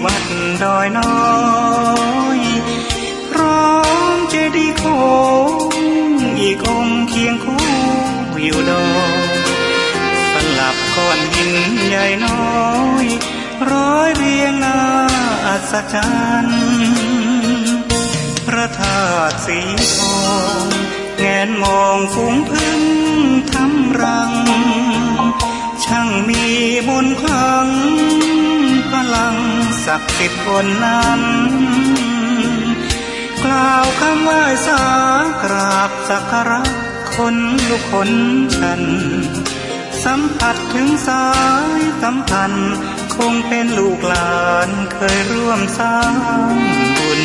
วัดดอยน้อยพร้อมเจดีย์โคอีกองค์เคียงคู่อยู่ดอยสลับก้อนหินใหญ่น้อยร้อยเรียงหน้าอัศจรรย์พระธาตุสีทองแงนมองฝูงพึ่งทำรังช่างมีมนต์ขลังพลังศักดิ์สิทธิ์บนนั้นกล่าวคำไหว้สากราบสักการะคนลุกขนชันสัมผัสถึงสายสัมพันธ์คงเป็นลูกหลานเคยร่วมสร้างบุญ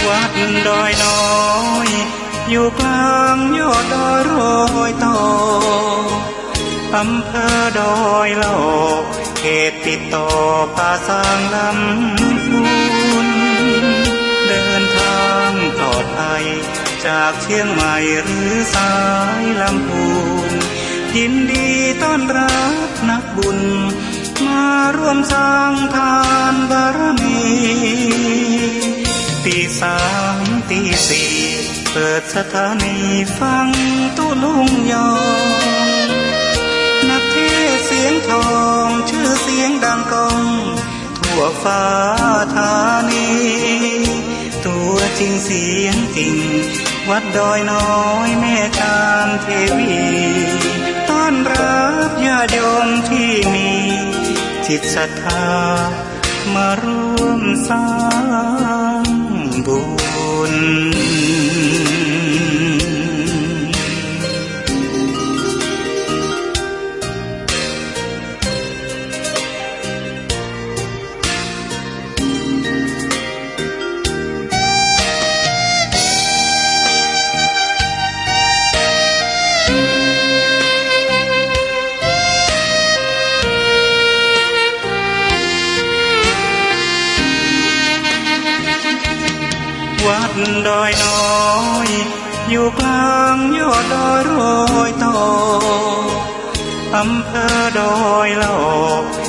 วัดดอยน้อยอยู่กลางยอดดอยโรยต่ออำเภอดอยหล่อเขตติดต่อป่าสางลำพูนเดินทางปลอดภัยจากเชียงใหม่หรือสายลำพูนยินดีต้อนรับนักบุญมาร่วมสร้างทานบารมีตีสามตีสี่เปิดสถานีฟังตุลุงยอนักเทศเสียงทองชื่อเสียงดังก้องทั่วฟ้าธานีตัวจริงเสียงจริงวัดดอยน้อยแม่จามเทวีต้อนรับญาติโยมที่มีจิตศรัทธามาร่วมสร้างบุญวัดดอยน้อยอยู่กลางยอดดอยโรยต่ออำเภอดอยหล่อ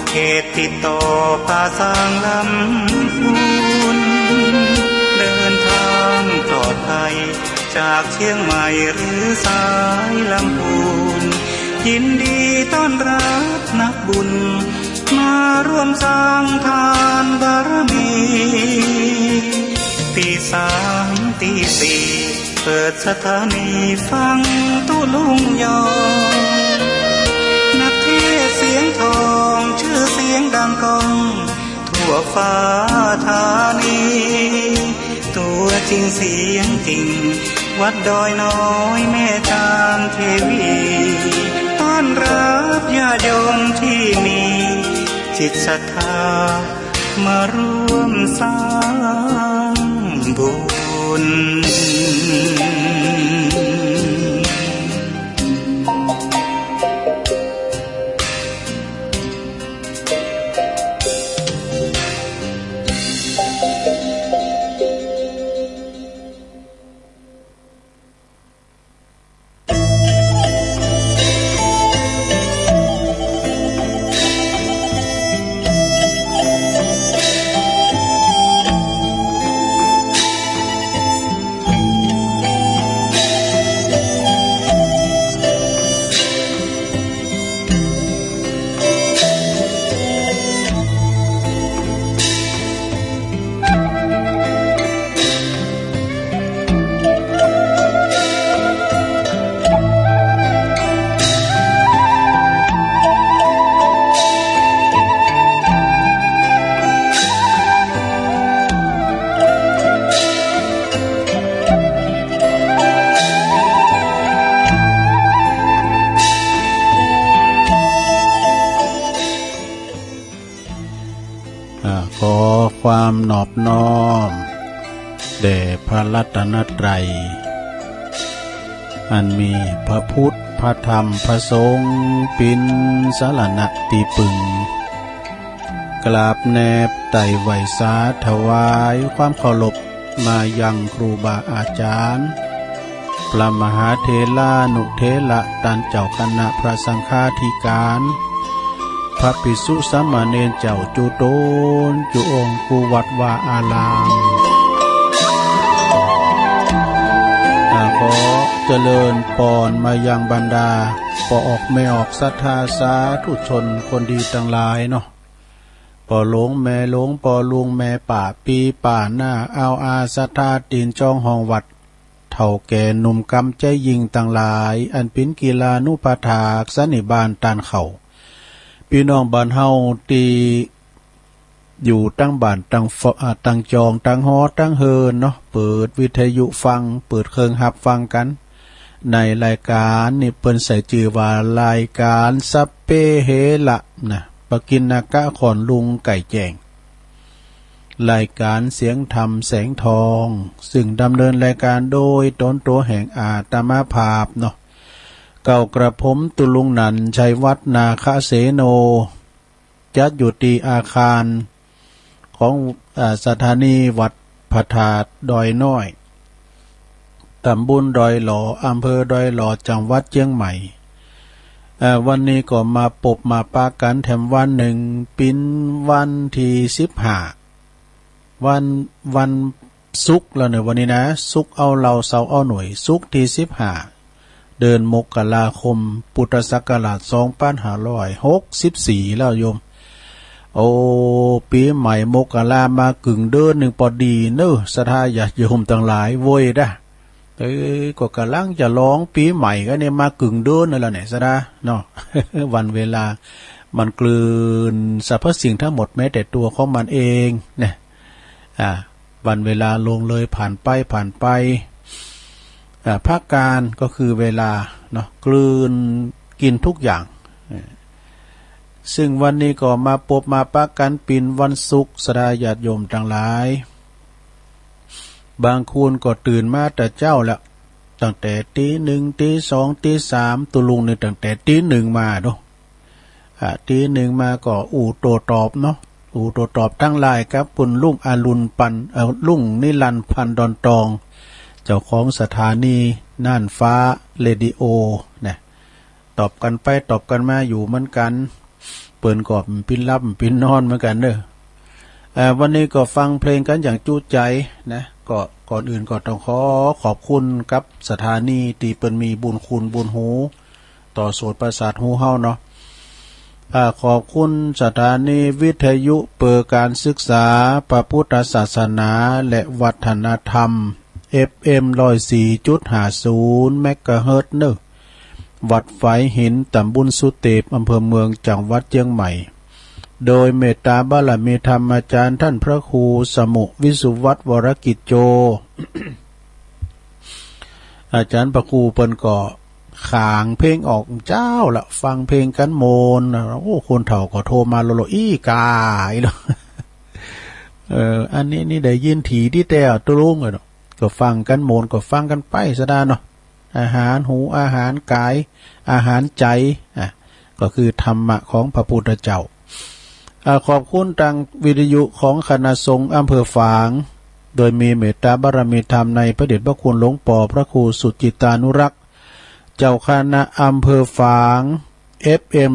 เขตติดต่อป่าสางลำพูนเดินทางปลอดภัยจากเชียงใหม่หรือสายลำพูนยินดีต้อนรับนักบุญมาร่วมสร้างทานบารมีตีสามตีสี่เปิดสถานีฟังตุลุงยอนักเทศเสียงทองชื่อเสียงดังก้องทั่วฟ้าธานีตัวจริงเสียงจริงวัดดอยน้อยแม่จามเทวีต้อนรับญาติโยมที่มีจิตศรัทธามาร่วมสร้างบุญขอความนอบน้อมแด่พระรัตนตรัยอันมีพระพุทธพระธรรมพระสงฆ์เป็นสรณะที่พึ่งกราบแนบไต่ไหวสาถวายความเคารพมายังครูบาอาจารย์พระมหาเถรานุเถระตันเจ้าคณะพระสังฆาธิการ พระภิกษุสามเณรเจ้าจุโตนจุองค์กุวัดวาอารามขอเจริญปอนมายังบรรดาปออกไม่ออกศรัทธาสาธุชนคนดีทั้งหลายเนาะปอหลงแม่หลงปอลุงแม่ป่าปีป่าหน้าเอาอาศรัทธาตีนจองห้องวัดเท่าแก่หนุ่มกำใจยิงต่างหลายอันเป็นกีฬานุปถากสนิบานตานเข่าพี่น้องบ้านเฮาตีอยู่ตั้งบ้านตั้งจองตั้งฮอตั้งเฮินเนาะเปิดวิทยุฟังเปิดเครื่องหับฟังกันในรายการนี่เปิ้นใส่ชื่อว่ารายการสัพเพเหระนะปกิณณกะขอนลุงไก่แจงรายการเสียงธรรมแสงทองซึ่งดำเนินรายการโดยตนตัวแห่งอาตมาภาพเนาะเก่ากระผมตุลุงนันชัยวัฒนาคเสโนจัดอยู่ที่อาคารของสถานีวัดพระธาตุดอยน้อยตำบลดอยหล่ออำเภอดอยหล่อจังหวัดเชียงใหม่วันนี้ก็มาปบมาปากันแถมวันหนึ่งเป็นวันที่วันศุกร์แล้วเนี่ยวันนี้นะศุกร์เอาเราเสาร์เอาหน่วยศุกร์ที่15เดือนมกราคมพุทธศักราช2564แล้วโยมโอ้ปีใหม่มกรามากึ่งเดือนหนึ่งพอดีเนอะศรัทธาญาติโยมทั้งหลายโวยด้ะก็กำลังจะร้องปีใหม่ก็เนี่ยมากึ่งเดือนนั่นแหละเนี่ยศรัทธาเนาะ วันเวลามันกลืนสรรพสิ่งทั้งหมดแม้แต่ตัวของมันเองเนี่ยวันเวลาลงเลยผ่านไปภาคการก็คือเวลาเนาะกลืนกินทุกอย่างซึ่งวันนี้ก็มาปบมาปะกันปินวันศุกร์ศรัทธาญาติโยมทั้งหลายบางคนก็ตื่นมาแต่เจ้าแล้วตั้งแต่ตีหนึ่งตีสองตีสามตุลุงเนี่ยตั้งแต่ตีหนึ่งมาเนาะตีหนึ่งมาก็โตตอบเนาะโตตอบทั้งหลายครับปุ่นลุงอรุณปันลุงนิรันดร์พันดอนตองเจ้าของสถานีน่านฟ้าเรดิโอเนี่ยตอบกันไปตอบกันมาอยู่เหมือนกันเปิ่นก็ปินรับปินนอนเหมือนกันเด้อวันนี้ก็ฟังเพลงกันอย่างจู้ใจนะก็ก่อนอื่นก็ต้องขอบคุณกับสถานีที่เปิ่นมีบุญคุณบุญหูต่อโสตประสาทหูเฮาเนาะขอบคุณสถานีวิทยุเปิดการศึกษาพระพุทธศาสนาและวัฒนธรรม FM 104.50 เมกะเฮิรตซ์เนอะวัดฝายหินตำบลสุเตปอำเภอเมืองจังหวัดเชียงใหม่โดยเมตตาบารมีธรรมอาจารย์ท่านพระครูสมุวิสุวัฒน์วรกิจโจ อาจารย์พระครูเปิ้นก็ขางเพลงออกเจ้าละฟังเพลงกันโมนโอ้คนเฒ่าก็โทรมาโลอีกาอีเนาะ อันนี้นี่ได้ยินถีที่แต่ตุลุงเนาะก็ฟังกันโมนก็ฟังกันไปซะดาเนาะอาหารหูอาหารกายอาหารใจก็คือธรรมะของพระพุทธเจ้าขอบคุณทางวิทยุของคณะสงฆ์อำเภอฝางโดยมีเมตตาบารมีธรรมในพระเดชพระคุณหลวงปู่พระครูสุจิตานุรักษ์เจ้าคณะอำเภอฝาง FM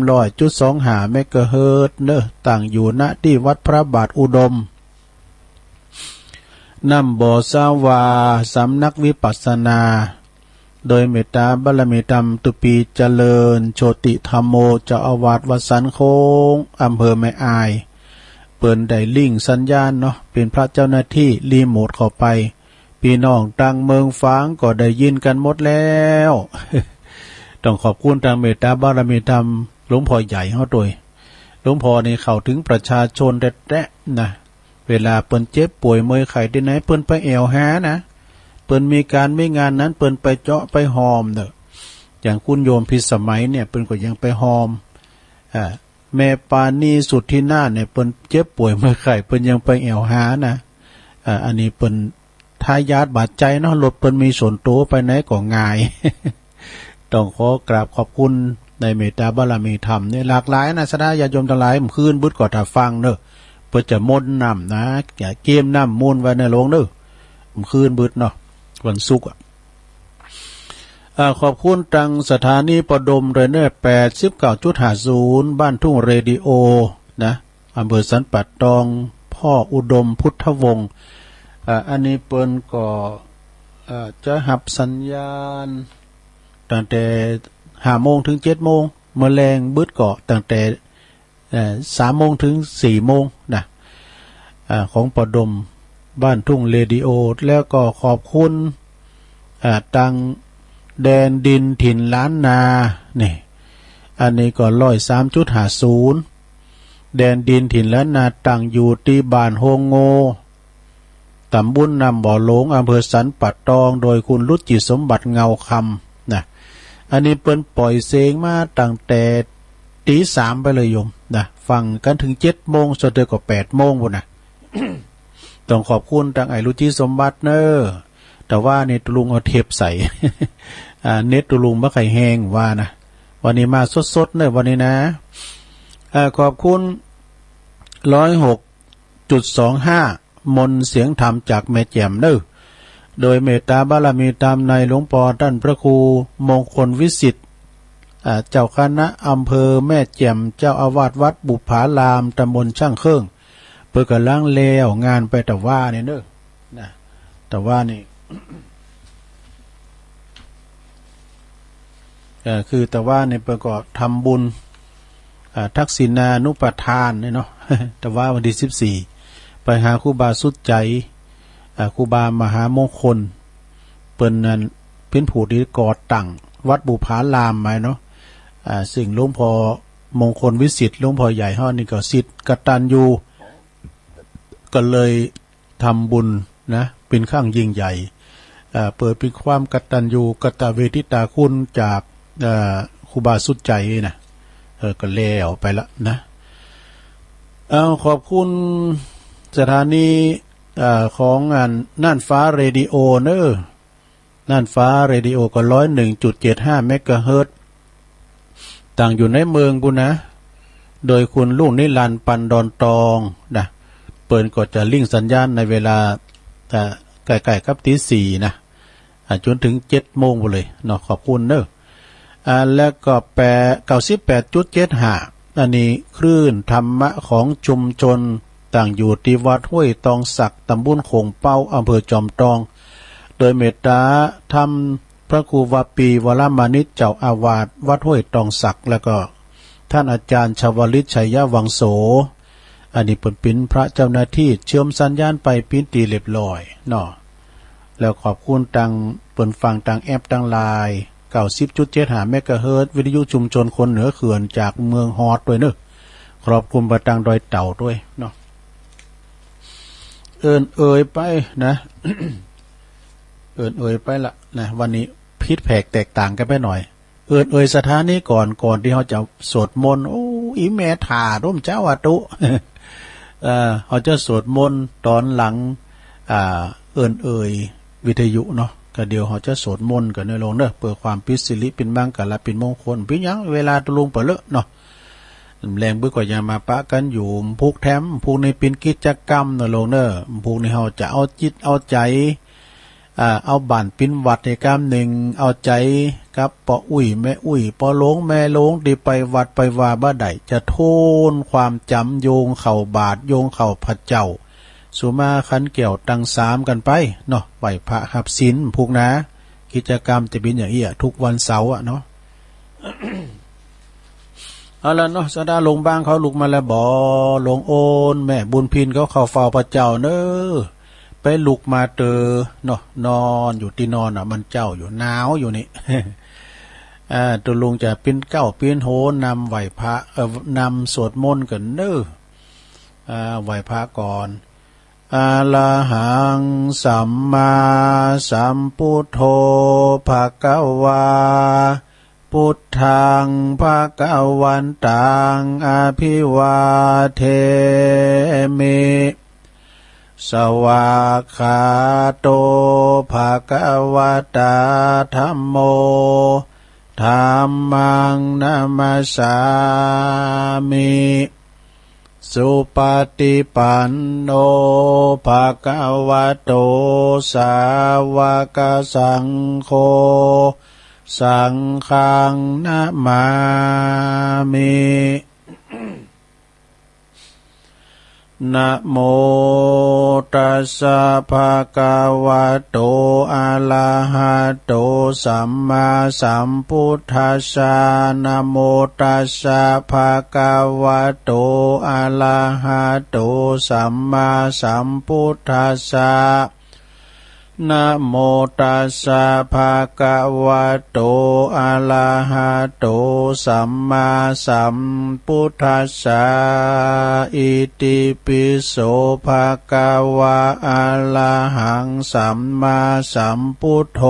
100.25 เมกะเฮิรตซ์เนอะตั้งอยู่ณที่วัดพระบาทอุดมน้ำบ่อสาวาสำนักวิปัสสนาโดยเมตตาบารมีธรรมตุปีเจริญโชติธรรมโมเจ้าอาวาสวัดสันโค้งอำเภอแม่อายเปิ่นได้ลิงก์สัญญาณเนาะเป็นพระเจ้าหน้าที่รีโมทเข้าไปพี่น้องต่างเมืองฝางก็ได้ยินกันหมดแล้ว ต้องขอบคุณทางเมตตาบารมีธรรมหลวงพ่อใหญ่เฮาด้วยหลวงพ่อนี่เข้าถึงประชาชนแท้ๆนะเวลาเปิ้นเจ็บป่วยเมื่อยไข้ที่ไหนเปิ้นไปแอวหานะเปิ้นมีการไม่งานนั้นเปิ้นไปเจาะไปหอมเด้ออย่างคุณโยมพิสมัยเนี่ยเปิ้นก็ยังไปหอมแม่ปานีสุดที่หน้าเนี่ยเปิ้นเจ็บป่วยเมื่อยไข้เปิ้นยังไปแอวหานะอันนี้เปิ้นทายาทบาดใจเนาะรถเปิ้นมีส่วนตัวไปไหนก็ง่าย ต้องขอกราบขอบคุณในเมตตาบารมีธรรมเนี่ยหลากหลายนะศรัทธาญาติโยมทั้งหลายมื้อคืนบึดก็ถ้าฟังเด้อเพิ่นจะมนต์นำนะอย่าเกมน้ำมนต์ไว้ในโรงเด้อมื้อคืนบึดเนาะวันศุกร์ ขอบคุณตังสถานีประดมเรเนอร์89.50บ้านทุ่งเรดิโอนะอำเภอสันปัดตองพ่ออุดมพุทธวงศ์อันนี้เปิ้นก็จะหับสัญญาณตั้งแต่5 โมงถึง7 โมงเมื่อแรงบึดเกาะตั้งแต่3 โมงถึง4 โมงนะของประดมบ้านทุ่งเรดิโอแล้วก็ขอบคุณตังแดนดินถิ่นล้านนานี่อันนี้ก็103.50แดนดินถิ่นล้านนาตั้งอยู่ที่บ้านโฮงโงตำบลนำบ่อหลงอำเภอสันปัดตองโดยคุณรุจิสมบัติเงาคำนะอันนี้เปิ้นปล่อยเสียงมาตั้งแต่ตี 3ไปเลยโยมนะฟังกันถึง7 โมงจนถึงก็8 โมงพุ่นนะ ต้องขอบคุณตังไอรุจิสมบัติเนอแต่ว่านี่ตุลุงเอาเทปใส่ เน็ตตุลุงบ่ไข่แห้งว่านะวันนี้มาสดๆเนอะวันนี้นะขอบคุณ106.25 มนเสียงธรรมจากแม่แจ่มเนอะโดยเมตตาบารมีตามในหลวงพ่อท่านพระครูมงคลวิสิทธิ์เจ้าคณะอำเภอแม่แจ่มเจ้าอาวาสวัดบุภารามตำบลช่างเครื่องเพื่อกำลังเลวงานไปแต่ว่าเนี่ยเนอะนะแต่ว่านี่ คือแต่ว่าในประกอบทำบุญทักษิณานุปทานเนี่ยเนาะ แต่ว่าวันที่14ไปหาครูบาสุดใจครูบามหามงคลเปิ้นนั้นเป็นผู้ที่ก่อตั้งวัดบุภารามมาเนาะสิ่งหลวงพ่อมงคลวิสิทธิ์หลวงพ่อใหญ่ฮอดนี่ก็สิทธิ์กตัญญูก็เลยทำบุญนะเป็นข้างยิ่งใหญ่เปิดเป็นความกตัญญูกตเวทิตาคุณจากครูบาสุดใจนะก็เลี้ยวไปละนะขอบคุณสถานีของงานน่านฟ้าเรดิโอเนอน่านฟ้าเรดิโอก็101.75 เมกะเฮิรตซ์ต่างอยู่ในเมืองกูนะโดยคุณลุงนิรันดร์ปันดอนตองนะเปิดก็จะลิงก์สัญญาณในเวลาใกล้ๆกับตี 4นะจนถึง7 โมงไปเลยเนาะขอบคุณเนอะแล้วก็98.75 อันนี้คลื่นธรรมะของชุมชนต่างอยู่ที่วัดห้วยตองสักตำบลโขงเป้าอำเภอจอมทองโดยเมตตาธรรมพระครูวาปีวรมานิจเจ้าอาวาสวัดห้วยตองสักแล้วก็ท่านอาจารย์ชวลิตชัยวังโสอันนี้เป็นพระเจ้าหน้าที่เชื่อมสัญญาณไปปิ้นตีเรียบร้อยเนาะแล้วขอบคุณตังเปิ่นฟังตังแอปตังไลน์90.75 เมกะเฮิรตซ์วิทยุชุมชนคนเหนือเขื่อนจากเมืองฮอดด้วยเนอะขอบคุณประตังดอยเต่าด้วยเนาะเอ่ยไปนะ เอ่ยไปละนะวันนี้พิษแผกแตกต่างกันไปหน่อยเอ่ยสถานีก่อนที่เขาจะสวดมนต์โอ้อีแม่ถ่าร่มเจ้าอาตุ เขาจะสวดมนต์ตอนหลังเอ่ยวิทยุเนาะก็เดี๋ยวเขาจะสวดมนต์กันในโรงเนอะเพื่อความพิสิริเป็นบ้างกันละเป็นมงคลพี่ยังเวลาตะลุงเปเลอะเนาะแรงบึกก็อย่ามาปะกันอยู่พวกแถมพวกในเป็นกิจกรรมในโรงเนอะพวกในเขาจะเอาจิตเอาใจเอาบ้านปิ้นวัดในกรรมหนึ่งเอาใจกับปออุ้ยแม่อุ้ยปอหลงแม่หลงที่ไปวัดไปว่าบ้าใดจะโทนความจำโยงเข่าบาทโยงเข่าพระเจ้าสุมาขันเกี่ยวตัง3กันไปเนาะไหวพระหับศีลพวกนะกิจกรรมจะเป็นอย่างนี้ทุกวันเสาร์เนาะ เอาละเนาะสดาลงบ้างเขาลุกมาแล้วบ่ลงโอนแม่บุญพินเขาเข้าเฝ้าพระเจ้าเนอไปลุกมาเตอเนาะนอนอยู่ที่นอนมันเจ้าอยู่หนาวอยู่นี่ ตัวลุงจะปิ้นเก้าปิ้นโหนำไหวพระนำสวดมนต์กันเนอไหวพระก่อนอะระหังสัมมาสัมพุทโธภะคะวาพุทธังภะคะวันตังอภิวาเทมิสวากขาโตภะคะวะตาธัมโมธัมมังนะมัสสามิสุปฏิปันโนภะคะวะโตสาวกสังโฆ สังฆังนะมามินะโมตัสสะภะคะวะโตอะระหะโตสัมมาสัมพุทธัสสะนะโมตัสสะภะคะวะโตอะระหะโตสัมมาสัมพุทธัสสะนะโมตัสสะภะคะวะโตอะระหะโตสัมมาสัมพุทธัสสะอิติปิโสภะคะวะอะระหังสัมมาสัมพุทโธ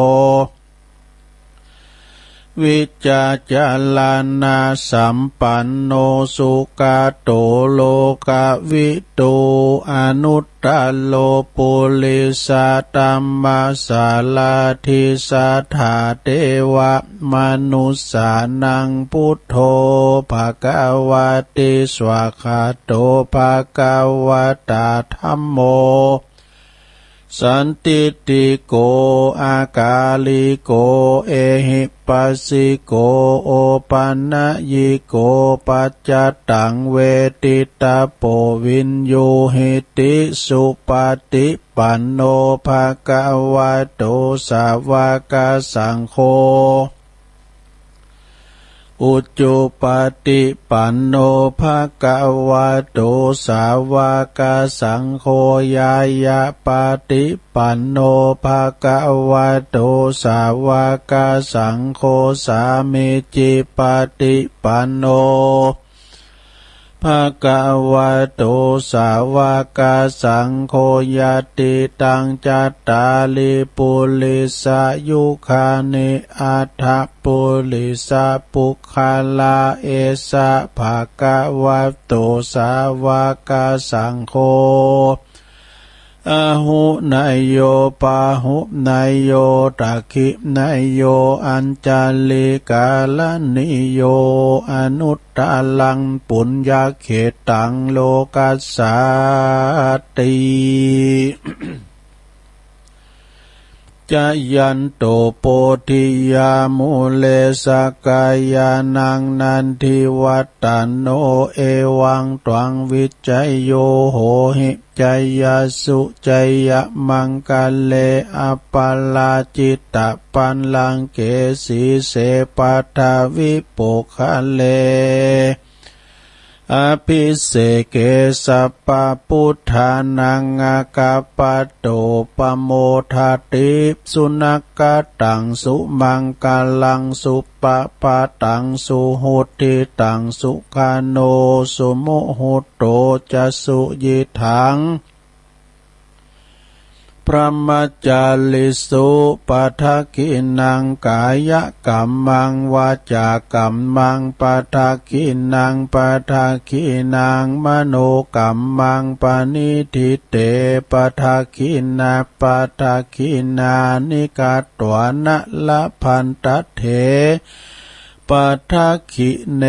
วิจจาจลานาสัมปันโนสุขโตโลกวิตูอนุตตโลปุริสตัมมาสาลาทิสัทธาเทวะมนุสสานังพุทโธภควติสวากขาโตภควตาธัมโมสันติติโกอากาลิโกเอหิปัสสิโกโอปันนยิโกปัจจตังเวทิตาโปวินโยหิติสุปฏิปันโนภะคะวะโตสาวกสังโฆอุจจุปฏิปันโนภะคะวะโตสาวกสังโฆยายะปฏิปันโนภะคะวะโตสาวกสังโฆสามิจิปฏิปันโนภะคะวะโตสาวกสังโฆยติตังจัตตาลิปุริสายุคานิอัฏฐปุริสาปุคคลาเอสะภะคะวะโตสาวกสังโฆอะหุนายโยปาหุนายโยตักขินายโยอัญจลิกาลนิโยอนุตตลังปุญญเขตังโลกัสสาติ จะยันโตโพธิยามุเลสกายานังนันทิวัตตโนเอวังตวังวิจัยโยโหหิจยสุจยมังคะเลอปาลาจิตตปันลังเกสีเสปัทวิปุคะเลอภิเสเกสัพพพุทธานังอากาปโตปโมทติสุนักกตังสุมังกาลังสุปปะตังสุหุติตังสุขโนสุโมหุโตจะสุยิทังพระมัจจาลิสุปัฏฐกินังกายกัมมังวาจากัมมังปัฏฐกินังปัฏฐกินังมโนกัมมังปณิทิเตปัฏฐกินาปัฏฐกินานิกาตวนะละพันตเถปัฏฐกิเน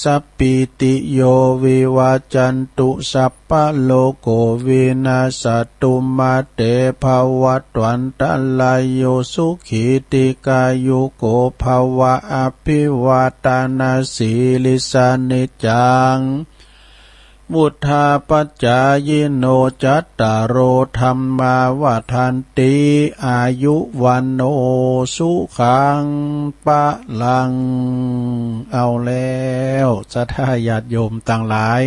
สัพปิติโยวิวาจันตุสัพพะโลโกวินาศตุมาเตภวัตวันตลายโยสุขีติกายุโกภวะอภิวาตานาสีลิสานิจังมุทธาปัจจายโนจัตตารโอธัมมาวาทันติอายุวันโนสุขังปะลังเอาแล้วสัทธาญาติโยมต่างหลาย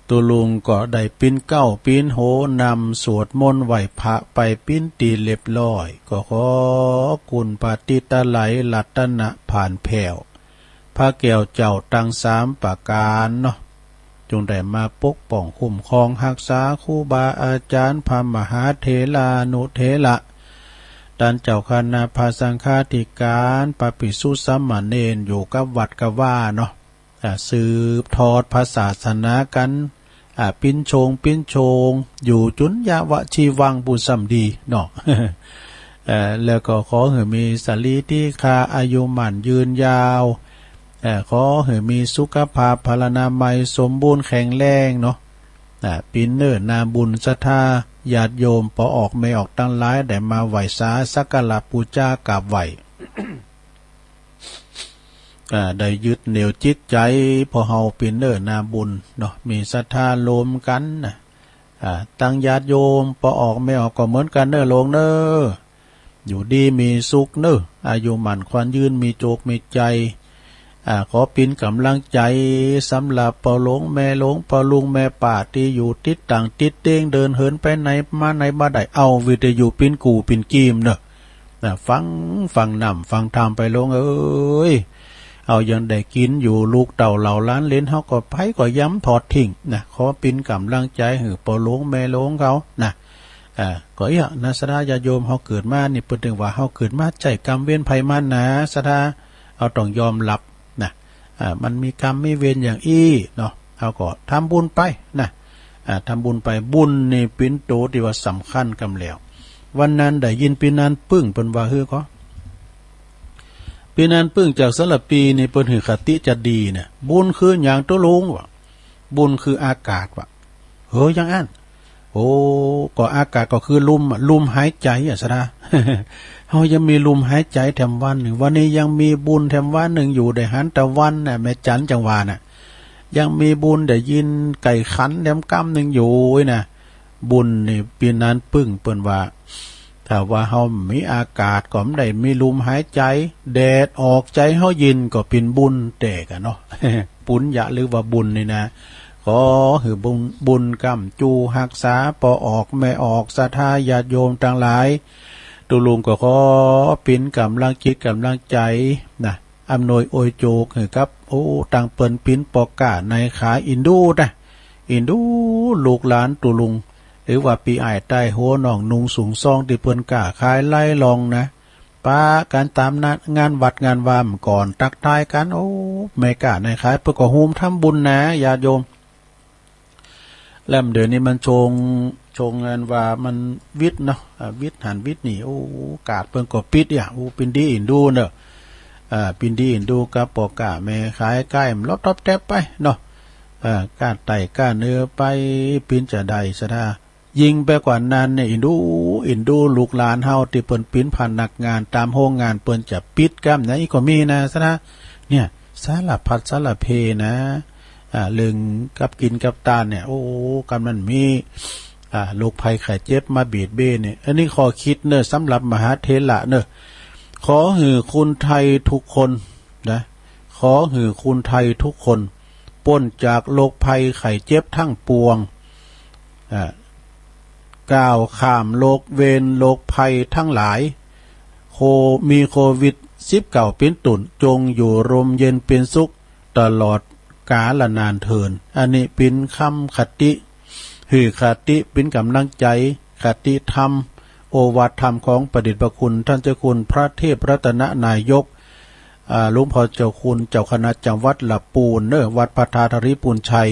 ตุลุงก็ได้ปิ้นเก้าปิ้นโหนำสวดมนต์ไหวพระไปปิ้นตีเรียบร้อยก็ขอคุณปฏิตะไหลลัตนะผ่านแผ่วพระแก้วเจ้าตั้ง3ประการเนาะจงได้มาปกป้องคุ้มครองรักษาครูบาอาจารย์พระมหาเถรานุเถระท่านเจ้าคณะพระสังฆาธิการพระภิกษุสามเณรอยู่กับวัดกับว่าเนาะสืบทอดพระศาสนากันปิ้นโชงอยู่จุนยาวชีวังปุสัมดีเนาะ แล้วก็ขอให้มีสรีที่คาอายุมั่นยืนยาวขอให้มีสุขภาพพลานามัยสมบูรณ์แข็งแรงเนาะปินเนินนาบุญศรัทธา ญาติโยมพอออกไม่ออกตั้งหลายได้มาไหว้สาสักการะปูชากราบไหว้ ได้ยึดเหนี่ยวจิตใจพอเฮาเป็นนาบุญเนาะมีศรัทธาโลมกันนะตั้งญาติโยมพอออกไม่ออกก็เหมือนกันลงอยู่ดีมีสุขอายุหมันควันยืนมีโจกมีใจขอปินกำลังใจสำหรับปอหลงแม่หลงปอลุงแม่ป่าที่อยู่ติดต่างติดเต้งเดินเหินไปไหนมาไหนมาได้เอาวิทยุปินกูปินกีมฟังนำฟังธรรมไปลงเอ้ยเอายังได้กินอยู่ลูกเต่าเหล่าล้านเล่นเฮาก็ไปก็ย้ำถอดทิ้งขอปินกำลังใจหือปอหลงแม่หลงเขาก็นะสดาญาโยมเฮาเกิดมานี่เพิ่นถึงว่าเฮาเกิดมาใจกรรมเวรภัยมันนะสดาเอาต้องยอมรับมันมีกรรมมีเวรอย่างเนาะเอาก็ทำบุญไปทำบุญไปบุญนี่เป็นโตที่ว่าสำคัญกำแล้ววันนั้นได้ยินปีนั้นปึ้งเปิ้นว่าฮือก็ปีนั้นปึ้งจากสลับปีนี่เปิ้นหือคติจะดีเนี่ยบุญคืออย่างตัวลุงว่ะบุญคืออากาศว่ะเฮ้ยยังอันโอ้ก็อากาศก็คือลมหายใจสดา เฮายังมีลมหายใจแถมวันหนึ่งวันนี้ยังมีบุญแถมวันหนึ่งอยู่ได้หันตะวันแม่จันจังหวายังมีบุญได้ยินไก่ขันแถมกำหนึ่งอยู่บุญนี่ปีนั้นปึ้งเปิ้นว่าถ้าว่าเฮามีอากาศก็ไม่ได้มีลมหายใจแดดออกใจเฮายินก็เป็นบุญแต่กันเนาะ ปุญญะหรือว่าบุญนี่นะขอหือบุญกำจูหักษาปอออกไม่ออกศรัทธาญาติโยมทั้งหลายตุลุงก็ขอปินกำลังจิตกำลังใจอำนวยโอยโจกหือครับโอ้ต่างเปิ้นปินปอกกาในขาอินดูอินดูลูกหลานตุลุงหรือว่าปีอ้ายใต้หัวหนองนุงสูงซองที่เปิ้นกล้าขายไล่ลองป้าการตามนัดงานวัดงานวามก่อนตักทายกันโอ้ไม่กล้าในขายเปิ้นก็โฮมทำบุญญาติโยมแล่มเดี๋ยวนี้มันชงงานว่ามันวิทย์เนาะวิทย์หันวิทย์นี่โอ้กาดเพิ่นก็ปิดโอ้ปินดีอินดูปินดีอินดูกับปอกะแม่ขายใกล้มลบทบแทบไปเนาะก้านไต่ก้านเนื้อไปปินจะได้ซะท่ายิงไปกว่านั้นเนี่ยอินดูลูกหลานเฮาที่เปิ้นปินพนักงานตามโรงงานเปิ้นจะปิดกำนะอีกก็มีนะซะท่าเนี่ยสารพัดสารเพนะเรื่องกับกินกับตาเนี่ยโอ้กันมันมีโรคภัยไข้เจ็บมาเบียดเบียนเนี่ยอันนี้ขอคิดสำหรับมหาเถระขอหือคุณไทยทุกคนขอหือคุณไทยทุกคนพ้นจากโรคภัยไข้เจ็บทั้งปวงก้าวข้ามโรคเวรโรคภัยทั้งหลายมีโควิด19เป็นตุ่นจงอยู่ร่มเย็นเป็นสุขตลอดกาลนานเทินอันนี้เป็นคำคติหือคติเป็นกำลังใจคติธรรมโอวาทธรรมของประเดชพระคุณท่านเจ้าคุณพระเทพรัตนนายกหลวงพ่อเจ้าคุณเจ้าคณะจังหวัดละปูนวัดพระธาตุริปูนชัย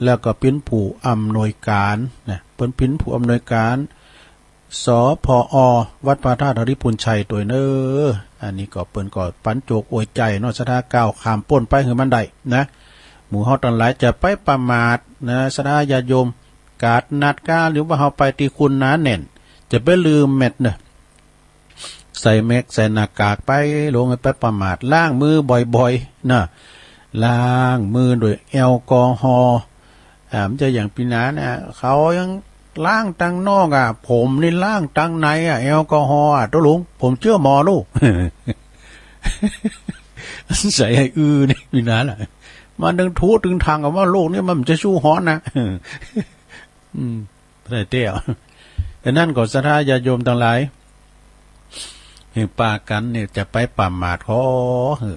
แล้วก็เป็นผู้อำนวยการเป็นผู้อำนวยการสพอวัดพระธาตุริปูนชัยตัวอันนี้ก็เปิ้นก็ปันโจกอวยใจเนาะสถาก้าวข้ามพ้นไปคือมันได้หมู่เฮาทั้งหลายจะไปประมาทสถาญาติโยมกาดนัดกาหรือว่าเฮาไปที่คุณนาแน่นจะไปลืมเม็ดใส่แม็กใส่หน้ากากไปลงไปประมาทล้างมือบ่อยๆล้างมือด้วยแอลกอฮอล์มันจะอย่างปีนั้นเขายังล้างตั้งนอกผมนี่ล้างตั้งในแอลกอฮอล์ตัวลุงผมเชื่อหมอลูก ใส่ให้นี่ปีนั้นมาดึงทูดึงทางกับว่าโลกนี้มันจะชู้ฮ้อนพระเจ้าแต่นั่นก็ศรัทธาญาติโยมทั้งหลายเห็นป่ากันเนี่ยจะไปประมาทเขา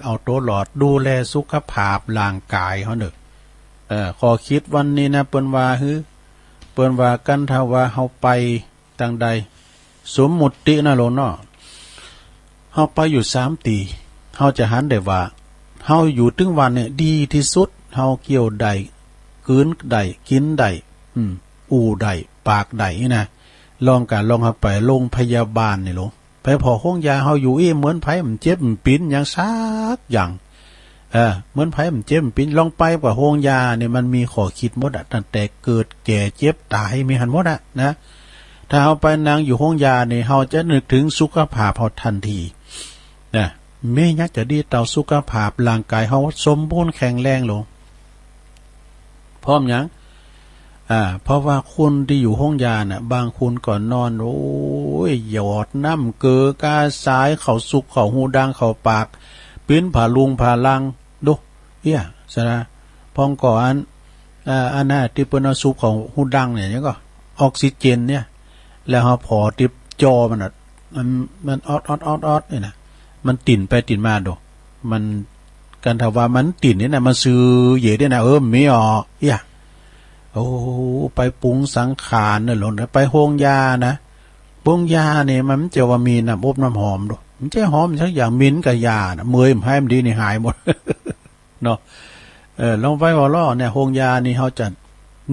เอาตัวหลอดดูแลสุขภาพร่างกายเขาขอคิดวันนี้นะเปิ้นว่าเปิ้นว่ากันถ้าว่าเฮาไปทางใดสมมุตินะโลเนาะเฮาไปอยู่3 ตีเฮาจะหันได้ว่าเฮาอยู่ถึงวันเนี่ยดีที่สุดเฮาเกี่ยวได้กืนได้กินได้อู่ได้ปากได้นะลองเฮาไปโรงพยาบาลนี่ลงไปพอห้องยาเฮาอยู่เหมือนไผมันเจ็บมันปิ้นอย่างซักอย่าง เหมือนไผมันเจ็บปิ้นลองไปกว่าโรงยาเนี่ยมันมีข้อคิดหมดอ่ะตั้งแต่เกิดแก่เจ็บตายมีหันหมดอ่ะนะถ้าเฮาไปนั่งอยู่โรงยาเนี่ยเฮาจะนึกถึงสุขภาพเฮาทันทีนะแม่ยักจะดีต่อสุขภาพร่างกายเฮาสมบูรณ์แข็งแรงลงพร้อมหยังเพราะว่าคนที่อยู่ห้องยาน่ะบางคนก่อนนอนโอ้ยหยอดน้ำเกลือกาสายเขาสุกเขาหูดังเขาปากปิ้นผ่าลุงผ่าลังดูเฮียสนะพองก่อนอันน่ะที่เปิ้นเอาสุกเขาหูดังเนี่ยก็ออกซิเจนเนี่ยแล้วเฮาพอติดจอมันน่ะมันออดนี่นะมันติ่นไปติ่นมาดูมันกันถ้าว่ามันติ่นนี่น่ะมันซื้อเหยได้น่ะมีอ๋อเฮียโอ้ไปปรุงสังขารน่ะหลงไปโฮงยานะโฮงยาเนี่ยมันจะว่ามีน้ำอบน้ำหอมดูมันจะหอมสักอย่างมิ้นกับยานะเมื่อยให้มันดีนี่หายหมด เนาะลองไปว่าล้อเนี่ยโฮงยานี่เฮาจะ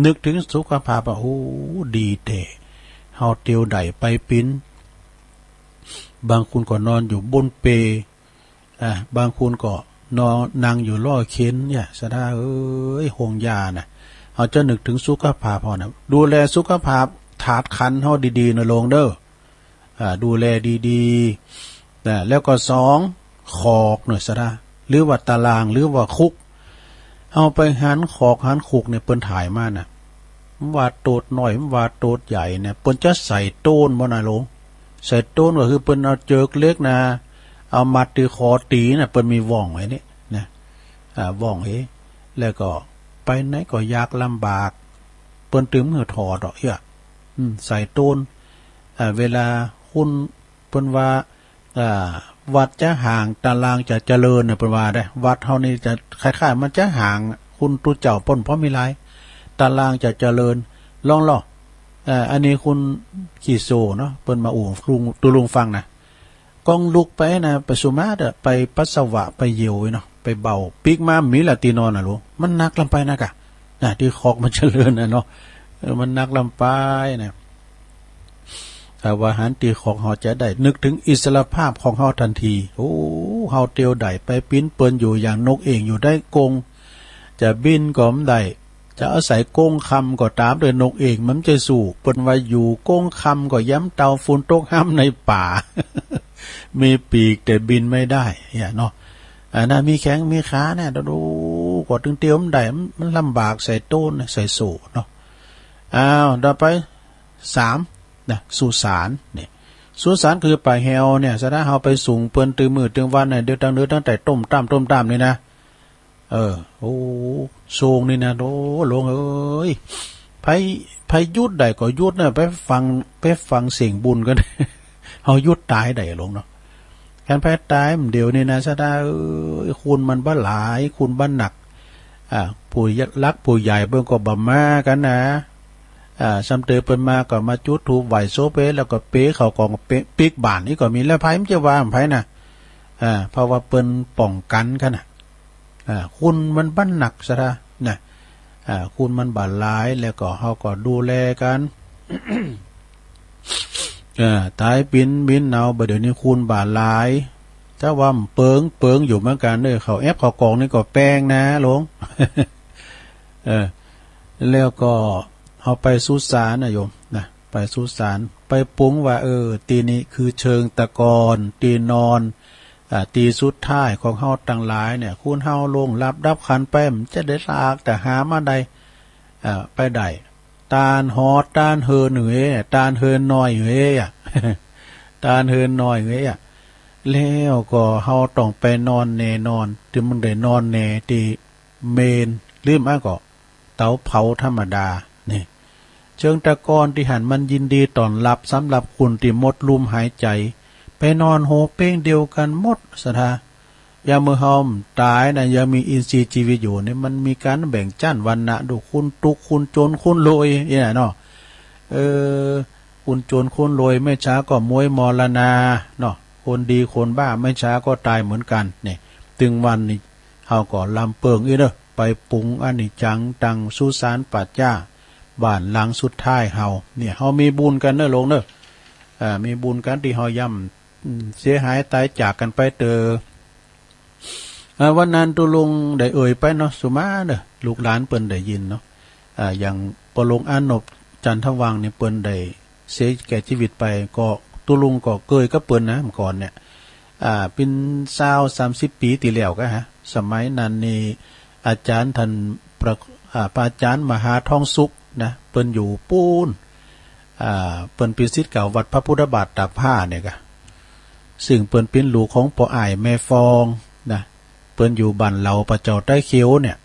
นึกถึงสุขภาพโอ้ดีเด้เฮาเตียวใดไปปิ้นบางคนก็นอนอยู่บนเปบางคนก็นอนนั่งอยู่ล้อเข็นเนี่ยสะดาโฮงยานะเขาจะนึกถึงสุขภาพเขานะดูแลสุขภาพถาดขันเขาดีๆนะลงเด้อดูแลดีๆนะแล้วก็2ขอกหน่อยซะนะหรือว่าตารางหรือว่าคุกเอาไปหันขอกหันคุกเนี่ยเปิ้นถ่ายมาน่ะว่าโตดหน่อยว่าโตดใหญ่เนี่ยเปิ้นจะใส่โต้นบ่น่ะลงใส่โต้นก็คือเปิ้นเอาเจิกเล็กนะเอามัดที่คอตีน่ะเปิ้นมีว่องไว้นี่นะว่องแล้วก็ไปไหนก็ยากลำบากเปิ้นตึมมือถอดดอกเหี้ยใส่ต้นเวลาคุณเปิ้นว่าวัดจะห่างตารางจะเจริญน่ะเปิ้นว่าได้วัดเฮานี่จะคล้ายๆมันจะห่างคุณตุเจ้าป้นเพราะมีหลายตารางจะเจริญลองอันนี้คุณขี่โซเนาะเปิ้นมาลุงฟังนะกองลุกไปนะไปสุมาเด้อไปปัสสาวะไปเยี่ยวเนาะไปเบาปีกมามีละตีนอนน่ะลูกมันนักลำไปนะกะที่คอกมันเจริญนะเนาะมันนักลำไปนะแต่ว่าหันตีคอกเฮาจะได้นึกถึงอิสรภาพของเฮาทันทีโอ้เฮาเตียวได้ไปปิ้นเปิ้นอยู่อย่างนกเองอยู่ได้กงจะบินก็ไม่ได้จะอาศัยกงคำก็ตามโดยนกเองมันจะสู่เปิ้นว่าอยู่กงคำก็ย้ำเตาฝุ่นตกห้ำในป่า มีปีกแต่บินไม่ได้เนาะน่ะมีแข้งมีขาเนี่ยดูกดถึงเตียวมันได้มันลำบากใส่ต้นใส่สู่เนาะต่อไป3นะสุสานเนี่ยสุสานคือป่าแฮวเนี่ยซะถ้าเฮาไปสูงเปิ้นตื้อมือตื้อวันเนี่ยเดี๋ยวตั้งแต่ต้มตามนี่นะโอ้โซงนี่นะโอ้ลงเอ้ยไผยุดได้ก็ยุดน่ะไปฟังเสียงบุญกัน เฮายุดตายได้ลงเนาะการแพ้ตายเดี๋ยวนี้นะซะได้คุณมันบ่หลายคุณบ่หนักผู้รักผู้ใหญ่เบิ่งก็บ่มากันนะซ้ำเตอเปิ้นมาก็มาจุดธูปไหว้โซเปแล้วก็เปเข้ากองปิกบ้านนี่ก็มีแล้วไผมันจะว่าไผน่ะเพราะว่าเปิ้นป้องกันกันน่ะคุณมันบ่หนักซะนะคุณมันบ่หลายแล้วก็เฮาก็ดูแลกันตายบินเนาบ่เดี๋ยวนี้คูณบาทหลายถ้าว่าเปิงอยู่เหมือนกันเด้อเขาแอปเขากองนี่ก็แป้งนะหลวง แล้วก็เฮาไปสุสานนะโยมนะไปสุสานไปปุ้งว่าตีนี้คือเชิงตะกอนตีนอนตีสุดท้ายของเฮาตั้งหลายเนี่ยคุณเฮาลงรับดับขันไปมันจะได้ลากแต่หามาได้ไปได้ตาลฮอดตาลเฮินตาลเฮินน้อยตาลเฮินน้อยแล้วก็เฮาต้องไปนอนแน่นอนที่มันได้นอนแน่ที่เมนลืมก็เตาเผาธรรมดานี่เชิงตะกอนที่หันมันยินดีต้อนรับสำหรับคุณที่หมดลมหายใจไปนอนโฮเป้งเดียวกันหมดสถายามมื้อเฮาตายนะยังมีอินทรีย์ชีวิตอยู่เนี่ยมันมีการแบ่งชั้นวรรณะดูคุณตุกคุณจนคุณรวยเนาะคุณจนคุณรวยไม่ช้าก็มวยมรณาเนาะคนดีคนบ้าไม่ช้าก็ตายเหมือนกันนี่ถึงวันนี้เฮาก็ลำเปิงเด้อไปปุงอนิจจังตังสุสานปัจจาบ้านหลังสุดท้ายเฮาเนี่ยเฮามีบุญกันเด้อลงเด้อมีบุญกันที่เฮาย่ำเสียหายตายจากกันไป วันนั้นตุลุงได้เอ่ยไปเนาะสุมาเด้อลูกหลานเปิ้นได้ยินเนาะอย่างปลงอานบจันทวังเนี่ยเปิ้นได้เสียแก่ชีวิตไปก็ตุลุงก็เกยก็เปิ้นนะเมื่อก่อนเนี่ยเป็น20-30 ปีที่แล้วก็ฮะสมัยนั้นนี่อาจารย์ท่านพระอาจารย์มหาทองสุขนะเปิ้นอยู่ปูนเปิ้นเป็นศิษย์เก่าวัดพระพุทธบาทตากผ้าเนี่ยก็ซึ่งเปิ้นเป็นลูกของพ่ออ้ายแม่ฟองนะเปิ้นอยู่บ้านเหล่าประเจ้าใต้เขียวเนี่ย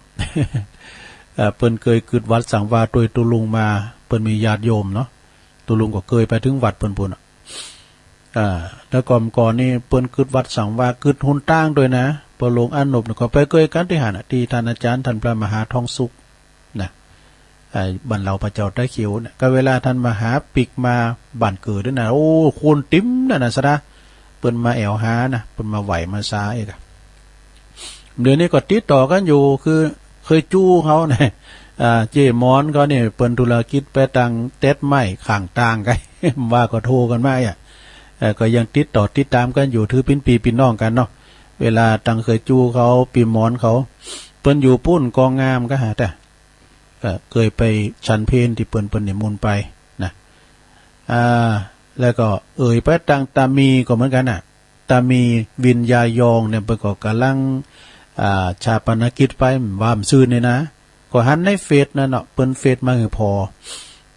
เปิ้นเคยขึ้นวัดสังวาโดยตุลุงมาเปิ้นมีญาติโยมเนาะตุลุงก็เคยไปถึงวัดเปิ้นปุ่นแล้วก่อนนี่เปิ้นขึ้นวัดสังวาขึ้นหุนตั้งด้วยนะปลงอานบก็ไปเคยกันที่หันที่ท่านอาจารย์ท่านพระมหาทองสุขนะบ้านเราพระเจ้าใต้เขียวเนี่ยก็เวลาท่านมหาปิกมาบ้านเกิดด้วยนะโอ้คนติ้มนั่นน่ะซะนะเปิ้นมาแอวหานะเปิ้นมาไหวมาซ้าอีกเดี๋ยวนี้ก็ติดต่อกันอยู่คือเคยจู้เขาเนี่ยเจมอนก็เนี่ยเปิ้นธุรกิจไปตังเต็ดไม้ข้างต่างกัน ว่าก็โทรกันมาก็ยังติดตามกันอยู่ถือเป็นปีน้องกันเนาะเวลาตังเคยจู้เขาปีมอนเขาเปิ้นอยู่ปุ้นกองงามก็หาแต่เคยไปชันเพนที่เปิ้นนิมนต์ไปนะแล้วก็เอ่ยไปตังตามีก็เหมือนกันน่ะตามีวินยายองเนี่ยเปิ้นก็กำลังชาปนกิจไปว่ามซื่อเนี่ยนะก็หันในเฟซนั่นเนาะเปิ้นเฟซมาคือพอ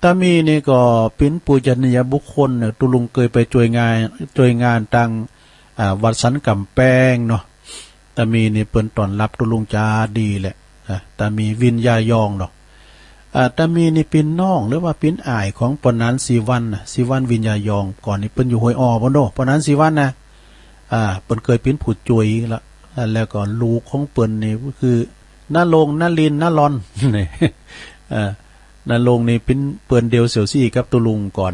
ตามีนี่ก็เป็นปูชนียบุคคลเนี่ยตุลุงเคยไปช่วยงานตังวัดสันกำแพงเนาะตามีนี่เปิ้นต้อนรับตุลุงจาดีแหละตามีวินยายองเนาะตามีนี่เป็นน้องหรือว่าเป็นอ้ายของปนันสีวันน่ะสีวันวินยายองก่อนนี่เปิ้นอยู่ห้วยอ้อบ่โนปนันสีวันนะเปิ้นเคยเป็นผู้ช่วยละแล้วก็ลูกของเปิ้นนี่ก็คือณรงค์ณลินณลอนนี่ณรงค์นี่เป็นเปิ้นเดียวเสี่ยวซี่กับตุลุงก่อน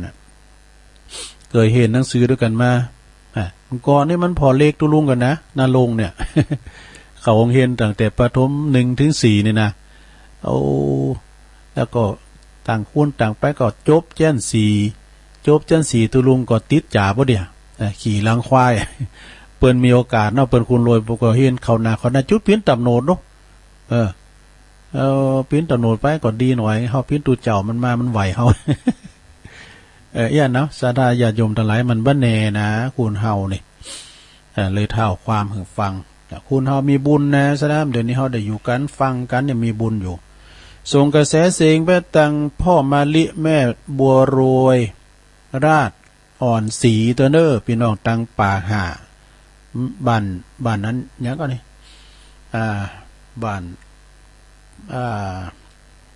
เคยเห็นหนังสือด้วยกันมาก่อนนี่มันพอเลขตุลุงกันนะณรงค์เนี่ย เขาคงเห็นตั้งแต่ประถม1 ถึง 4นี่นะเอาแล้วก็ต่างคนต่างไปก็จบเจน4ตุลุงก็ติดจ่าบ่เดียวขี่ลังควาย เปิ้นมีโอกาสเนาะเปิ้นคุณรวยปก็เห็นเขาหน้าจุดปิ้นตำโนดเนาะปิ้นตำโนดไปก็ดีหน่อยเฮาปิ้นตูเจ้ามันมามันไหวเฮา ย่าเนาะศรัทธาญาติโยมทั้งหลายมันบ่แน่นะคุณเฮานี่เลยเท่าความให้ฟังคุณเฮามีบุญนะซะนะเดี๋ยวนี้เฮาได้อยู่กันฟังกันเนี่ยมีบุญอยู่ส่งกระแสเสียงไปตังพ่อมาลิแม่บัวรวยราชอ่อนสีตัวเน้อพี่น้องตังป่าหาบ้านนั้นยังก็นี่บ้าน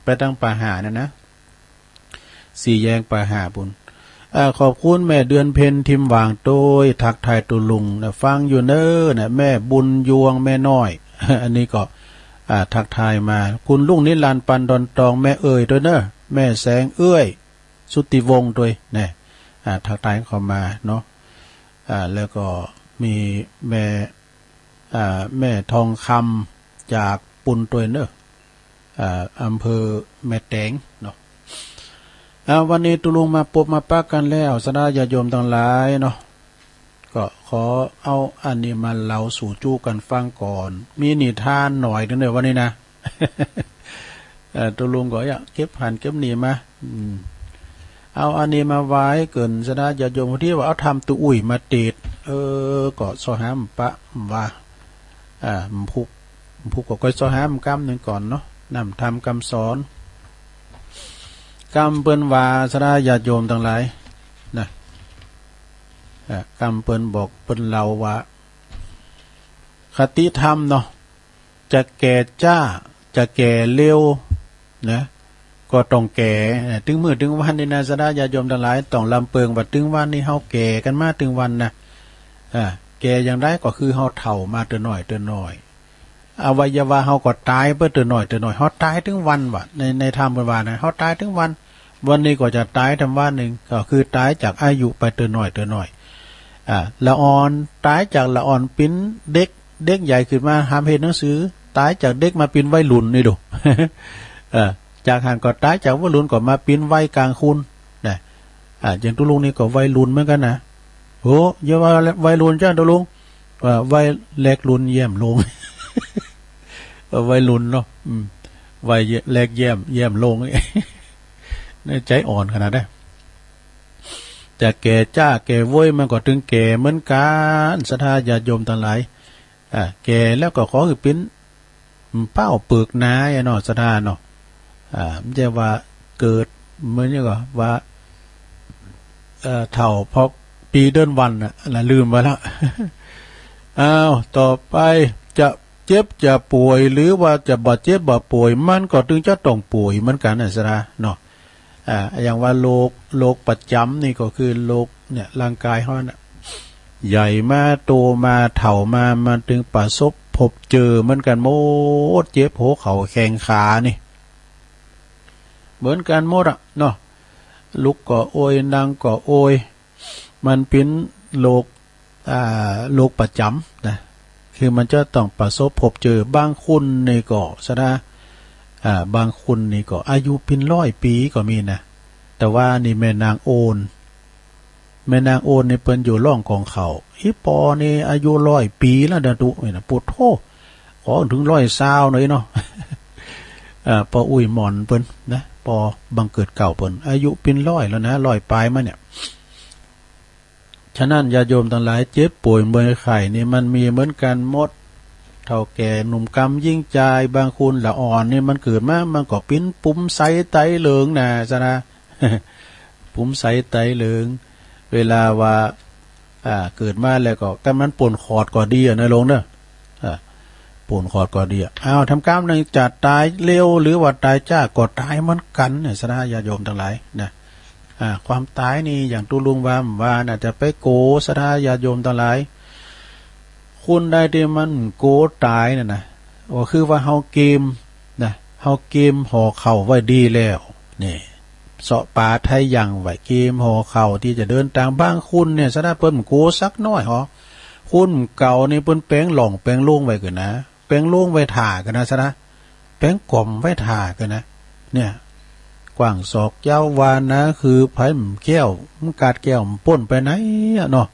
ไปตังป่าหานะสี่แยงป่าหาบุญขอบคุณแม่เดือนเพ็ญทิมวางโต้ยทักทายตุลุงนะฟังอยู่เน้อนะแม่บุญยวงแม่น้อย อันนี้ก็ทักทายมาคุณลุงนิรันดร์ปันดอนตองแม่เอ่ยด้วยเน้อแม่แสงเอื้อยสุติวงศ์ด้วยเนี่ยทักทายเข้ามาเนาะแล้วก็มีแม่ทองคำจากปุนตัวเนอะอำเภอแม่แตงเนาะวันนี้ตุลุงมาปบมาปักกันแล้วสนาญาโยมทั้งหลายเนาะก็ขอเอาอันนี้มาเล่าสู่จู้กันฟังก่อนมีนิทานหน่อยนึงเดี๋ยววันนี้นะ ตุลุงก็อยากเก็บหันเก็บหนีมาเอาอันนี้มาไว้เกินสนาญาโยมที่ว่าเอาทำตุอุ่ยมาติดก็ซอหามปะว่าพุกก็ก้อยซอหามกำหนึ่งก่อนเนาะนำทำกำสอนกำเปิ้นว่าสนาญาโยมทั้งหลายนะกำเปิ้นบอกเปิ้นเล่าว่าคติธรรมเนาะจะแก่จ้าจะแก่เร็วนะก็ต้องแก่ถึงมื้อถึงวันนี่นะสนาญาโยมทั้งหลายต้องลำเปิงว่าถึงวันนี้เฮาแก่กันมาถึงวันนะแก่อย่างไรก็คือเฮาเฒ่ามาเตือนหน่อยอวัยวะเฮาก็ตายเพื่อเตือนหน่อยเฮาตายถึงวันว่ะในธรรมเพิ่นว่านะเฮาตายถึงวันนี้ก็จะตายทำวันหนึ่งก็คือตายจากอายุไปเตือนหน่อยละอ่อนตายจากละอ่อนปิ้นเด็กใหญ่ขึ้นมาหามเห็นหนังสือตายจากเด็กมาปิ้นวัยรุ่นนี่ดู จากหันก็ตายจากวัยรุ่นก็มาปิ้นวัยกลางคุณนะอย่างตุลุงนี่ก็วัยรุ่นเหมือนกันนะโหอย่าว่าวัยรุ่นจ้าตุลุงวัยเล็กรุ่นเยี่ยมลง วัยรุ่นเนาะวัยแรกแย้มลงในใจอ่อนขนาดนั้นแต่แก่จ้าแก่โว้ยมันก็ถึงแก่เหมือนกันศรัทธาญาติโยมทั้งหลายแก่แล้วก็ขอคือเป็นเป้าเปลือกนาเนาะศรัทธาเนาะไม่ใช่ว่าเกิดเหมือนอย่างว่าเท่าพอปีเดือนวันน่ะลืมไปแล้วอ้าวต่อไปจะเจ็บจะป่วยหรือว่าจะบาดเจ็บบาดป่วยมันก็ถึงจะต้องป่วยเหมือนกันนะศรัทธาเนาะอย่างว่าโรคประจำนี่ก็คือโรคเนี่ยร่างกายเขาเนี่ยใหญ่มาโตมาเถ่ามามันถึงประสบพบเจอเหมือนกันหมดเจ็บหัวเข่าแข้งขานี่เหมือนกันหมดอ่ะเนาะลุกก็โอยนั่งก็โอยมันเป็นโรคประจำนะคือมันจะต้องประสบพบเจอบางคนนี่ก็ซะนะบางคนนี่ก็อายุเป็น100 ปีก็มีนะแต่ว่านี่แม่นางโอนนี่เปิ้นอยู่ร่องของเขาฮิปอนี่อายุ100 ปีแล้วเด้อตุนี่นะปุถโธขอถึง120หน่อยเนาะปออุ้ยหมอนเปิ้นนะปอบังเกิดเก่าเปิ้นอายุเป็น100แล้วนะ100ปลายมาเนี่ยฉะนั้นญาติโยมทั้งหลายเจ็บป่วยเมื่อยไข้นี่มันมีเหมือนกันหมดเท่าแก่หนุ่มกำยิ่งใจบางคนละอ่อนนี่มันเกิดมามันก็ปิ้นปุ่มใสไตเหลืองนะซะนะ ปุ่มใสไตเหลืองเวลาว่าเกิดมาแล้วก็มันป่นขอดก็ดีนะลงเด้อป่นขอดก็ดีทำกรรมนึงจะตายเร็วหรือว่าตายจ้าก็ตายเหมือนกันเนี่ยซะนะญาติโยมทั้งหลายนะความตายนี่อย่างตุลุงว่าน่ะจะไปโกซะนะญาติโยมทั้งหลายคุณได้ที่มันโกตายน่ะนะก็คือว่าเฮาเกมนะเฮาเกมห่อเข่าไว้ดีแล้วนี่เสาะป่าไทยยังไว้เกมห่อเข่าที่จะเดินทางบ้างคุณเนี่ยซะนะเปิ้นโกสักน้อยหรอคุณเก่านี่เปิ้นแป้งหล่องแป้งโล่งไว้กันนะแป้งโล่งไว้ถ่ากันนะซะนะแป้งกล่อมไว้ถ่ากันนะเนี่ยกว้างศอกยาววานนะคือไผแก้วมันกาดแก้วมันป่นไปไหนเนาะ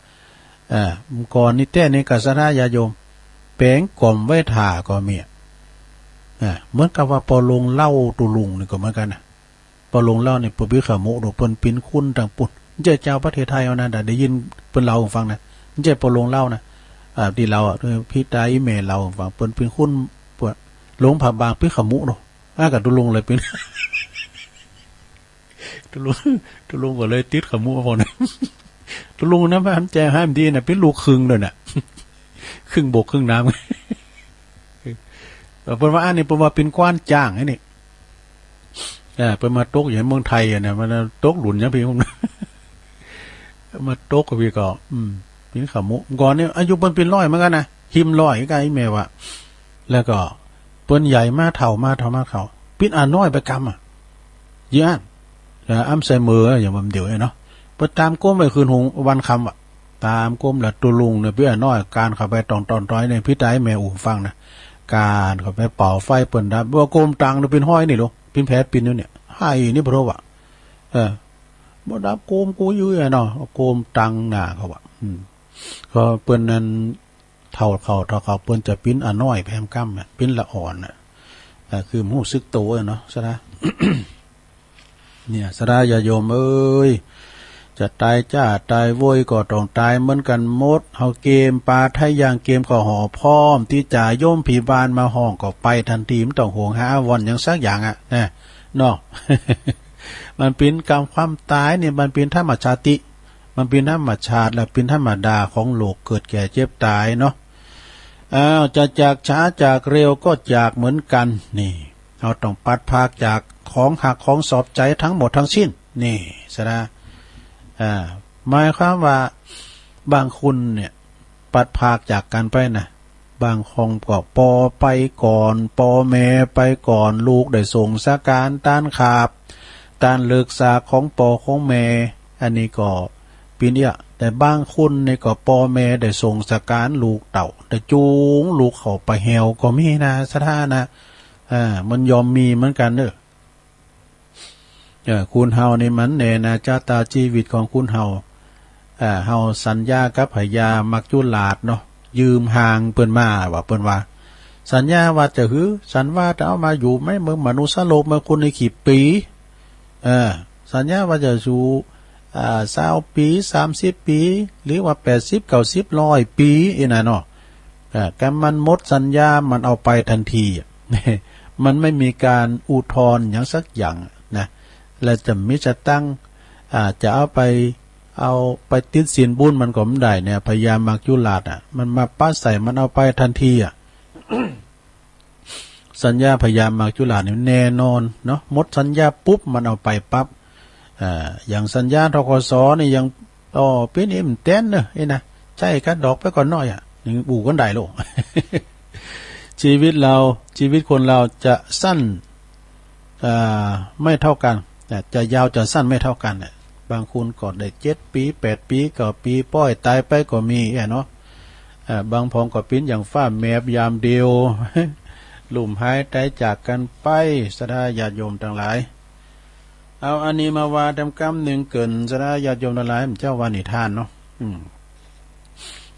ก่อนนี่แต่ในกัสนาญาโยมแป้งกล่อมไว้ถ่าก็มีเหมือนกับว่าปอลงเล่าตุลุงนี่ก็เหมือนกันนะปอลงเล่านี่ปบิขโมโดเปิ้นปินคุณต่างปุ่นเจ้าประเทศไทยเอานะได้ยินเปิ้นเล่าให้ฟังนะปอลงเล่านะที่เราพี่ตาอีเมลเราฟังเปิ้นเป็นคุณปวดลงผับบางพี่ขโมโดกับตุลุงเลยเป็น ตุลุงก็เลยติดขโมพอนะตุลุงนะพระแจ้งห้ามดีนะเป็นลูกครึ่งเลยน่ะครึ่งบกครึ่งน้ำเปิ้นว่าอันนี้เปิ้นว่าเป็นกว้านจ้างไอ้นี่เปิ้นมาตกอย่างเมืองไทยเนี่ยมันตกหลุนอย่างพี่ผมมาตกกับพี่ก็เป็นขมุก่อนเนี่ยอายุเปิ้นเป็น100เหมือนกันนะหิม100ก็ไอ้แม่ว่าแล้วก็เปิ้นใหญ่มาเฒ่าปิ้นน้อยไปกรรมยี่อันอ้ำใส่มืออย่างมันเดี๋ยวเนาะเปิ้นตามก้มไปคืนหงวันคำตามก้มละตุลุงเนี่ยพี่น้อยการเข้าไปตอนร้อยเนี่ยพี่ตาให้แม่อู่ฟังนะการเข้าไปเป่าไฟเปิ้นดับว่าโกมตังเนี่ยเป็นห้อยนี่ลูกเป็นแผลปินอยู่เนี่ยให้นี่เพราะว่าบ่ดับโกมกูอยู่เนาะโกมตังหน้าเขาว่าก็เปิ้นนั้นเท่าเขาเปิ้นจะปิ้นน้อยแพมกั้มปิ้นละอ่อนน่ะคือหู้ซึกโตเนาะซะนะ เนี่ยสระญาโยมเอ้ยจะตายจ้าตายโวยก็ต้องตายเหมือนกันหมดเฮาเกมปาไทยอย่างเกมก็ห่อพร้อมที่จะโยมผีบานมาห้องก็ไปทันทีไม่ต้องห่วงหาวันอย่างสักอย่างนะเนาะ มันเป็นกรรมความตายเนี่ยมันเป็นธรรมชาติมันเป็นธรรมชาติและเป็นธรรมดาของโลกเกิดแก่เจ็บตายเนาะจะจากช้าจากเร็วก็จากเหมือนกันนี่เราต้องปัดภาคจากของหักของสอบใจทั้งหมดทั้งสิ้นนี่ซะนะหมายความว่าบางคนเนี่ยปัดภาคจากกันไปนะบางคงก็ปอไปก่อนปอแม่ไปก่อนลูกได้ส่งสาการต้านขาบต้านเลิกสาของปอของแม่อันนี้ก็ปีนี้แต่บางคนในก็ปอแม่ได้ส่งสาการลูกเต่าได้จูงลูกเขาไปแหวก็มีนะสถานะมันยอมมีเหมือนกันเด้อคุณเฮานี่มันแน่นะชะตาชีวิตของคุณเฮาเฮาสัญญากับพญามักจุลาดเนาะยืมห่างเปิ้นมาว่าเปิ้นว่า สัญญาว่าจะหือสัญว่าจะเอามาอยู่ไม่เมืองมนุษย์โลกเมื่อคุณในขีดปีสัญญาว่าจะอยู่20 ปี30 ปีหรือว่า80 90 100 ปีอีน่ะเนาะแกมันหมดสัญญามันเอาไปทันทีมันไม่มีการอุทธรณ์อย่างสักอย่างนะและจะมิจะตั้งจะเอาไปติดสินบุญมันก็ไม่ได้เนี่ยพยายามมักยุลาดมันมาป้าใส่มันเอาไปทันทีสัญญาพยายามมักยุลาดเนี่ยแน่นอนเนาะหมดสัญญาปุ๊บมันเอาไปปั๊บอย่างสัญญาธกสนี่ยังเป็นเอ็มเต้นเนอะนะใช่กันดอกไปก่อนน้อยยังบูกันได้ลูก ชีวิตคนเราจะสั้นไม่เท่ากันจะยาวจะสั้นไม่เท่ากันบางคนก็ได้7 ปี8 ปีก็ปีป้อยตายไปก็มีเนาะบางพองก็ปิ้นอย่างฟ้าแมบยามเดียว ลุ่มหายใจจากกันไปสดาญาติโยมทั้งหลายเอาอันนี้มาว่าดำกำหนึ่งเกินสดาญาติโยมทั้งหลายเจ้าวานิทานเนาะ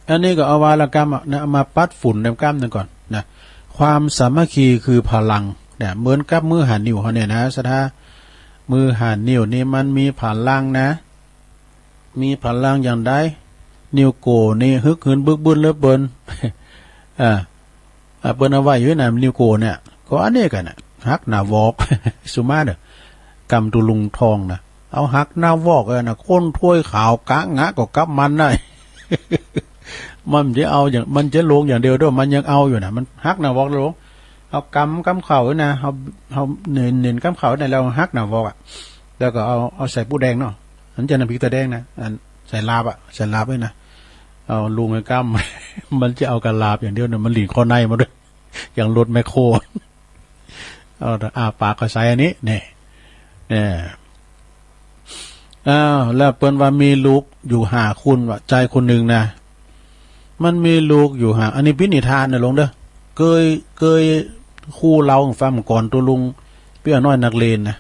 อันนี้ก็เอาวาละกรรมนะมาปัดฝุ่นดำกำหนึ่งก่อนนะความสามัคคีคือพลังเนี่ยเหมือนกับมือหันนิ้วเขาเนี่ยนะสดามือหันนิ้วนี่มันมีพลังนะมีพลังอย่างใดนิ้วโกนี่ฮึกหืนบึกบึนเล็บเบิ้นเปิ้นเอาไว้อยู่นะนิ้วโกเนี่ยก็อันนี้กันน่ะฮักหน้าวอกสุมาเด้อกำตุลุงทองนะเอาฮักหน้าวอกนะก้นถ้วยขาวกะงะก็กับมันได้ มันจะเอาอย่างมันจะลงอย่างเดียวด้วยมันยังเอาอยู่นะมันฮักหน้าวอกลงเอากำเข่านะเอาเน้นกำเข่าในเราฮักหน้าวอกแล้วก็เอาใส่ปูแดงเนาะอันจะน้ำพริกตาแดงนะอันใส่ลาบใส่ลาบไว้นะเอาลุงไอ้กำ มันจะเอากระลาบอย่างเดียวเนี่ยมันหลีนคอในมาด้วยอย่างรถแมคโครเอาปากก็ใส่อันนี้เนี่ยแล้วเปิ้นว่ามีลูกอยู่5 คนว่าใจคนหนึ่งนะมันมีลูกอยู่5อันนี้พินิทานนะลงเด้อเคยคู่เราฟังก่อนตัวลุงเปี้ยน้อยนักเลนนะ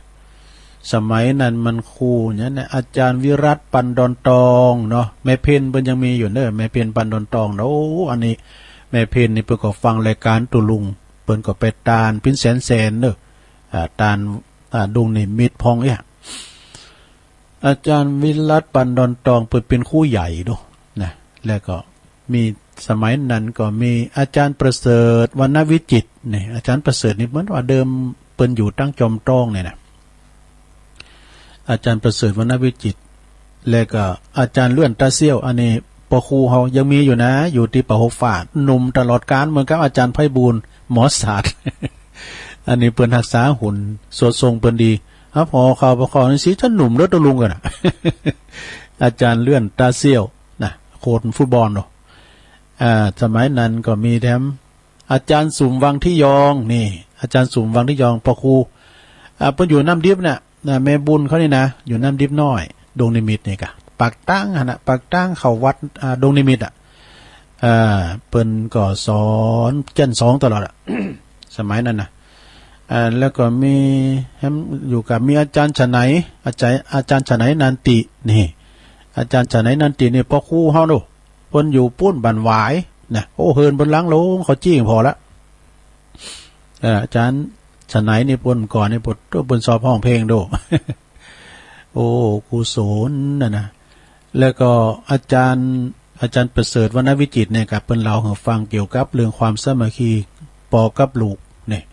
สมัยนั้นมันครูเนี่ยอาจารย์วิรัตปันดอนตองเนาะแม่เพนเพิ่นยังมีอยู่เด้อแม่เพนปันดอนตองเนาะอันนี้แม่เพนนี่เพิ่นก็ฟังรายการตุลุงเพิ่นก็ไปตานพินแสนเด้อตานดุงนี่มิตรพองอาจารย์วิรัตปันดอนตองเพิ่นเป็นครูใหญ่ดูนะแล้วก็มีสมัยนั้นก็มีอาจารย์ประเสริฐวรรณวิจิตรนี่อาจารย์ประเสริฐนี่เหมือนว่าเดิมเพิ่นอยู่ตั้งจอมตองเนี่ยนะอาจารย์ประเสริฐวรรณวิจิตรแล้วก็อาจารย์เลื่อนตาเซี่ยวอันนี้ปครูเฮายังมีอยู่นะอยู่ที่ปะหกฝาดหนุ่มตลอดกาลเหมือนกับอาจารย์ไพบูลย์หมอศาสตร์ อันนี้เปิ้นรักษาหุ่นสดทรงเปิ้นดีครับพอข่าวประคอนี่สิท่านหนุ่มรถตะลุงกันอาจารย์เลื่อนตาเซี่ยวนะโค้ชฟุตบอลเนาะสมัยนั้นก็มีแถมอาจารย์สุ่มวังที่ยองนี่อาจารย์สุ่มวังที่ยองปครูเปิ้นอยู่น้ำดิบเนี่ยแม่บุญเขานี่นะอยู่น้ำดิบน้อยดงนิมิตนี่กะปากตั้งนะปากตั้งเข้าวัดดงนิมิตเปิ้นก็สอนเจน2ตลอดสมัยนั้นนะแล้วก็มีอยู่กับมีอาจารย์ฉไหนอาจารย์ฉไหนนันตินี่อาจารย์ฉไหนนันตินี่พ่อครูเฮาโนเปิ้นอยู่ปุ้นบันหวายนะโอ้เฮินเปิ้นล้างโลงเขาจี้พอละอาจารย์ฉไหนนี่เปิ้นก่อนนี่เปิ้นสอบห้องเพลงโด โอ้กุศลนะแล้วก็อาจารย์ประเสริฐวรรณวิจิตรเนี่ยกับเปิ้นเล่าให้ฟังเกี่ยวกับเรื่องความสามัคคีปอกับลูกเนี่ย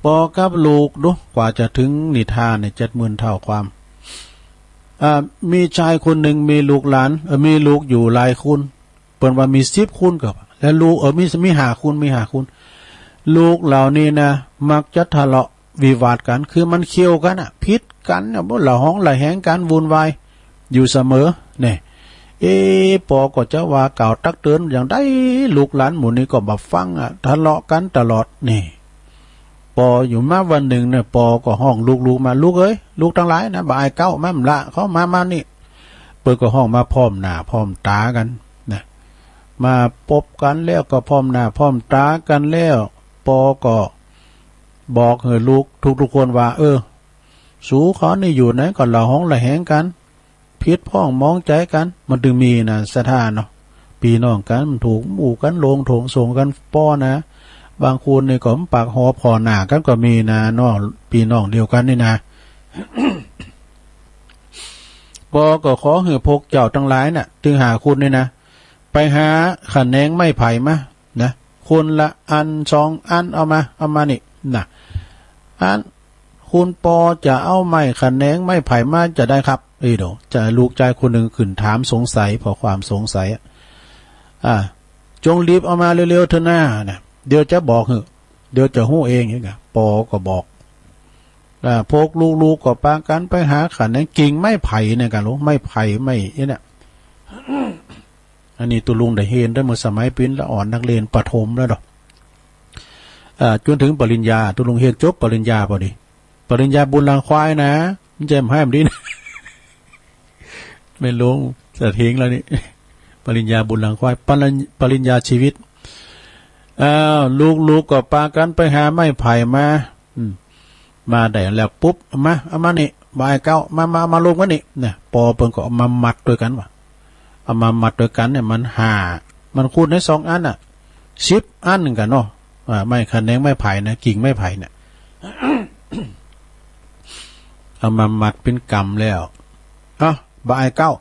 ปอกับลูกดูกว่าจะถึงนิทานเนี่ย70,000 เท่าความมีชายคนหนึ่งมีลูกหลานมีลูกอยู่หลายคนเปิ้นว่ามี10 คนกับแล้วลูกมี5 คนมี5 คนลูกเหล่านี้นะมักจะทะเลาะวิวาทกันคือมันเคี่ยวกันพิษกันบ่ละห้องละแหงกันวุ่นวายอยู่เสมอเนี่ยปอก็จะว่าเก่าตักเตือนอย่างได้ลูกหลานหมู่นี้ก็บ่ฟังทะเลาะกันตลอดนี่ปออยู่มาวันหนึ่งเนี่ยปอก็ห้องลูกมาลูกเอ้ยลูกทั้งหลายนะบ่ายเก้าแม่มละเขามานี่เปิดก็ห้องมาพร้อมหน้าพร้อมตากันนะมาพบกันแล้วก็พร้อมหน้าพร้อมตากันแล้วปอก็บอกให้ลูกทุกคนว่าสูเขานี่อยู่ไหนก็ละห้องละแหงกันพิษพ้องมองใจกันมันถึงมีนะสถานเนาะพี่น้องกันมันถูกหมู่กันลงถงส่งกันป้อนะ บางคนนี่ก็ปากหอพอหนากันก็มีนะน้องพี่น้องเดียวกันนี่นะ ก็ขอให้พวกเจ้าทั้งหลายน่ะถึงหาคุณนี่นะไปหาขันแนงไม้ไผ่มานะคนละอันสองอันเอามานี่นะอันคุณปอจะเอาไม้ขันแนงไม้ไผ่มาจะได้ครับเดี๋ยวจะลูกใจคนหนึ่งขึ้นถามสงสัยเพราะความสงสัยจงรีบเอามาเร็วๆเถอะหน้านะเดี๋ยวจะบอกเหอะเดี๋ยวจะหู้เองนี่ไงปอก็บอกพวกลูกๆก็ปากันไปหาขันแนงกิ่งไม้ไผ่เนี่ยกันลูกไม้ไผ่ไม่เนี่ยอันนี้ตุลุงได้เห็นได้เมื่อสมัยเป็นละอ่อนนักเรียนประถมแล้วดอกจนถึงปริญญาตุลุงเห็นจบปริญญาพอดีปริญญาบุญลังควายนะมันจะให้มันดีนะไม่ลงจะทิ้งแล้วนี่ปริญญาบุญลังควายปริญญาชีวิตลูกก็ปากันไปหาไม้ไผ่มาได้แล้วปุ๊บเอามานี่บายเก้ามาลงกันนี่เนี่ยปอเปิงก็เอามามัดด้วยกันว่ะเอามามัดด้วยกันเนี่ยมันคูณให้2 อัน10 อันกันเนาะไม่ขันแนงไม่ไผ่นะกิ่งไม่ไผ่เนี่ย เอามามัดเป็นกำแล้วบายเก้า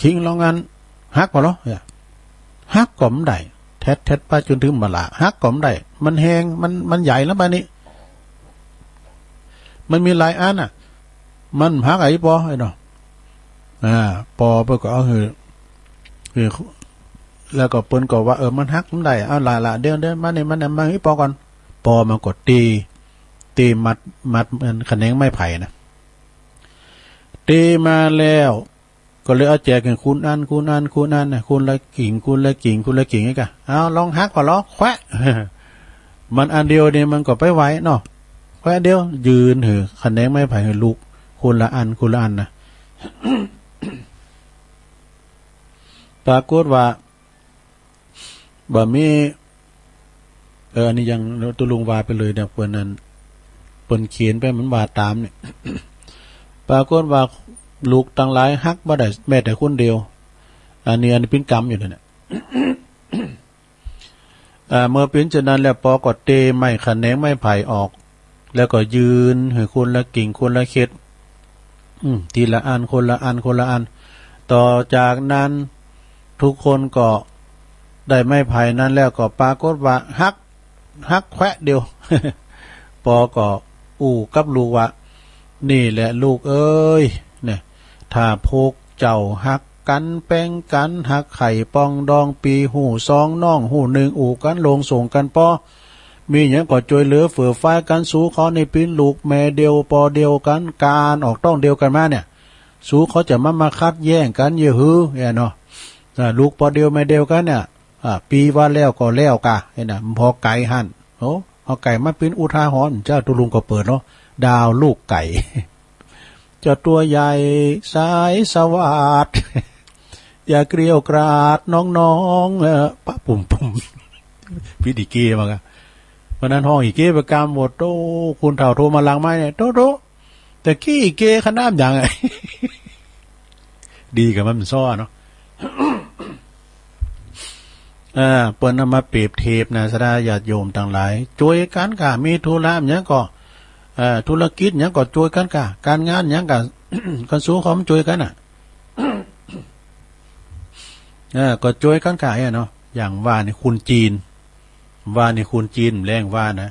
คิงลองงันฮักพอเหรอฮักก่อมได้แท็ดป้าจนถึงบลาฮักก่อมได้มันแหงมันใหญ่แล้วบ้านี้มันมีหลายอันมันฮักไอ้ปอไอ้เนาะปอเปิ้นก็เอาคือแล้วก็เปิ้นก็ว่ามันฮักมันได้เอาล่ะเดี๋ยวมานี่มันมาให้ปอก่อนปอมากดตีมัดมันขันแนงไม้ไผ่นะตีมาแล้วก็เลยเอาแจกกันคุณอันนะคุณละกิ่งคุณละกิ่งไอ้กะเอาลองฮักพอล้อแควะ มันอันเดียวเนี่ยมันก็ไปไหวเนาะแค่เดียวยืนเหอะขันแนงไม่ไผ่เหอะลูกคนละอันนะ ปรากฏว่าบ่มีอันนี้ยังตุลุงวาไปเลยเนี่ยเปิ้นเขียนไปมันว่าตามเนี่ย ปรากฏว่าลูกตั้งหลายฮักบ่ได้แม้แต่คนเดียวอันนี้เป็นกรรมอยู่เนี่ย เมื่อเป็นฉะนั้นแล้วปอก็เตไม้ขันแนงไม้ไผ่ออกแล้วก็ยืนให้คนละกิ่งคนละเข็ดทีละอันคนละอันต่อจากนั้นทุกคนก็ได้ไม้ไผ่นั้นแล้วก็ปรากฏว่าฮักแควะเดียว ปอก็กับลูกว่านี่แหละลูกเอ้ยเนี่ยถ้าพวกเจ้าฮักกันแป้งกันฮักไข่ปองดองปีหู2น้องหู1กันลงส่งกันปอมีอย่างก็ช่วยเหลือเฟื่อฟ้ากันสู้เขาในปิ้นลูกแม่เดียวปอเดียวกันการออกต้องเดียวกันมาเนี่ยสู้เขาจะมาคัดแย่งกันเยอะฮือเนาะลูกปอเดียวแม่เดียวกันเนี่ยปีว่าแล้วก็แล้วกะนะพอไก่หั่นเอาไก่มาเป็นอุทาหรณ์เจ้าตุลุงก็เปิดเนาะดาวลูกไก่เจ้าตัวใหญ่สายสวัสด อย่าเกลียวกราดน้องปะปุ่มพิธีเกมากันวันนั้นห้องอีเกประกามหมดโตคุณเถ่าโทรมาลังไม้เนี่ยโตแต่ขี้เกขนาดอย่างไง ดีกับมันซ้อเนาะ เปิ้นนำมาเปรียบเทียบนะสดาญาติโยมต่างหลายช่วยกันกะมีธุระอย่างก็ธุรกิจอย่างก็ช่วยกันกะการงานอย่างก็ กันสู้เขาช่วยกันก็ช่วยกันกะเนาะอย่างว่าในคุณจีนแรงว่านะ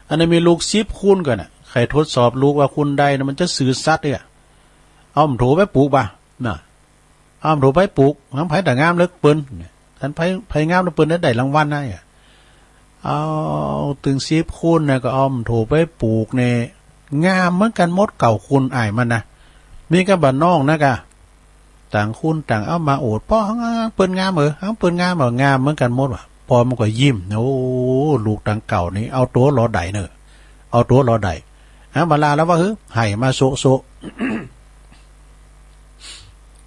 อันนี้มีลูก10คูณกันใครทดสอบลูกว่าคุณใดนะมันจะสื่อสัตว์เนี่ยเอาโถไปปลูกป่ะน่ะเอาโถไปปลูกทั้งไผ่แต่งามเลิกปืนท่านไผ่งามเลิกปืนได้รางวัลนะเอาถึง10คูณนะก็เอาโถไปปลูกเนี่ยงามเหมือนกันมดเก่าคุณอ้ายมันนะมีกับบ้านน้องนะกะต่างคุณต่างเอามาโอดป้อเปิ้นงามเปิ้นงามงามเหมือนกันหมดว่ะพอมันก็ยิ้มโอ้ลูกต่างเก่านี่เอาตัวรอได้เนอะเอาตัวรอได้บาลาแล้วว่าให้มาโซ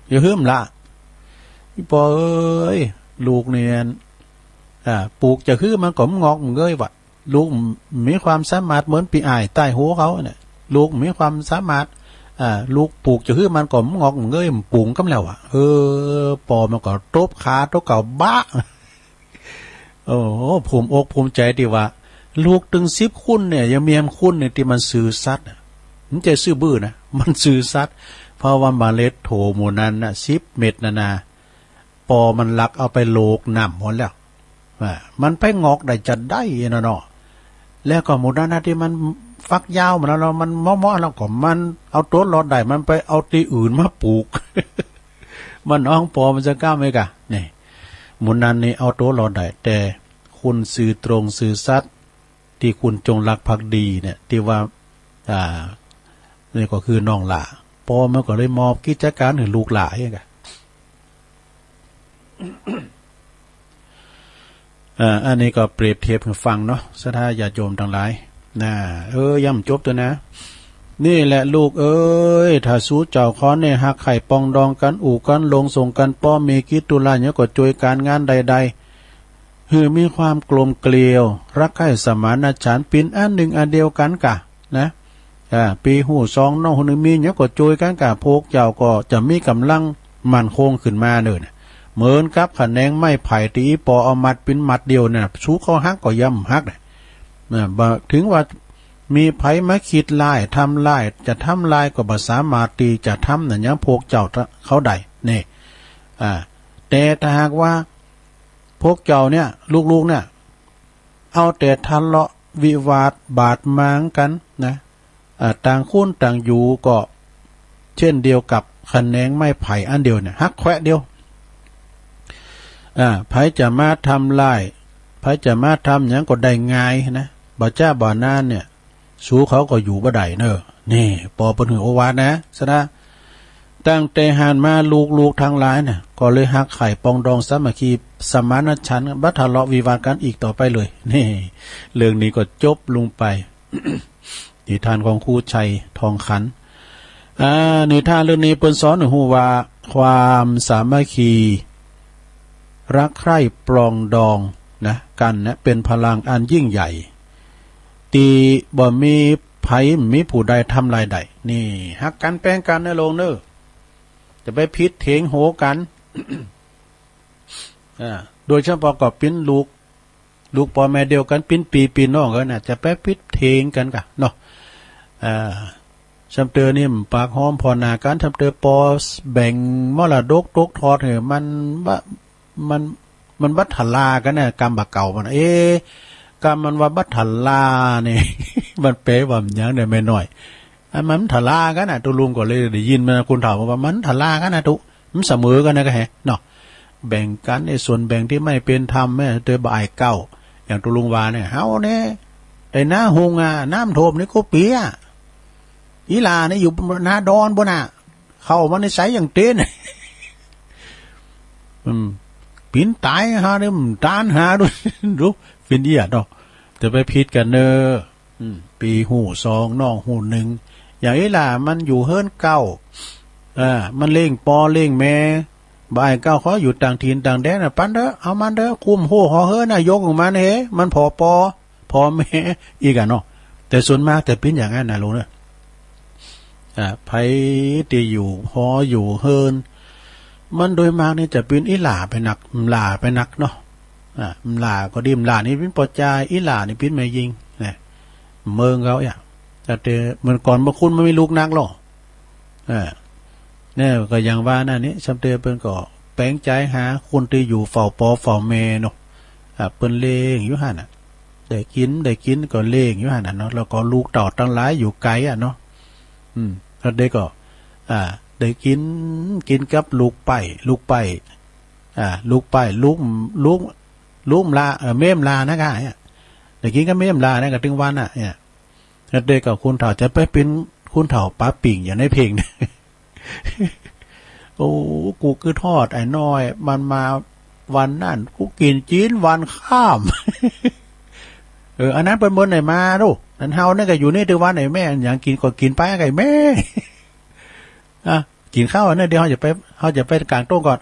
อย่าหืมละพี่ปอเอ้ยลูกเนี่ยปลูกจะคือมันก็งอกเงยว่ะลูกมีความสามารถเหมือนปีอ้ายใต้หัวเขาเนี่ยลูกมีความสามารถลูกปลูกจะคือมันก็งอกเงยปลูกกำแล้วปอมันก็ตบขาตัวเก่าบ้า โอ้ภูมิอกภูมิใจที่ว่าลูกถึง10คุณเนี่ยยังมีคุณเนี่ยที่มันซื่อสัตย์มันจะซื่อบื้อนะมันซื่อสัตย์เพราะว่าเมล็ดโถหมู่นั้นน่ะ10 เม็ดนะปอมันลักเอาไปโลกน้ำหมดแล้วมันไปงอกได้จะได้เนาะแล้วก็หมู่นั้นที่มันฟักยาวมันแล้วมันเหมาะๆแล้วก็มันเอาต้นรอดได้มันไปเอาที่อื่นมาปลูก มันอ้องปอมันจะกล้าไหมกะนี่หมู่นั้นนี่เอาต้นรอดได้แต่คุณสื่อตรงสื่อสัตย์ที่คุณจงรักภักดีเนี่ยที่ว่านี่ก็คือน้องหล่าปอมันก็เลยมอบกิจการให้ลูกหล่าอย่างเงี้ยอันนี้ก็เปรียบเทียบให้ฟังเนาะศรัทธาญาติโยมทั้งหลายย่ำจบตัวนะนี่แหละลูกเอ้ยถ้าสู้เจ้าค้อนเนี่ยหักไข่ปองดองกันอู่กันลงส่งกันป้อมีกิจตุลาเนี่ยก็จวยการงานใดๆคือมีความกลมเกลียวรักใคร่สมานฉันท์เป็นอันหนึ่งอันเดียวกันกะนะปีหูซองน้องคนนึงมีเนี่ยก็จวยกันกะพวกเจ้าก็จะมีกำลังมั่นคงขึ้นมาเด้อนะเหมือนกับขันแนงไม้ไผ่ตีปอเอามัดเป็นมัดเดียวเนี่ยสู้เขาหักก็ย่ำหักถึงว่ามีไผมาคิดลายทำลายจะทำลายก็บ่สามารถตีจะทำนั่นยังพวกเจ้าเขาได้นี่แต่ถ้าหากว่าพวกเจ้าเนี่ยลูกๆเนี่ยเอาแต่ทะเลาะวิวาทบาดหมางกันนะต่างคุ้นต่างอยู่ก็เช่นเดียวกับขันแนงไม้ไผ่อันเดียวเนี่ยหักแควะเดียวไผจะมาทำลายไผจะมาทำอย่างก็ได้ง่ายนะบ่จ้าบ่นานเนี่ยสู้เขาก็อยู่บ่ได้เนอะนี่ปอปนหือโอวาทนะซะนะตั้งแต่หานมาลูกๆทั้งหลายเนี่ยก็เลยหักไข่ปองดองสามัคคีสมานฉันท์บัดทะเลาะวิวาทกันอีกต่อไปเลยนี่เรื่องนี้ก็จบลงไป นิทานของครูชัยทองขันนิทานเรื่องนี้เปิ้นสอนให้ฮู้ว่าความสามัคคีรักใคร่ปรองดองนะกันนะเป็นพลังอันยิ่งใหญ่ตีบ่มีไผมีผู้ใดทำลายใดนี่ฮักกันแป้งกันนะลงเนอะจะไปพิษเถงโหกัน โดยเฉพาะก็เป็นลูกพ่อแม่เดียวกันเป็นปีน้องกันน่ะจะไปพิษเถงกันกะเนาะชำเตอนี่ปากหอมพอนาการชำเตอปอแบ่งมรดกตกทอดเหรอมันบัดถลากันน่ะกรรมบักเก่ามันกรรมมันว่าบัดถลานี่ มันเป๊ะว่ามันยังได้ไม่น้อยมันถลากันน่ะตุลุงก็เลยได้ยินมาคุณถามว่ามันถลากันน่ะตุมันเสมอกันนะก็แฮเนาะแบ่งกันในส่วนแบ่งที่ไม่เป็นธรรมแม่เตยบ่ายเก้าอย่างตุลุงว่าเนี่ยเฮาเนี่ยไอ้หน้าหงน้ำท่วมนี่ก็เปียอีลาเนี่ยอยู่หน้าดอนบ่น่ะเข้ามาในไสอย่างเต้นปีนตายหาเนี่ยตานหาด้วยรู้เป็นเหี้ยดอกจะไปพิษกันเนอปีหูสองน้องหูหนึ่งอย่างนี้ล่ะมันอยู่เฮิรนเก้ามันเล่งปอเล่งแม่บ่ายเก้าเขาอยู่ต่างถิ่นต่างแดนน่ะปันเด้อเอามันเด้อคุมโหหอเฮิรนน่ะยกออกมาเฮ้มันพอปอพอแม่อีกอ่ะเนาะแต่ส่วนมากแต่เป็นอย่างนั้นน่ะลุงเนอะไผที่อยู่หออยู่เฮิรนมันโดยมากนี่จะเป็นอีหล่าไปหนักหล่าไปหนักเนาะหล่าก็ดิมหล่านี่เป็นปอจายอีหล่านี่เป็นแม่ยิงเนี่ยเมืองเขาแต่เตเหมือนก่อนมาคุณมันไม่ลูกนักหรอกเนี่ยก็อย่างว่านั่นนี่ชำเตเปิ้นก็แปลงใจหาคนที่อยู่เฝ้าปอเฝ้าแม่เนาะเปิ้นเลงอยู่หั่นน่ะได้กินก็เลงอยู่หั่นน่ะเนาะแล้วก็ลูกเต่าทั้งหลายอยู่ไกลเนาะแล้วได้ก็ได้กินกับลูกไปลูกลาเมมลานะกะได้กินกับเมมลานะกะถึงวันเนี่ยแล้วได้ก็คุณเฒ่าจะไปเป็นคุณเฒ่าป้าปิ่งอย่างในเพลง โอ้กูคือทอดไอ้น้อยมันมาวันนั่นกูกินจีนวันข้าม อันนั้นเป็นเมื่อไหนมาดูนั่นเฮาเนี่ยก็อยู่นี่ถึงวันไหนแม่อย่างกินก็กินไปไงแม่ กินข้าวเนี่ยเดี๋ยวเขาจะไปกลางโต๊ะก่อน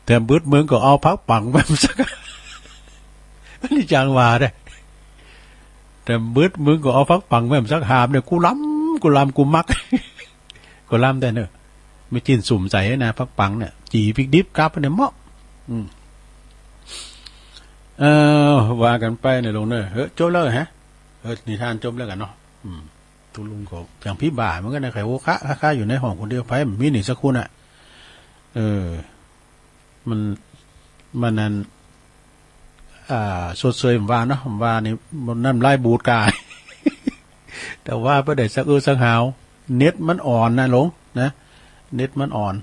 แต่บึดมึงก็เอาพักปังแบบสักนี่จังว่าได้แต่บึดมึงก็เอาพักปังแบบสักหามเนี่ยกูล้ำกูมัก ก็ล้ำได้เนอะไม่จิ้นสุ่มใส่นะพักปังเนี่ยจีพริกดิบกับเนี่ยเหมาะ เอว่ากันไปในลงเนอะจบแล้วฮะนิทานจบแล้วกันเนาะตุลุงก็อย่างพี่บ่ามันก็ในไข่โวคะอยู่ในห้องคนเดียวไปมีหนีสักคุณอ่ะมันนั้นสดเสยผมว่าเนาะผมว่านี่มันนั่นไล่บูดกาย แต่ว่าประเดี๋ยวสักสักหาวเน็ตมันอ่อนนะหลงนะเน็ตมันอ่อน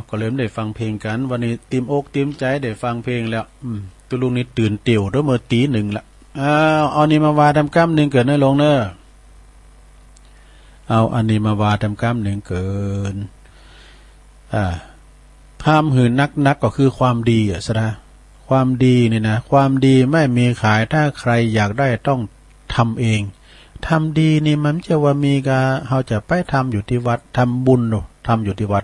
ก็เลยได้ฟังเพลงกันวันนี้ติมอกติมใจได้ฟังเพลงแล้วตุลุงนี่ตื่นเตี่ยวด้วยเมื่อตีหนึ่งละเอานี่มาวาทำกรรมหนึ่งเกิดในหลงเนอะเอาอันนี้มาวาทำกรรมหนึ่งเกินพามหืนนักก็คือความดีอ่ะสระความดีนี่นะความดีไม่มีขายถ้าใครอยากได้ต้องทำเองทำดีนี่มันจะว่ามีกาเขาจะไปทำอยู่ที่วัดทำบุญทำอยู่ที่วัด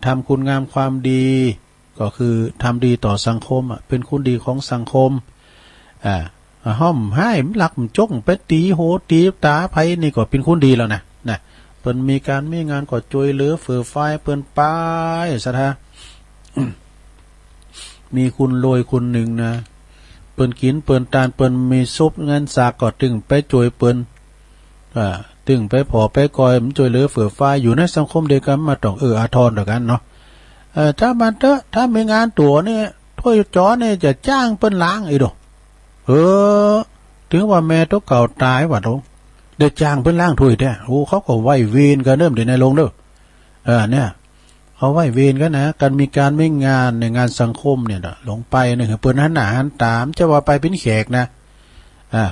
ทำคุณงามความดีก็คือทำดีต่อสังคมเป็นคุณดีของสังคมห้อมให้หลักจกไปตีโหตีตาไผนี่ก็เป็นคุณดีแล้วนะเปิ้นมีการมีงานก็ช่วยเหลือเฟื่อไฟเปิ้นป้ายซะท่า มีคุณรวยคุณหนึ่งนะเปิ้นกินเปิ้นตานเปิ้นมีซุปเงินสากก็ตึงไปช่วยเปิ้นตึงไปพอไปกอยมันช่วยเหลือเฟื่อไฟอยู่ในสังคมเดียวกันมาต้องอาทรต่อกันเนาะถ้ามันถ้ามีงานตัวนี่ถ้วยจอนี่จะจ้างเปิ้นล้างอีดอกถึงว่าแม่ตัวเก่าตายว่าตรงเดี๋ยวจ้างเพิ่นล้างถ้วยแท้โอ้เขาก็ไหวเวรกันเริ่มเดี๋ยวในลงเด้อเนี่ยเขาไหวเวรกันนะการมีการไม่งานในงานสังคมเนี่ยลงไปเนี่ยเปิ้นหันหน้าหันตามจะว่าไปเป็นแขกนะ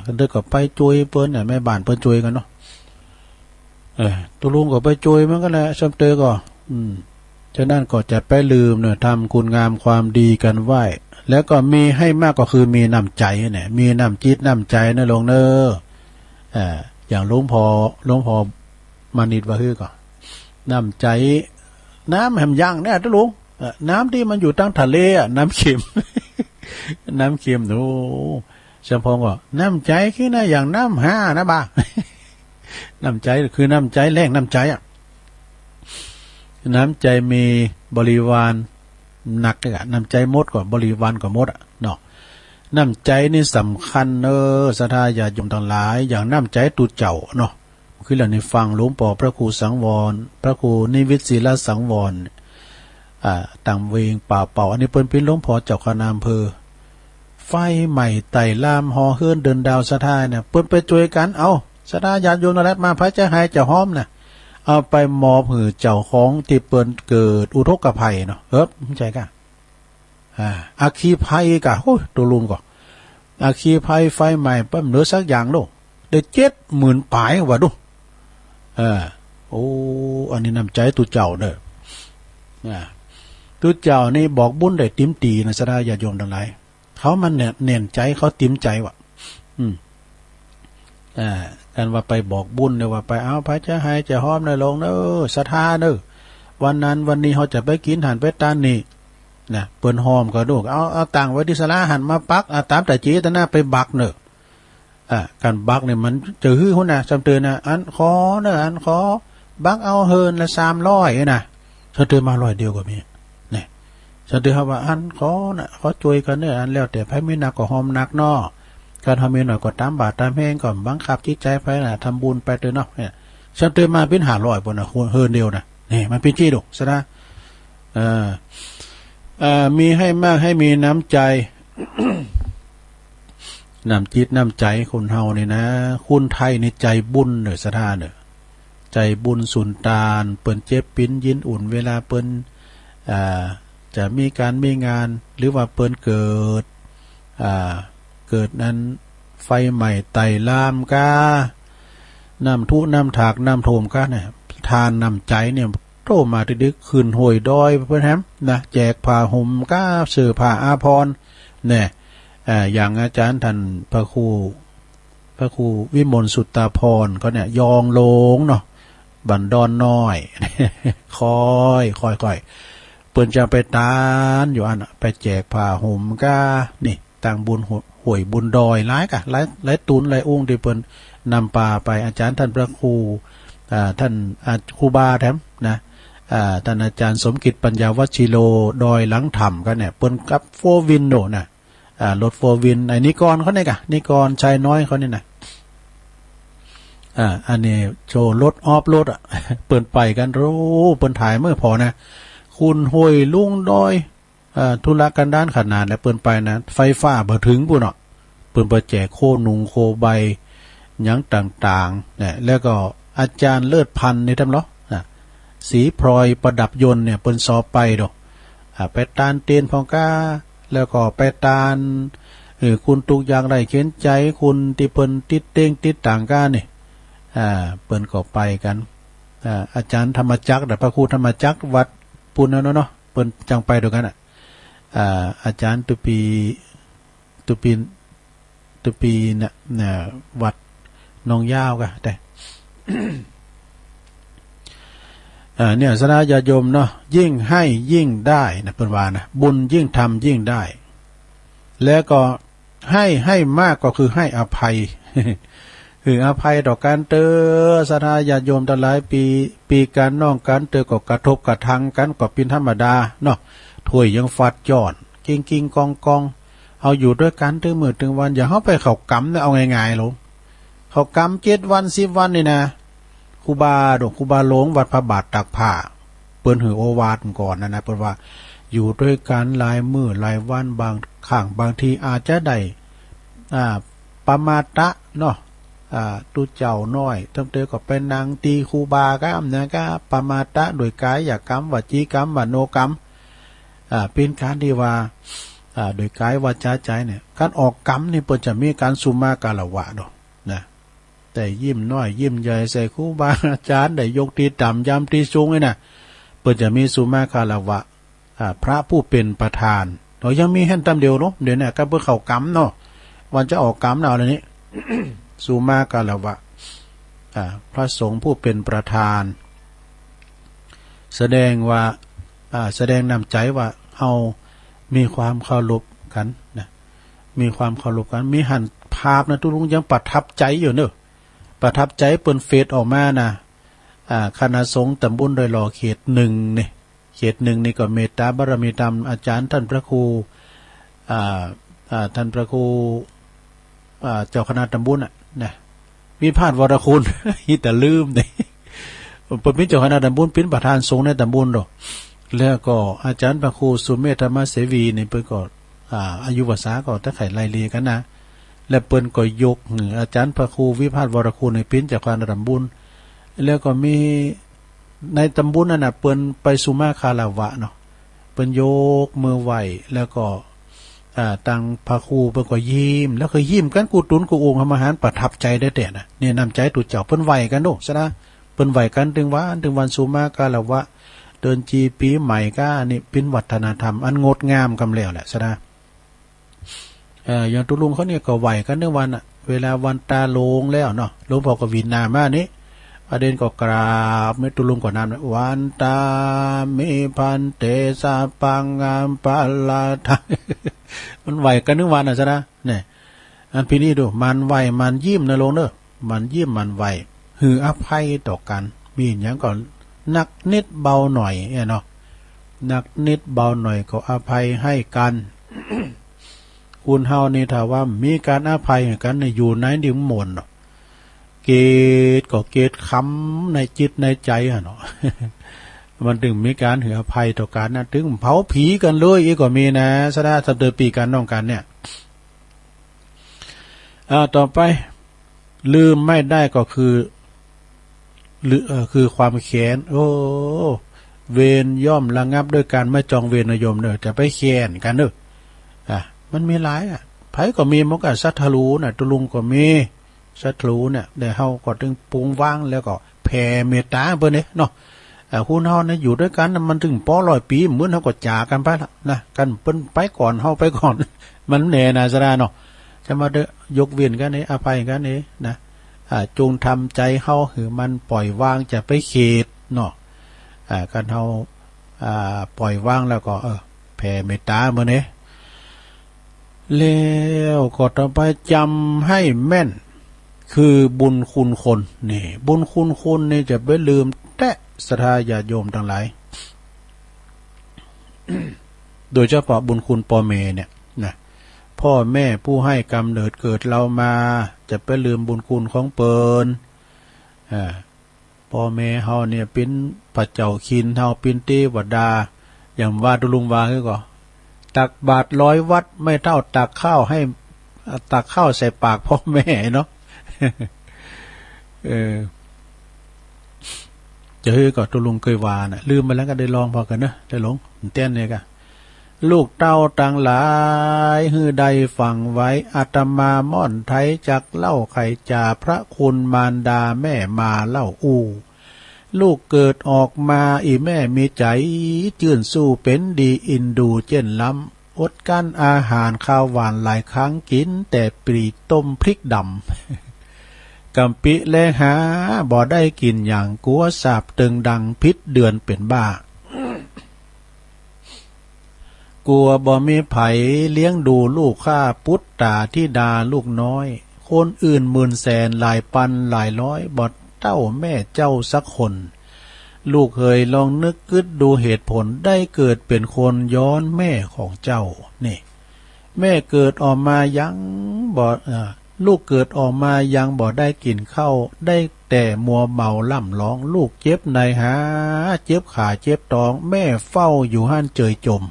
ก็เด้อก็ไปช่วยเปิ้นแม่บ้านเปิ้นช่วยกันเนาะตัวลุงก็ไปช่วยมันก็แหละซ้ำเตอก็ฉะนั้นก็จะไปลืมเนี่ยทำคุณงามความดีกันไหวแล้วก็มีให้มากก็คือมีน้ำใจเนี่ยมีน้ำจิตน้ำใจนะลงเนออย่างหลวงพ่อมานิดว่าคือก่อนน้ำใจน้ำแหมย่างเนี่ยทุลุงน้ำที่มันอยู่ตั้งทะเลน้ำเค็ม น้ำเค็มโอ้เฉพาะก็น้ำใจคือนะอย่างน้ำห้านะบ้า น้ำใจคือน้ำใจแรงน้ำใจน้ำใจมีบริวารหนักเลยน้ำใจมดกว่าบริวารกว่ามดเนาะน้ำใจนี่สำคัญศรัทธาญาติโยมทั้งหลายอย่างน้ำใจตุเจ้าเนาะคือเราในฟังหลวงปู่พระครูสังวรพระครูนิวิตศิลสังวรต่างเวงป่าเป่าอันนี้เป็นหลวงพ่อเจ้าคณะอำเภอไฟใหม่ไต่ลามหอเฮือนเดินดาวศรัทธาเนี่ยเปิ้นไปช่วยกันเอาศรัทธาญาติโยมนั่นแหละมาพระเจ้าหายเจ้าห้อมน่ะเอาไปมอบหือเจ้าของที่เปิ้นเกิดอุทกภัยเนาะเข้าใจกะอาคีภัยกะโอ้ยตัวลุงก็อาคีภัยไฟใหม่ปั๊มเหนือสักอย่างโลได้70,000ปลายว่าดูโอ้อันนี้นำใจตุเจ้าเด้อตุเจ้านี่บอกบุญได้ติ้มตีนะสดาญาติโยมทั้งหลายเขามันเนี่ยเน่นใจเขาติ้มใจว่ะกันว่าไปบอกบุญเนี่ยว่าไปเอาพระเจ้าให้จะห้อมในลงเนศรัทธาเนวันนั้นวันนี้เขาจะไปกินหันไปตานนี่นะเปิ้นหอมก็ดูเอาต่างไว้ที่ศาลาหันมาปักตามแต่จีตนาไปบักเนการบักเนี่ยมันจะฮื้อหุ่นนะจำเตือนนะอันขอเนอันขอบักเอาเฮินละ300นะจำเตือนมา100เดียวก็มีเนี่ยจำเตือนว่าอันขอนะขอช่วยกันเนี่ยอันแล้วแต่ไผมีนักก็หอมนักเนาะการทำเมีหน่อยก็ตามบาทตามแห้งก่อนบังคับจิตใจไปนะทำบุญไปเถอะเนาะเนี่ยจำเตือนมาเป็น500บนนะเฮินเดียวนะนี่มันเป็นจี้ดุซะนะมีให้มากให้มีน้ำใจ น้ำจิตน้ำใจคนเฮานี่นะคุณไทยในใจบุญเนอสะท่าเนอใจบุญสุนตานเปิ้นเจ็บปิ้นยินอุ่นเวลาเปิ้นจะมีการมีงานหรือว่าเปิ้นเกิดนั้นไฟใหม่ไต่ลามกาน้ำทุน้ำถากน้ำโถมกาเนี่ยทานน้ำใจเนี่ยโตมาดึกคืนห่วยดอยเพื่อนแฮมนะแจกผ้าห่มก้าเสื้อผ้าอาภรณ์เนี่ยอย่างอาจารย์ท่านพระครูวิมลสุตตาพรก็เนี่ยยองโลงเนาะบันดอนน้อยคอยเปิ้นจะไปตานอยู่อันไปแจกผ้าห่มก้านี่ต่างบุญห่วยบุญดอยหลายกะหลายตุนหลายองค์ที่เปิ้นนำปาไปอาจารย์ท่านพระครูท่านครูบาแถมนะ ท่านอาจารย์สมกิจปัญญาวชิโรดอยหลังถ้ำกันเนี่ยเปิ้นกับโฟวินโน่ะรถโฟวินไอ้นิกรเขาเนี่ยกะนิกรชายน้อยเขาเนี่ยนะอันนี้โชว์รถออฟรถเปิ้นไปกันรู้เปิ้นถ่ายเมื่อพอนะคุณห้วยลุงดอยธุรกันด้านขนาดแล้วเปิ้นไปนะไฟฟ้าบ่ถึงปุ่นเนาะเปิ้นไปแจกโคนุงโคใบหยังต่างๆเนี่ยแล้วก็อาจารย์เลิศพันธ์นี่ทำเนาะสีพลอยประดับยนต์เนี่ยเปิ้นสอบไปดอกไปตานเตียนพองก้าแล้วก็ไปตานคุณตุกอย่างไรเขียนใจคุณที่เปิ้นติดเต้งติดต่างกันนี่เปิ้นก็ไปกันอาจารย์ธรรมจักรพระครูธรรมจักรวัดปุณณเนาะเปิ้นจังไปด้วยกันอาจารย์ตุปีเนี่ยวัดหนองยาวกะแต่ เนี่ยสนาญาโยมเนาะยิ่งให้ยิ่งได้นะเปิ้นว่านะบุญยิ่งทำยิ่งได้แล้วก็ให้มากก็คือให้อภัย คืออภัยต่อการเตอสนาญาโยมตั้งหลายปีการน้องกันเตอก็กระทบกระทั่งกันก็เป็นธรรมดาเนาะถ้วยยังฟาดย้อนกิ้งกองเอาอยู่ด้วยกันถึงมื้อถึงวันอย่าเฮาไปเข้ากรรมเอาง่ายๆลงเข้ากรรม7วัน10วันนี่นะครูบาหลวงวัดพระบาทตากผ้าเปิ้นหือโอวาทก่อนนะเปิ้นว่าอยู่ด้วยกันหลายมื้อหลายวันบางครั้งบางทีอาจจะได้ปมาตะเนาะตุเจ้าน้อยตั้งแต่ก็เป็นนางตีครูบากามนะก็ปมาตะโดยกายกรรมวจีกรรมวโนกรรมเป็นการที่ว่าโดยกายวาจาใจเนี่ยการออกกรรมนี่เปิ้นจะมีการสุมากาละวะดอกนะแต่ยิ้มน้อยยิ้มใหญ่ใส่ครูบาอาจารย์ได้ยกที่ต่ำยามที่สูงนี่นะเปิ้นจะมีสุมาคาละวะพระผู้เป็นประธานเรายังมีแห่นตำเดียวเนาะเดี๋ยวนี้ก็เพื่อเข้ากรรมเนาะวันจะออกกรรมเอาอะไรนี้ สุมากาละวะพระสงฆ์ผู้เป็นประธานแสดงว่าแสดงนำใจว่าเฮามีความเคารพกันนะมีความเคารพกันมีหันภาพนะทุกลุงยังประทับใจอยู่เนอะประทับใจเปิ้นเฟซออกมานะคณะสงฆ์ตำบลดอยหล่อเขต1นี่เขต1นี่ก็เมตตาบารมีธรรมอาจารย์ท่านพระครูท่านพระครูเจ้าคณะตำบลนะวิพาทวรคุณ ฮิแต่ลืมนี่เปิ้นเจ้าคณะตำบลเป็นประธานสงฆ์ในตำบลดอกแล้วก็อาจารย์พระครูสุเมธธรรมเสวีนี่เปิ้นก็อายุวษาก็ตะไคร่ไล่เลียกันนะและเปิ้นก็ยกอาจารย์พระครูวิพาทวรคุณในเป็นจากการตำบลแล้วก็มีในตำบลนั่นน่ะเปิ้นไปสุมาคาลาวะเนาะเปิ้นยกมือไหว้แล้วก็ตังพระครูเปิ้นก็ยิ้มแล้วก็ยิ้มกันกูตุนกูองค์มหารประทับใจได้แต่นะเนี่ยนำใจตุเจ้าเปิ้นไหว้กันโดซะนะเปิ้นไหว้กันถึงวันสุมาคาลาวะเดินจีปีใหม่ก็นี่เป็นวัฒนธรรมอันงดงามกำแล้วแหละซะนะอย่างตุลุงเขาเนี่ยก็ไหวกันในวันเวลาวันตาโลงแล้วเนาะหลวงพ่อก็วินนามานี้ประเด็นก็กราบไม่ตุลุงก็นำวันตามิพันเตสาปังงามปาลาทา มันไหวกันทั้งวันซะนะเนี่ยอันพี่นี่ดูมันไหวมันยิ้มนะลงเด้อมันยิ้มมันไหวหืออภัยต่อกันมีอย่างก่อนนักนิดเบาหน่อยเนาะนักนิดเบาหน่อยก็อภัยให้กัน คุณเฮานี่ถ้าว่ามีการอภัยให้กันในอยู่ในดิ่งหม่นเกตก็เกตคำในจิตในใจเนาะ มันถึงมีการให้อภัยต่อกันนะถึงเผาผีกันเลยอีกก็มีนะสดาสัปดาห์ปีกันน้องกันเนี่ยต่อไปลืมไม่ได้ก็คือความแค้นโอ้เวรย่อมระงับด้วยการไม่จองเวรนโยมเด้อจะไปแค้นกันเด้อมันมีหลายไผก็มีมกสัทธรูน่ะตุลุงก็มีสัทธรูเนี่ยได้เฮาก็ถึงปรุงว่างแล้วก็แผ่เมตตาเพิ่นเด้เนาะคุณเฮาเนี่ยอยู่ด้วยกันมันถึงป100ปีเหมือนเฮาก็จากกันไปละนะกันเพิ่นไปก่อนเฮาไปก่อน มันแน่นะซะเนาะจะมาเด้อยกเว้นกันนี่อภัยกันนี่นะจงทำใจเฮาคือมันปล่อยวางจะไปเขตเนาะกันเฮาปล่อยวางแล้วก็แผ่เมตตามื้อนี้แล้วก็ต่อไปจำให้แม่นคือบุญคุณคนนี่บุญคุณคนนี่จะไม่ลืมแตะ ศรัทธาญาติโยมทั้งหลาย โดยเฉพาะบุญคุณพ่อแม่เนี่ยนะพ่อแม่ผู้ให้กำเนิดเกิดเรามาจะไปลืมบุญคุณของเปินพ่อแม่เฮาเนี่ยเป็นพระเจ้าคินเฮาเป็นเทวดาอย่างว่าตุลุงว่าคือก็ตักบาตร100 วัดไม่เท่าตักข้าวให้ตักข้าวใส่ปากพ่อแม่เนาะ จะเฮ้ยก็ตุลุงเคยว่านะลืมไปแล้วก็ได้ลองพอกันนะได้หลงเต้นเนี่ยกะลูกเต้าต่างหลายฮือใดฟังไว้อาตมาม่อนไทยจักเล่าไขจ่าพระคุณมารดาแม่มาเล่าอู้ลูกเกิดออกมาอีแม่มีใจจื่นสู้เป็นดีอินดูเจนล้ำอดกั้นอาหารข้าวหวานหลายครั้งกินแต่ปรีต้มพริกดำ กำปิและหาบ่ได้กินอย่างกลัวสาบตึงดังพิษเดือนเป็นบ้ากลัวบ่มีไผเลี้ยงดูลูกข้าพุทธาธิดาลูกน้อยคนอื่นหมื่นแสนหลายปันหลายร้อยบ่เต้าแม่เจ้าสักคนลูกเคยลองนึกกึดดูเหตุผลได้เกิดเป็นคนย้อนแม่ของเจ้านี่แม่เกิดออกมายังบ่ลูกเกิดออกมายังบ่ได้กินข้าวได้แต่มัวเมาล่ำร้องลูกเจ็บในหาเจ็บขาเจ็บท้องแม่เฝ้าอยู่ห้านเจยจม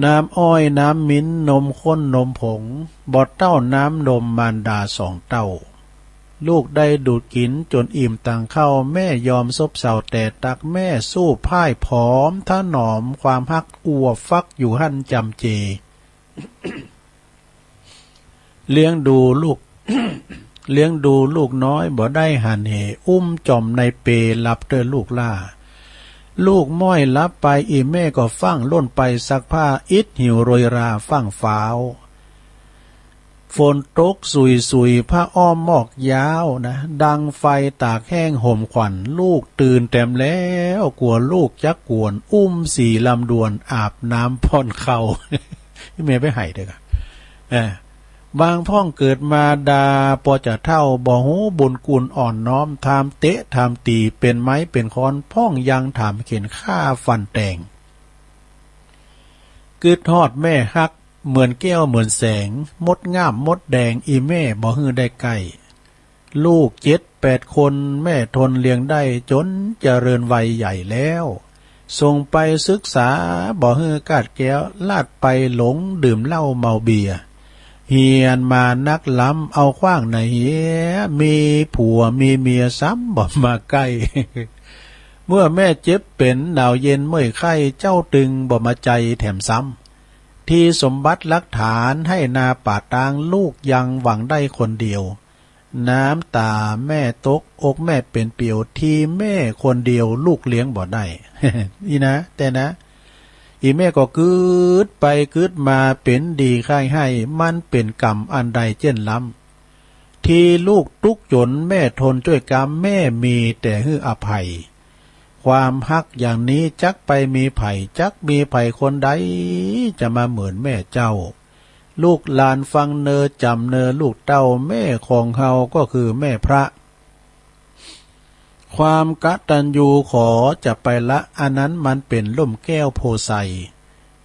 น้ำอ้อยน้ำมิ้นนมข้นนมผงบ่เต้าน้ำนมมารดา2 เต้าลูกได้ดูดกินจนอิ่มตังเข้าแม่ยอมซบเซาแต่ตักแม่สู้พ่ายผอมถนอมความฮักอวบฟักอยู่หั่นจำเจ เลี้ยงดูลูก เลี้ยงดูลูกน้อยบ่ได้หันเหอุ้มจอมในเปลับเตอลูกล่าลูกม้อยลับไปอีแม่ก็ฟังล้นไปซักผ้าอิดหิวโรยราฟังฟ้าวฝนตกสุยผ้าอ้อมหมอกยาวนะดังไฟตากแห้งห่มขวัญลูกตื่นเต็มแล้วกลัวลูกจักกวนอุ้มสีลำดวนอาบน้ำพ่อนเขา แม่ไปให้เด้อบางพ่องเกิดมาดาปอจะเท่าบ่หูบุญกุลอ่อนน้อมทามเตะทามตีเป็นไม้เป็นค้อนพ่องยังถามเข็นฆ่าฟันแต่งกึดทอดแม่ฮักเหมือนแก้วเหมือนแสงมดง่ามมดแดงอีแม่บ่ฮื้อได้ใกล้ลูก7-8 คนแม่ทนเลี้ยงได้จนเจริญวัยใหญ่แล้วส่งไปศึกษาบ่ฮื้อกาดแก้วลาดไปหลงดื่มเหล้าเมาเบียร์เฮียนมานักล้ำเอาขว้างในเหียมีผัวมีเมียซ้ำบ่มาใกล้ เมื่อแม่เจ็บเป็นหนาวเย็นเมื่อยไข้เจ้าตึงบ่มาใจแถมซ้ำที่สมบัติหลักฐานให้นาป่าตางลูกยังหวังได้คนเดียวน้ำตาแม่ตกอกแม่เป็นเปียวที่แม่คนเดียวลูกเลี้ยงบ่ได้ นี่นะแต่นะอีแม่ก็กึดไปกึดมาเป็นดีค่ายให้มันเป็นกรรมอันใดเจ้นล้ำที่ลูกทุกข์จนแม่ทนช่วยกรรมแม่มีแต่ฮื้ออภัยความฮักอย่างนี้จักไปมีไผ่จักมีไผ่คนใดจะมาเหมือนแม่เจ้าลูกหลานฟังเนอจำเนอลูกเต้าแม่ของเฮาก็คือแม่พระความกตัญญูขอจะไปละอันนั้นมันเป็นล่มแก้วโพไซ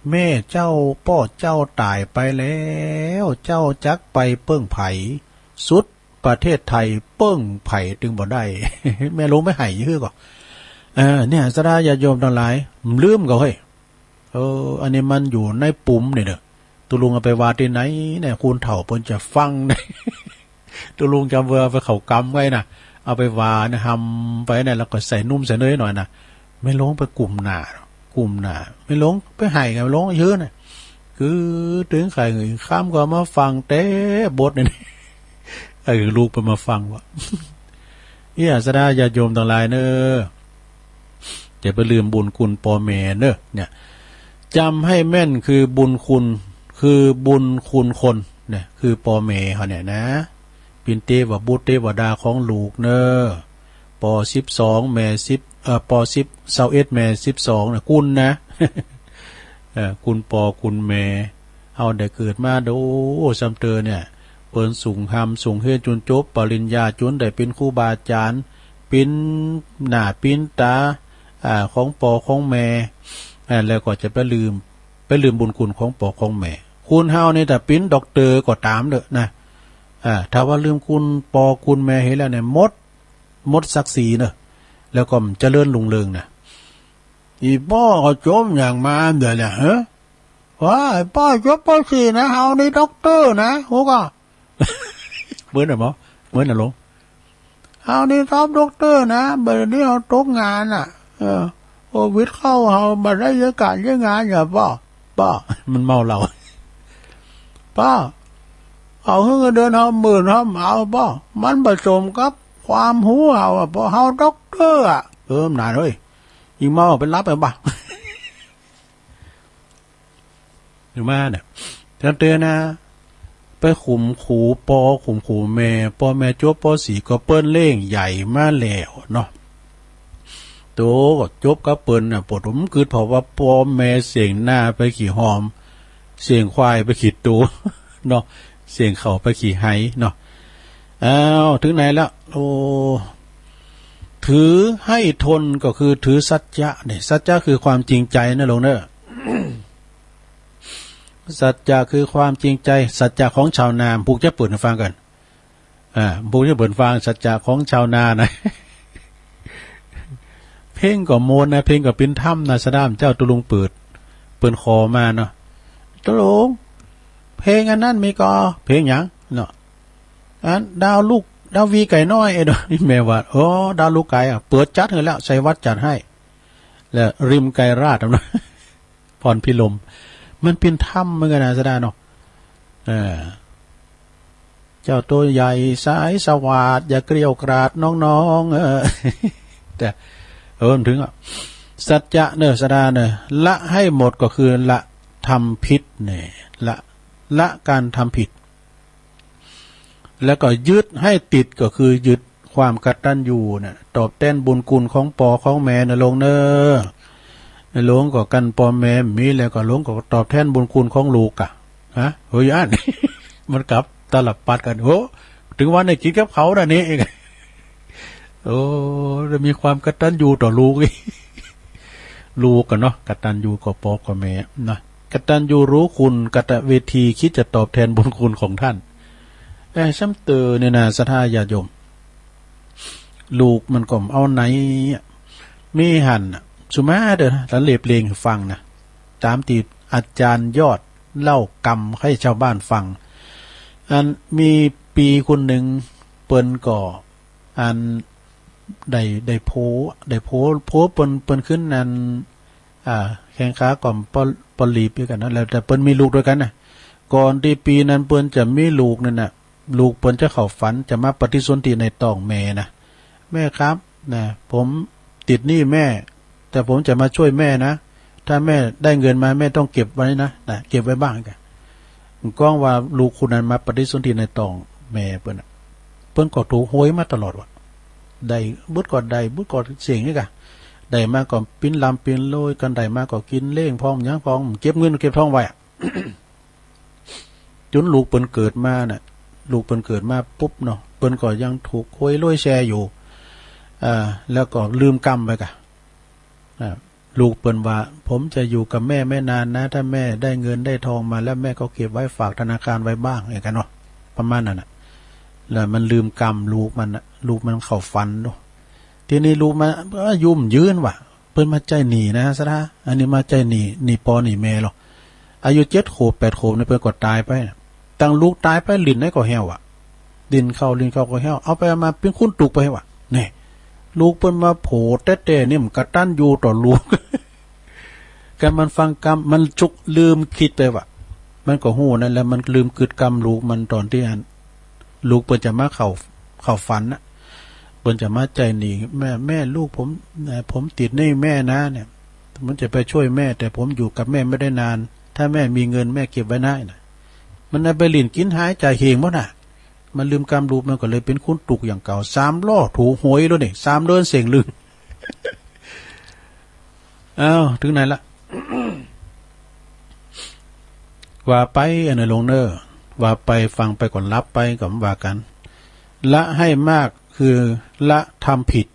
แม่เจ้าพ่อเจ้าตายไปแล้วเจ้าจักไปเปิ้งไผ่สุดประเทศไทยเปิ้งไผ่ถึงบ่ได้ แม่รู้ไม่ให้ยื้อก่อเนี่ยสดาญาโยมทั้งหลายลืมก็เฮ้ยอันนี้มันอยู่ในปุ่มเนี่ยเด้อตุลุงเอาไปวาดที่ไหนเนี่ยคุณเฒ่าเพิ่นจะฟังได้ ตุลุงจำเวอไปเขากำไว้น่ะเอาไปวานะทำไปเนี่ยแล้วก็ใส่นุ่มใส่เนยหน่อยนะไม่ลงไปกลุ่มหน้ไม่ลงไปให้กันลงเยอะนะคือถึงใครข้ามก็มาฟังเต้บทเนี่ยลูกไปมาฟังวะสดาญาโยมต่างหลายเนอะจะไปลืมบุญคุณพ่อแม่เนอะเนี่ยจำให้แม่นคือบุญคุณคนเนี่ยคือพ่อแม่เขาเนี่ยนะปินเตวบุตรเทวดาของลูกเนอป12แม่10ป10 21แม่12นะคุณนะ คุณปอคุณแม่เอาได้เกิดมาดูซ้ำเตอเนี่ยเปิ้นสูงหำสูงเฮ็ดจนจบปริญญาจนได้เป็นครูบาอาจารย์ ปิ้นหน้าปิ้นตาของปอของแม่แล้วก็จะไปลืมบุญคุณของปอของแม่คุณเฮานี่แต่ปิ้นด็อกเตอร์ก็ตามเด้อนะถ้าว่าลืมคุณปอคุณแม่เห็นแล้วเนี่ยหมดศักดิ์ศรีเนอะแล้วก็เจริญรุ่งเรืองนะอีป้อก็จบอย่างมาเดี๋ยวเนี่ยฮะว่าป้อจบปอสี่นะเฮานี่ด็อกเตอร์นะโหก็เหมือนหมอเหมือนหลงเฮานี่ท็อปด็อกเตอร์นะเบอร์นี้เฮาตกงานโควิดเข้าเฮาบ่ได้เยอะการเยอะงานอย่าป้อมันเมาเราป้าเอาเงินเดือนเอาหมื่นเอาป้อมันผสมกับความหูเอาป้อเฮาด็อกเตอร์หนาเลยยิงเมาเป็นรับไปบ้าหรือมาเนี่ยเตือนนะไปขุมขูปอขุมขูแม่ปอแม่จบปอสี่ก็เปิ้นเล่งใหญ่มาแล้วเนาะโตก็จบก็เปิ้นน่ะปวดผมคือเพราะว่าปอแม่เสียงหน้าไปขี่หอมเสียงควายไปขี่ตูเนาะเสียงเขาไปขี่ไห้เนาะถึงไหนแล้วโอ้ถือให้ทนก็คือถือสัจจะเนี่ยสัจจะคือความจริงใจนะลงเนอะ สัจจะคือความจริงใจสัจจะของชาวนามผูกจะเปิดฟังกันผูกจะเปิดฟังสัจจะของชาวนานะ เพลงก็โมนนะเพลงก็เป็นถ้ำนะสะดามเจ้าตุลุงเปิดคอมาเนาะตุลุงเพลงอันนั้นมีก็เพลงหยังเนาะดาววีไก่น้อยเด้อแม่ว่าโอ้ดาวลูกไก่เปิดจัดให้แล้วใส่วัดจัดให้แล้วริมไก่ราดนะพรพิลมมันเป็นถ้ำเหมือนกันนะสะดาเนาะเจ้าตัวใหญ่สายสวาดอย่าเกลียวกราดน้องแต่ถึงสัจจะเนอะสะดาเนอะละให้หมดก็คือละทำผิดเนี่ยละการทำผิดแล้วก็ยึดให้ติดก็คือยึดความกตัญญูเนี่ยตอบแทนบุญคุณของปอของแม่นะลงเนอะหลวงก็กันปอแม่มีแล้วก็หลวงก็ตอบแทนบุญคุณของลูกเฮ้ยอัน มันกลับตลับปัดกันโอ้ถึงวันได้กินกับเขาแล้วนี่เองโอ้จะมีความกตัญญูต่อลูก ลูกกันเนาะกตัญญูกับปอกับแม่นะกตัญญูรู้คุณกตเวทีคิดจะตอบแทนบุญคุณของท่านซ้ำเตอเนี่ยนะสัทธาญาโยมลูกมันก็เอาไหนมีหันสุมาเด้อแล้วเรียบเรียงฟังนะตามที่อาจารย์ยอดเล่ากรรมให้ชาวบ้านฟังมีปีคนหนึ่งเปิ้นก่อได้โพเปิ้นขึ้นแข่งขาก่อมปลีบด้วยกันนะแล้วแต่เปิ้นมีลูกด้วยกันนะก่อนที่ปีนั้นเปิ้นจะมีลูกนั่นน่ะลูกเปิ้นจะเข้าฝันจะมาปฏิสนธิในท้องแม่นะแม่ครับนะผมติดหนี้แม่แต่ผมจะมาช่วยแม่นะถ้าแม่ได้เงินมาแม่ต้องเก็บไว้นะเก็บไว้บ้างกันก้องว่าลูกคนนั้นมาปฏิสนธิในท้องแม่เปิ้นก็ถูกหวยมาตลอดว่าได้บุดกอดเสียงนี่กะได้มาก็ปิ้นลำปิ้นโรยกันได้มาก็กินเล่งพองยังพองเก็บเงินเก็บทองไว้ จนลูกเปิ้นเกิดมาน่ะลูกเปิ้นเกิดมาปุ๊บเนาะเปิ้นก็ยังถูกหวยโรยแชร์อยู่แล้วก็ลืมกรรมไปกะลูกเปิ้นว่าผมจะอยู่กับแม่ไม่นานนะถ้าแม่ได้เงินได้ทองมาแล้วแม่ก็เก็บไว้ฝากธนาคารไว้บ้างอย่างกันเนาะประมาณนั้นน่ะแล้วมันลืมกรรมลูกมันเข้าฟันเนาะทีนี้ลูกมันยุ่มยืนว่ะเปิ้นมาใจหนีนะซะนะอันนี้มาใจหนีปอหนีแม่หรอกอายุ7 ขวบ 8 ขวบเนี่ยเปิ้นก็ตายไปตั้งลูกตายไปลิ้นได้ก็แห้วอ่ะลิ้นเข้าก็แห้วเอาไปมาเป็นคุณตุกไปว่ะนี่ลูกเปิ้นมาโผแต่นี่มันกตัญญูต่อลูก กันมันฟังกรรมมันจุกลืมคิดไปว่ะมันก็ฮู้นั่นแหละมันลืมกึดกรรมลูกมันตอนที่ลูกเปิ้นจะมาเข้าฝันน่ะเปิ้นจะมาใจหนีแม่ลูกผมติดหนี้แม่นะเนี่ยมันจะไปช่วยแม่แต่ผมอยู่กับแม่ไม่ได้นานถ้าแม่มีเงินแม่เก็บไว้ได้น่ะมันเอาไปหลินกินหายใจเหงบ่น่ะมันลืมกรรมลูกมันก็เลยเป็นคุณตุกอย่างเก่า3 ล้อถูหวยแล้วนี่3 เดือนเสียงลึง ถึงไหนละ ว่าไปอันนั้นลงเนอว่าไปฟังไปก่อนรับไปก่อนว่ากันละให้มากคือละทำผิด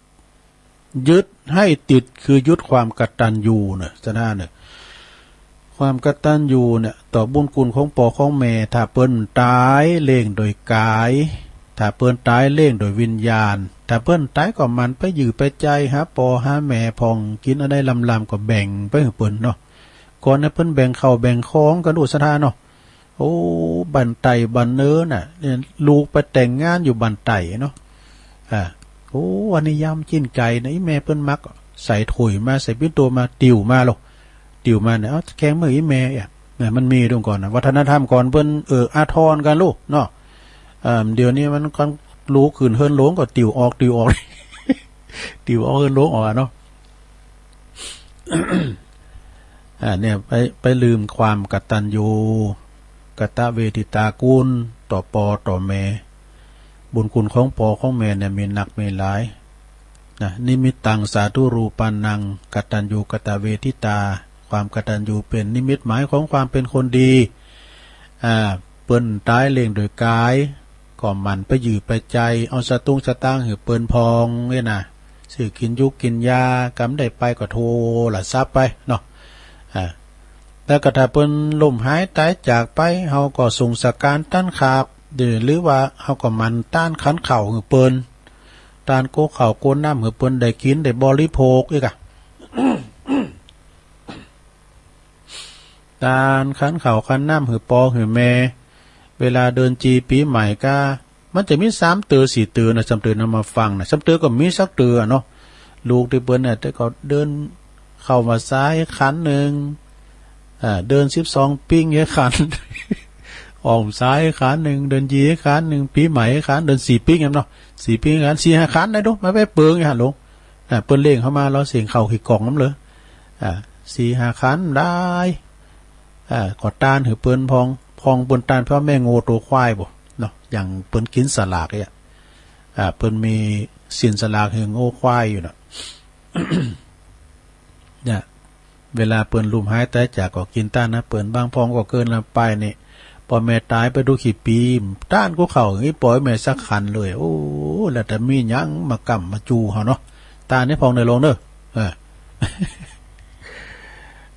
ยึดให้ติดคือยึดความกตัญญูเนี่ยจะน่าเนี่ยความกตัญญูเนี่ยต่อบุญคุณของพ่อของแม่ถ้าเปิ้นตายเล่งโดยกายถ้าเปิ้นตายเล่งโดยวิญญาณถ้าเปิ้นตายก็มันไปยื้อไปใจหาพ่อหาแม่พองกินอะไรลำๆก็แบ่งไปให้เปิ้นเนาะก่อนให้เปิ้นแบ่งข้าวแบ่งของกันดูสถานเนาะโอ้บันไตบันเนื้อน่ะเนี่ยลูกไปแต่งงานอยู่บันไตเนาะโอ้วันนี้ยำจิ้นไก่นะแม่เปิ้นมักใส่ถุยมาใส่ปิ้นตัวมาติวมาหรอกติวมาเนี่ยเอาแกงเมื่อแม่เนี่ยมันมีตรงก่อนนะวัฒนธรรมก่อนเปิ้นอาทรกันลูกเนาะเดี๋ยวนี้มันก็รู้ขืนเฮิรนหลงก็ติวออก ติวออกเฮิรนหลงออกเนาะ เนี่ยไปลืมความกตัญญูกตเวทิตากุลต่อปอต่อแม่บุญคุณของปอของแม่เนี่ยมีหนักมีหลายนะนิมิตตังสาธุรูปันนังกตัญญูกตเวทิตาความกตัญญูเป็นนิมิตหมายของความเป็นคนดีเปิ้นตายเล่งโดยกายก็มันไปยื้อไปใจเอาสตุ้งสตางค์หือเปิ้นพองเนี่ยนะซื้อกินยุกกินยากำได้ไปก็โทละซับไปเนาะแล้วก็ถ้าเปิ้นล่มหายตายจากไปเฮาก็ส่งสการต้านขาบหรือว่าเฮาก็มันต้านขันเข่าหือเปิ้นต้านโกเข่าโกน้ำหือเปิ้นได้กินได้บริโภคอีกต้านขันเข่าขันน้ำหือปอหือแม่เวลาเดินจีปีใหม่ก็มันจะมี3 เตือ4 เตือนะ3 เตือนำมาฟังนะ3 เตือก็มีสักเตือเนาะลูกที่เปิ้นเนี่ยแต่ก็เดินเข้ามาซ้ายขันหนึ่งเดิน12ปิ้งขัน ออกซ้ายขันหนึ่งเดินยีขันหนึ่งปีใหม่ขันเดิน4 ปิ้งเนาะ4 ปิ้งขัน4-5 ขันได้ดูมาไปเปิงฮะลงเปิ้นเล่งเข้ามาเราเสียงเข่าขี้กล่องน้ำเลย4-5 ขันได้กอดตานหือเปิ้นพองเปิ้นตานพ่อแม่โง่ตัวควายบ่เนาะอย่างเปิ้นกินสลากเนี่ยเปิ้นมีสินสลากหือโง่ควายอยู่น่ะ เนี่ยเวลาเปิ้นลุ่มหายแต่จากก็กินต้านนะเปิ้นบางพองก็เกินลำไปนี่พอแม่ตายไปดูขี้ปีมต้านก็เข้าอย่างนี้ปล่อยแม่สักขันเลยโอ้แล้วแต่มีหยังมากำมาจูเฮาเนาะตานี่พองในโรงเด้อ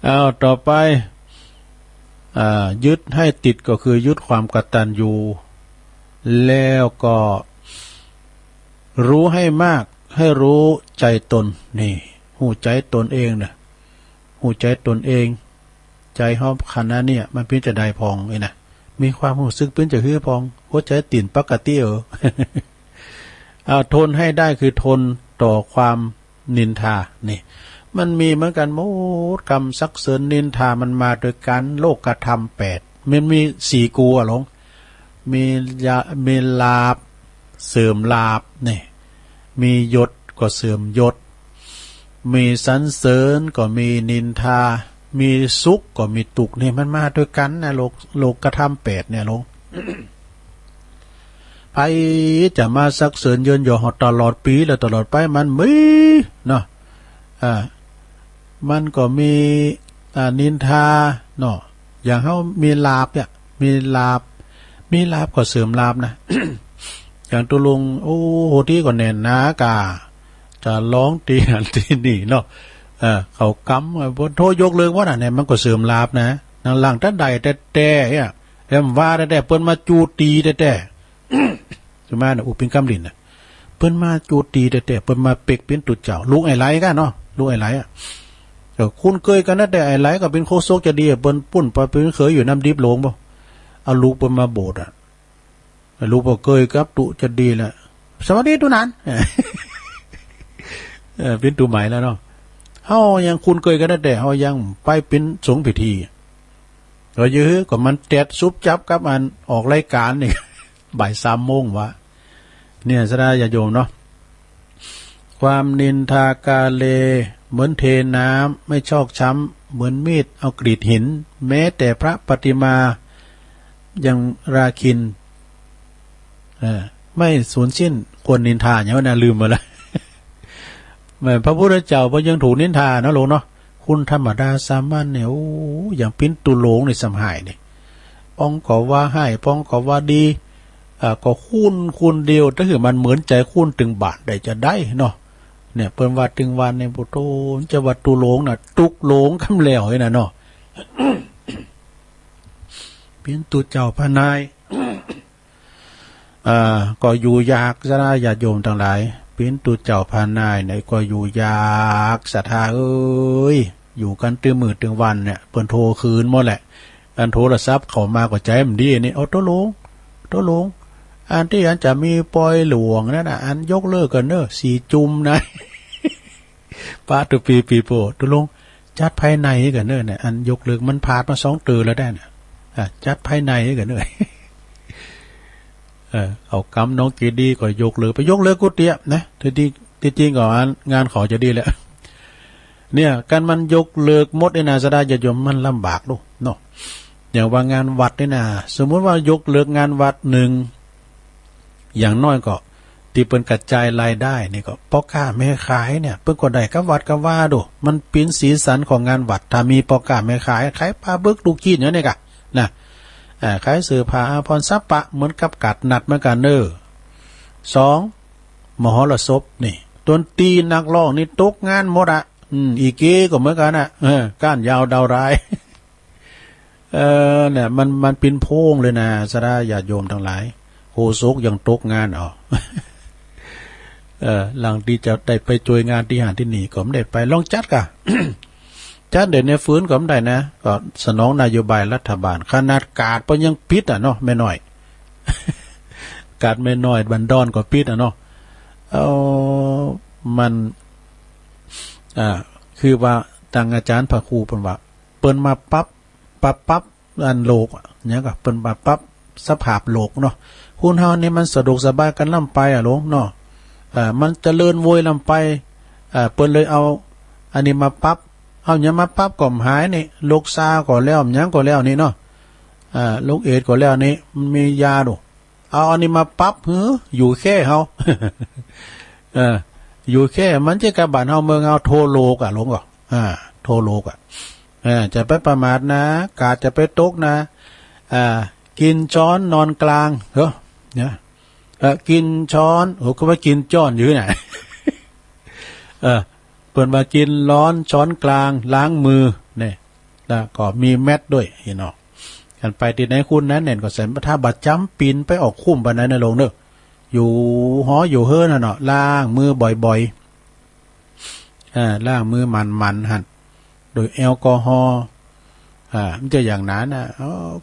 เอาต่อไปยึดให้ติดก็คือยึดความกตัญญูแล้วก็รู้ให้มากให้รู้ใจตนนี่หูใจตนเองนะหูใจตนเองใจเฮาขณะเนี่ยมันเป็นจะได้พองไอ้นะมีความรู้สึกเป็นจะฮื้อพองหัวใจติ่นปกติทนให้ได้คือทนต่อความนินทานี่มันมีเหมือนกันโมดกรรมซักเสริญนินทามันมาโดยการโลกธรรม8มันมี4กูหลงมีลาภเสื่อมลาภนี่มียศก็เสื่อมยศมีสรรเสริญก็มีนินทามีสุขก็มีทุกข์นี่มันมาด้วยกันนะโลกธรรม8เนี่ยลง ไปจะมาสักเสริญเยินยอตลอดปีแล้วตลอดไปมันมีเนาะมันก็มีนินทาเนาะอย่างเฮามีลาภเนี่ยมีลาภก็เสริมลาภนะ อย่างตุลุงโอ้โหที่ก็แน่นหนากาจะร้องตีหันตีนี่เนาะเขากำบ่โทยกเลยว่าน่ะเนี่ยมันก็เสริมลาภนะนางหลังถ้าใดแต่เนี่ยแล้วว่าแต่เปิ้นมาจูตีแต่ใช่มั้ยน่ะอุปิงกำลินน่ะเปิ้นมาจูตีแต่เปิ้นมาเป็กเป็นตุเจ้าลูกไอ้ไหลกันเนาะลูกไอ้ไหลคุณเคยกันนะแต่ไอ้ไหลก็เป็นโคโซกจะดีเปิ้นปุ้นไปเป็นเคยอยู่น้ำดิบหลงบ่เอาลูกเปิ้นมาโบสถ์ลูกบ่เคยกับตุจะดีแหละสวัสดีตุนั้นเป็นตุใหม่แล้วเนาะเฮายังคุณเคยกันแต่เฮายังไปเป็นสงฆ์พิธีก็ยื้อก็มันแตดซุบจับกับอันออกรายการนี่ บ่าย 3 โมงวะเนี่ยสดาญาโยมเนาะความนินทากาเลเหมือนเทน้ำไม่ชอกช้ำเหมือนมีดเอากรีดหินแม้แต่พระปฏิมายังราคินไม่สูญสิ้นควรนินทาอย่างนั้นลืมมาแล้วเหมือนพระพุทธเจ้าพอยังถูกนินทานะหลวงเนาะคุณธรรมดาสามัญเนี่ยโอ้อย่างปิ้นตุโลงในสมัยนี่ป้องก็ว่าให้ป้องก็ว่าดีก็คุณเดียวถ้าคือมันเหมือนใจคุณถึงบาทได้จะได้เนาะ เนี่ยเปิ้นว่าตึงวันในปุโตจะวัดตุโลงน่ะตุกโลงคำแล้วไอ้น่ะเนาะ เป็นตุเจ้าพระนาย ก็อยู่ยากซะนะญาติโยมทั้งหลายเป็นตุเจ้าพระนายไหนก็อยู่ยากศรัทธาเอ้ยอยู่กันตึงมื้อตึงวันเนี่ยเปิ้นโทรคืนหมดแหละอันโทรศัพท์เข้ามาก็ใจมันดีนี่เอาตัวลงอันที่อันจะมีปล่อยหลวงนั่นน่ะอันยกเลิกกันเด้อสีจุ่มนะ ปาตุปีโปตัวลงจัดภายในกันเด้อเนี่ยอันยกเลิกมันผ่านมา2 ตื่นแล้วได้น่ะจัดภายในกันเด้อ เอากำน้องกีดีก็ยกเลิกไปยกเลิกกุฏินะที่จริงก่อนงานขอจะดีแหละ เนี่ยการมันยกเลิกหมดในนาสดาญาติโยมมันลำบากลูกเนาะอย่างว่างานวัดนี่นะสมมุติว่ายกเลิกงานวัดหนึ่งอย่างน้อยก็ที่เปิ้นกระจายรายได้นี่ก็พ่อค้าแม่ขายเนี่ยเปิ้นก็ได้กับวัดกับว่าดูมันเป็นสีสันของงานวัดถ้ามีพ่อค้าแม่ขายปลาบึกลูกจีนเนี่ยกะนะขายเสื้อผ้าอาภรณ์ทรัพย์ปะเหมือนกับกัดนัดเหมือนกัน2มหรสพนี่ดนตรีนักร้องนี่ตกงานหมดอีเก้ก็เหมือนกันก้านยาวดาวร้าย เนี่ยมันเป็นโพงเลยนะสดาญาติโยมทั้งหลายโคศกยังตกงานออก หลังที่จะได้ไปช่วยงานที่หาที่นี่ก็ไม่ได้ไปลองจัดกะ จัดเด่นในฟื้นก็ไม่ได้นะก็สนองนโยบายรัฐบาลขนาดกาดก็ยังปิดเนาะไม่น้อย กาดไม่น้อยบันดอนก็ปิดเนาะมันคือว่าทางอาจารย์พระครูเปิ้นว่าเปิ้นมาปั๊บอันโลกเนี่ยก็เปิ้นมาปั๊บสภาพโลกเนาะคุณเฮานี่มันสะดวกสบายกันล่ำไปหลวงเนาะมันเจริญโวยล่ำไปเปิ้นเลยเอาอันนี้มาปั๊บเอาหยังมาปั๊บก็หายนี่โรคซาก็แล้วหยังก็แล้วนี่เนาะโรคเอดส์ก็แล้วนี่มันมียาดูเอาอันนี้มาปั๊บอยู่แค่เฮา อยู่แค่มันจะกับบ้านเฮาเมืองเฮาโทโลกหลวงก็โทโลกจะไปประมาทนะกาดจะไปตกนะกินช้อนนอนกลางเนี่ยกินช้อนก็ว่ากินจ้อนอยู่ไหน เปิดมากินร้อนช้อนกลางล้างมือเนี่ยแล้วก็มีแมทด้วยเห็นเนาะกันไปที่ไหนคุณนั้นเนี่ยก็เสร็จถ้าบัดจำปีนไปออกคุ้มไปไหนในโรงเนอะอยู่หออยู่เฮือน่ะเนาะล้างมือบ่อยๆล้างมือมันหั่นโดยแอลกอฮอล์มันจะอย่างนั้นนะ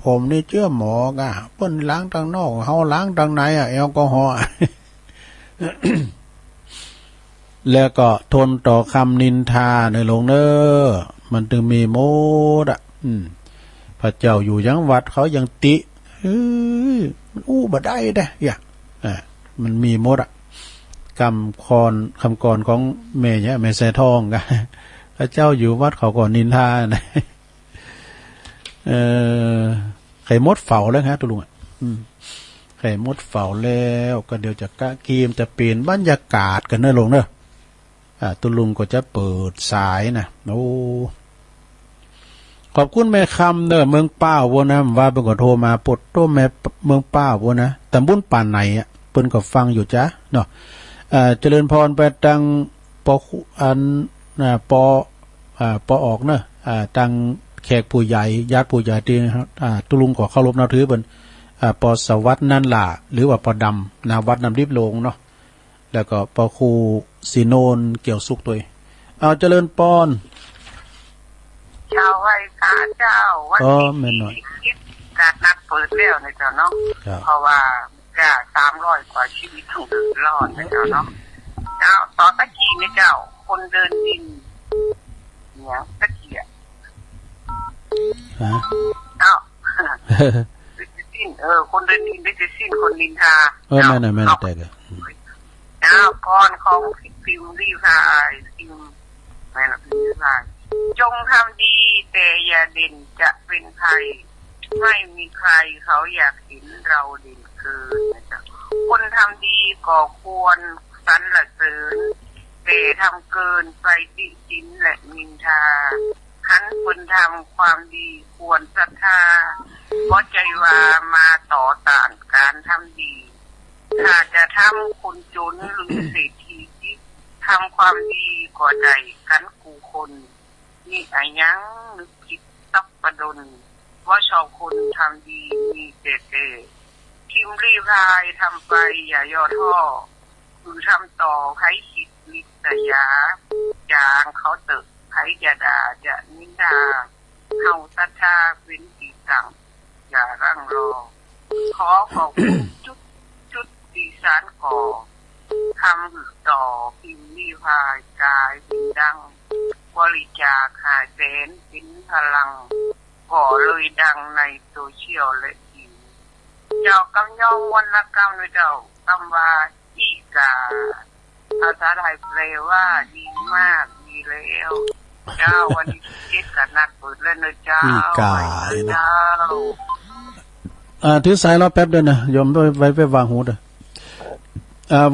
ผมนี่เชื่อหมอกะเปิ้นล้างทางนอกเฮาล้างทางในแอลกอฮอล์ แล้วก็ทนต่อคำนินทาในโรงเนอมันถึงมีโมดพระเจ้าอยู่ยังวัดเขายังติมันบ่ได้เด้มันมีหมดคำกรของแม่เนี่ยแม่แสทองกันพระเจ้าอยู่วัดเขาก็นินทานะไข่มดเฝ้าแล้วฮะตุลุงไข่มดเฝ้าแล้วก็เดี๋ยวจะกะกีมจะเปลี่ยนบรรยากาศกันเนอะลงเนอะตุลุงก็จะเปิดสายนะโอ้ขอบคุณแม่คำเนอะเมืองป้าวนะว่าเป็นก็โทรมาปดโทรแม่เมืองป้าวนะตำบลป่านไหนเปิ้นก็ฟังอยู่จ้ะเนาะเจริญพรไปตังปออกเนอะตังแขกผู้ใหญ่ญาติผู้ใหญ่ที่ตุลุงก็เคารพนับถือเปิ้นปอสวัสดิ์นั่นล่ะหรือว่าปอดำนาวัดนำริบลงเนาะแล้วก็ปอครูสีโนนเกี่ยวสุขตัวเอาเจริญปอนเจ้าไว้ตาเจ้าวันนี้คิดการนัดเปิดแล้วนะเจ้าเนาะเพราะว่าก็300 กว่าชีวิตถูกรอดนะเจ้าเนาะเจ้าต่อตะกี้นี่เจ้าคนเดินดินเนี่ยตะกี้สิ้นคนเดินดินได้จะสิ้นคนนินทาแม่น่ะแต่ก็พรของพิมพ์รีพายพิมพ์แม่น่ะพิมพ์รีพายจงทำดีแต่อย่าเด่นจะเป็นใครไม่มีใครเขาอยากเห็นเราเด่นเกินนะจ๊ะคนทำดีก็ควรสรรเสริญแต่ทำเกินไปติฉินและนินทาหันคนทำความดีควรศรัทธาเพราะใจว่ามาต่อต้านการทำดีถ้าจะทำคนจนหรือเศรษฐีท ทำความดีก่อใจกันกูคนนี่ไอ้ยังนึกคิดตับประดนว่าชาวคนทำดีมีเตคิมรีพายทำไปอย่าย่อท่อคือทำต่อใครคิดลิษยาจางเขาเติบใครจะด่าจะนินทาเฮาศรัทธาเป็นตีสั่งอย่าร่างรอขอขอบคุณจุดดีสารก่อทำหึกต่อพิมพ์รีพายกายเป็นดังบริจาคหาแสนเป็นพลังก่อเลยดังในโซเชียลและทีวีเจ้ากำยองวรรณกรรมเจ้ากำว่าอีกาภาษาไทยแปลว่าดีมากดีแล้วเจ้าวันที่7กันนัดเปิดแล้วนะเจ้า อีกา เจ้า ถือสายรอแป๊บเดียวนะโยมไปวางหูเด้อ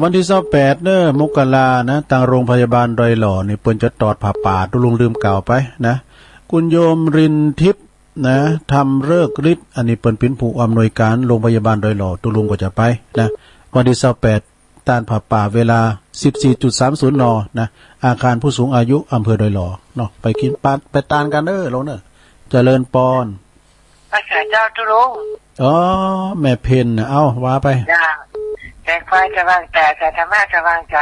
วันที่28เด้อมกรานะทางโรงพยาบาลดอยหล่อนี่เปิ้นจะตอดผ้าป่าตุลุงลืมกล่าวไปนะคุณโยมรินทิพย์นะทำเลิกฤทธิ์อันนี้เปิ้นเป็นผู้อำนวยการโรงพยาบาลดอยหล่อตุลุงก็จะไปนะวันที่28ตานผ้าป่าเวลา 14.30 นนะอาคารผู้สูงอายุอำเภอดอยหล่อเนาะไปกินปัดไปตานกันเด้อลงเด้อเจริญปอน พระเจ้าตุลุง อ๋อแม่เพนนะเอาว่าไป จ้าแสงไฟสว่างแต่ธรรมะสว่างใจ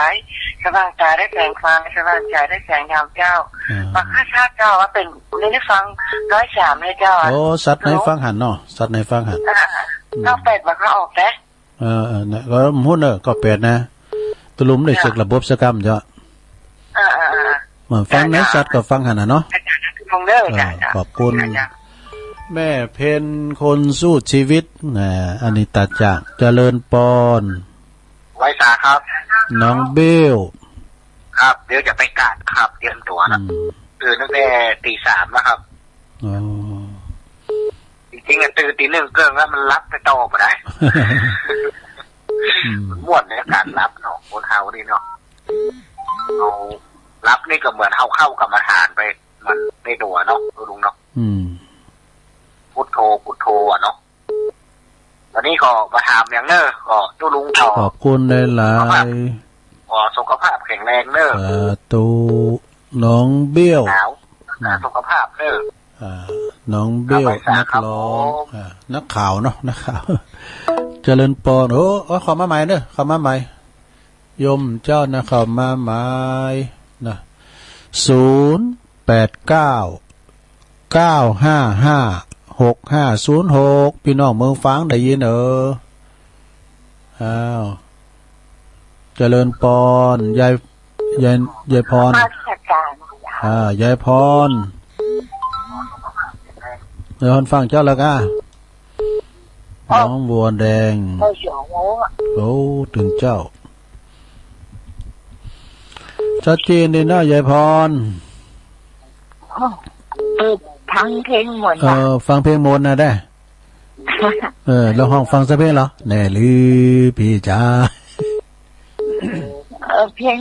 สว่างตาได้แสงไฟสว่างใจได้แสงธรรมเจ้าปากข้าชาติเจ้าว่าเป็นได้ฟัง103เลยเจ้าโอ้สัตว์ในฟังหันเนาะสัตว์ในฟังหันต้องเป็ดมาเขาออกแต่นะก็มุ่นเนอะก็เป็ดนะตุลุมได้เช็คระบบสกรรมจ้ะฟังในสัตว์ก็ฟังหันนะเนาะขอบคุณแม่เพนคนสู้ชีวิตนะอันนี้ตัดจากเจริญปอนไว้สาครับน้องเบลครับเดี๋ยวจะไปกาดครับเตรียมตัวนะตื่นตั้งแต่ตี 3แล้วครับจริงๆตื่นตี 1เกินแล้วมันรับไปต่อมาได้ม่วนในการรับเนาะคนเฮานี่เนาะเอารับนี่ก็เหมือนเข้ากรรมฐานไปมันในตัวเนาะลุงเนาะพุทโธเนาะวันนี้ก็มาถามอย่างเนอะก็ตู้ลุงขอบคุณหลายๆขอสุขภาพแข็งแรงเนอะตูน้องเบี้ยวสุขภาพเนอะน้องเบี้ยวนักร้องนักข่าวเนาะนักข่าวเจริญปอนโอ้ขอมาใหม่เนอะขอมาใหม่ยมเจ้านะขอมาใหม่นะ089-955-6506พี่น้องเมืองฟังได้ยินอ้าวเจริญปอนยายพรยายพรฟังเจ้าแล้วก็น้องบัวแดงโอ้ตื่นเจ้าชัดเจนเลยนะยายพรฟังเพลงหมดฟังเพลงหมดนะได้แล้วห้องฟังสักเพลงเหรอแน่ลือพี่จ๋าเพลง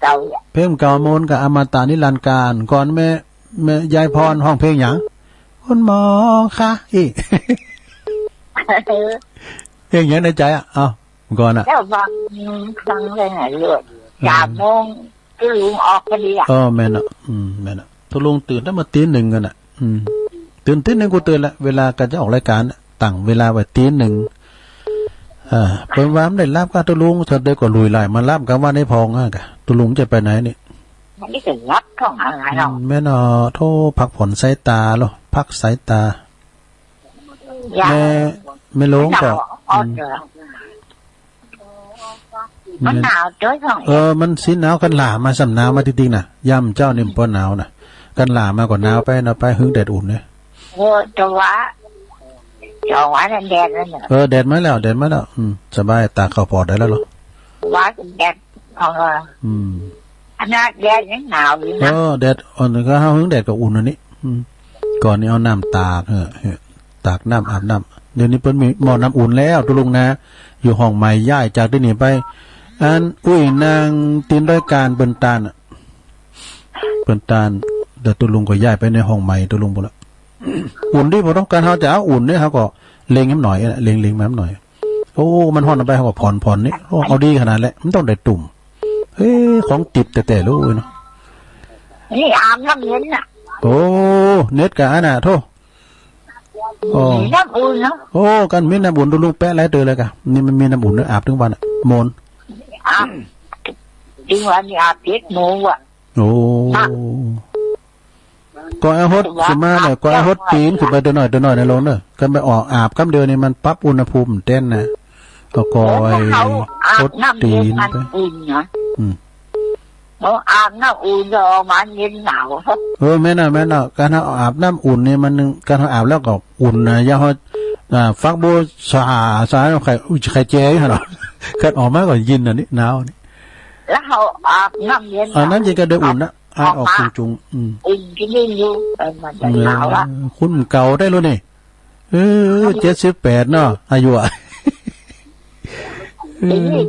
เก่าเพลงเก่ามนกับอมตะนิรันดร์การก่อนแม่ยายพรห้องเพลงหยังคุณหมอคะอีเพลงยังในใจเอาก่อนแล้วฟังเลยไหนเลือด3 โมงที่ลุงออกพอดีแม่น่ะแม่น่ะทุลุงตื่นตั้งมาตี 1กันน่ะตื่นตี 1กูตื่นละเวลากันจะออกรายการตั้งเวลาไว้ตี 1เปิ้นว่าได้รับก็ทุลุงเธอได้ก็ลุยไล่มารับกันว่าในพองกะทุลุงจะไปไหนนี่มันนี่ก็รับของอะไรเนาะแม่น่ะโทรพักผ่อนสายตาเหรอพักสายตาไม่ลงก็มันหนาวจ้อยของมันสิหนาวกันหลามาสำหนาวมาจริงๆน่ะย่ำเจ้านี่บ่หนาวน่ะกันหลามาก่อนหนาวไปนะไปหึงแดดอุ่นเนี่ยจังหวะแดดนั่นน่ะแดดมาแล้วสบายตาเข้าปอดได้แล้วเหรอว่าแดดของอันนั้นแดดยังหนาวอยู่นะแดดอ่อนก็เฮาหึงแดดก็อุ่นอันนี้ก่อนนี้เอาน้ำตากตากน้ำอาบน้ำเดี๋ยวนี้เพิ่นมีหม้อน้ำอุ่นแล้วตุลุงนะอยู่ห้องใหม่ย้ายจากที่นี่ไปอันนางตีนด้วยการเปิ้นตาลเดี๋ยวตุลุงก็ย้ายไปในห้องใหม่ตุลุงบ่ละอุ่นดิบ่ต้องการเฮาจะเอาอุ่นเนี่ยเฮาก็เล็งให้หน่อยเล็งมาหน่อยโอ้มันฮ้อนไปเฮาก็ผ่อนนี่เอาดีขนาดแหละมันต้องได้ตุ่ม เฮ้ยของติดแต่รู้เนาะ นี่อาบน้ำเย็นน่ะ โอ้เน็ตกะน่ะโทโอ้ มีน้ำอุ่นเนาะ โอ้กันมีน้ำอุ่นดูลุงแปะไรเตอเลยกะนี่มันมีน้ำอุ่นอาบทั้งวันอ่ะโมน อาบจริงวันนี้อาบเจ็ดโมงอ่ะ โอ้ก็ไอ้ฮดขึ้นมาเนี่ยก็ไอ้ฮดปีนขึ้นไปเดินหน่อยในลงเนอะกันไปออกอาบคำเดียวนี่มันปรับอุณหภูมิเต้นนะก็กอยฮดตีนไป อุ่นนะ อืม เราอาบน้ำอุ่นจะออกมาเย็นหนาวครับ แม่น่ะการอาบน้ำอุ่นเนี่ยมันการอาบแล้วก็อุ่นนะย่าฮดฟักโบสาไข่ไข่เจ๊เหรอกันออกมาก่อนยินอันนี้หนาวนี่ แล้วเราอาบน้ำเย็น อันนั้นจะก็ได้อุ่นนะออกจุงอุ่นกินได้อยู่มันจะหนาวละ คุณเก่าได้รู้นี่78เนาะอายุอ่ะ ทีนี้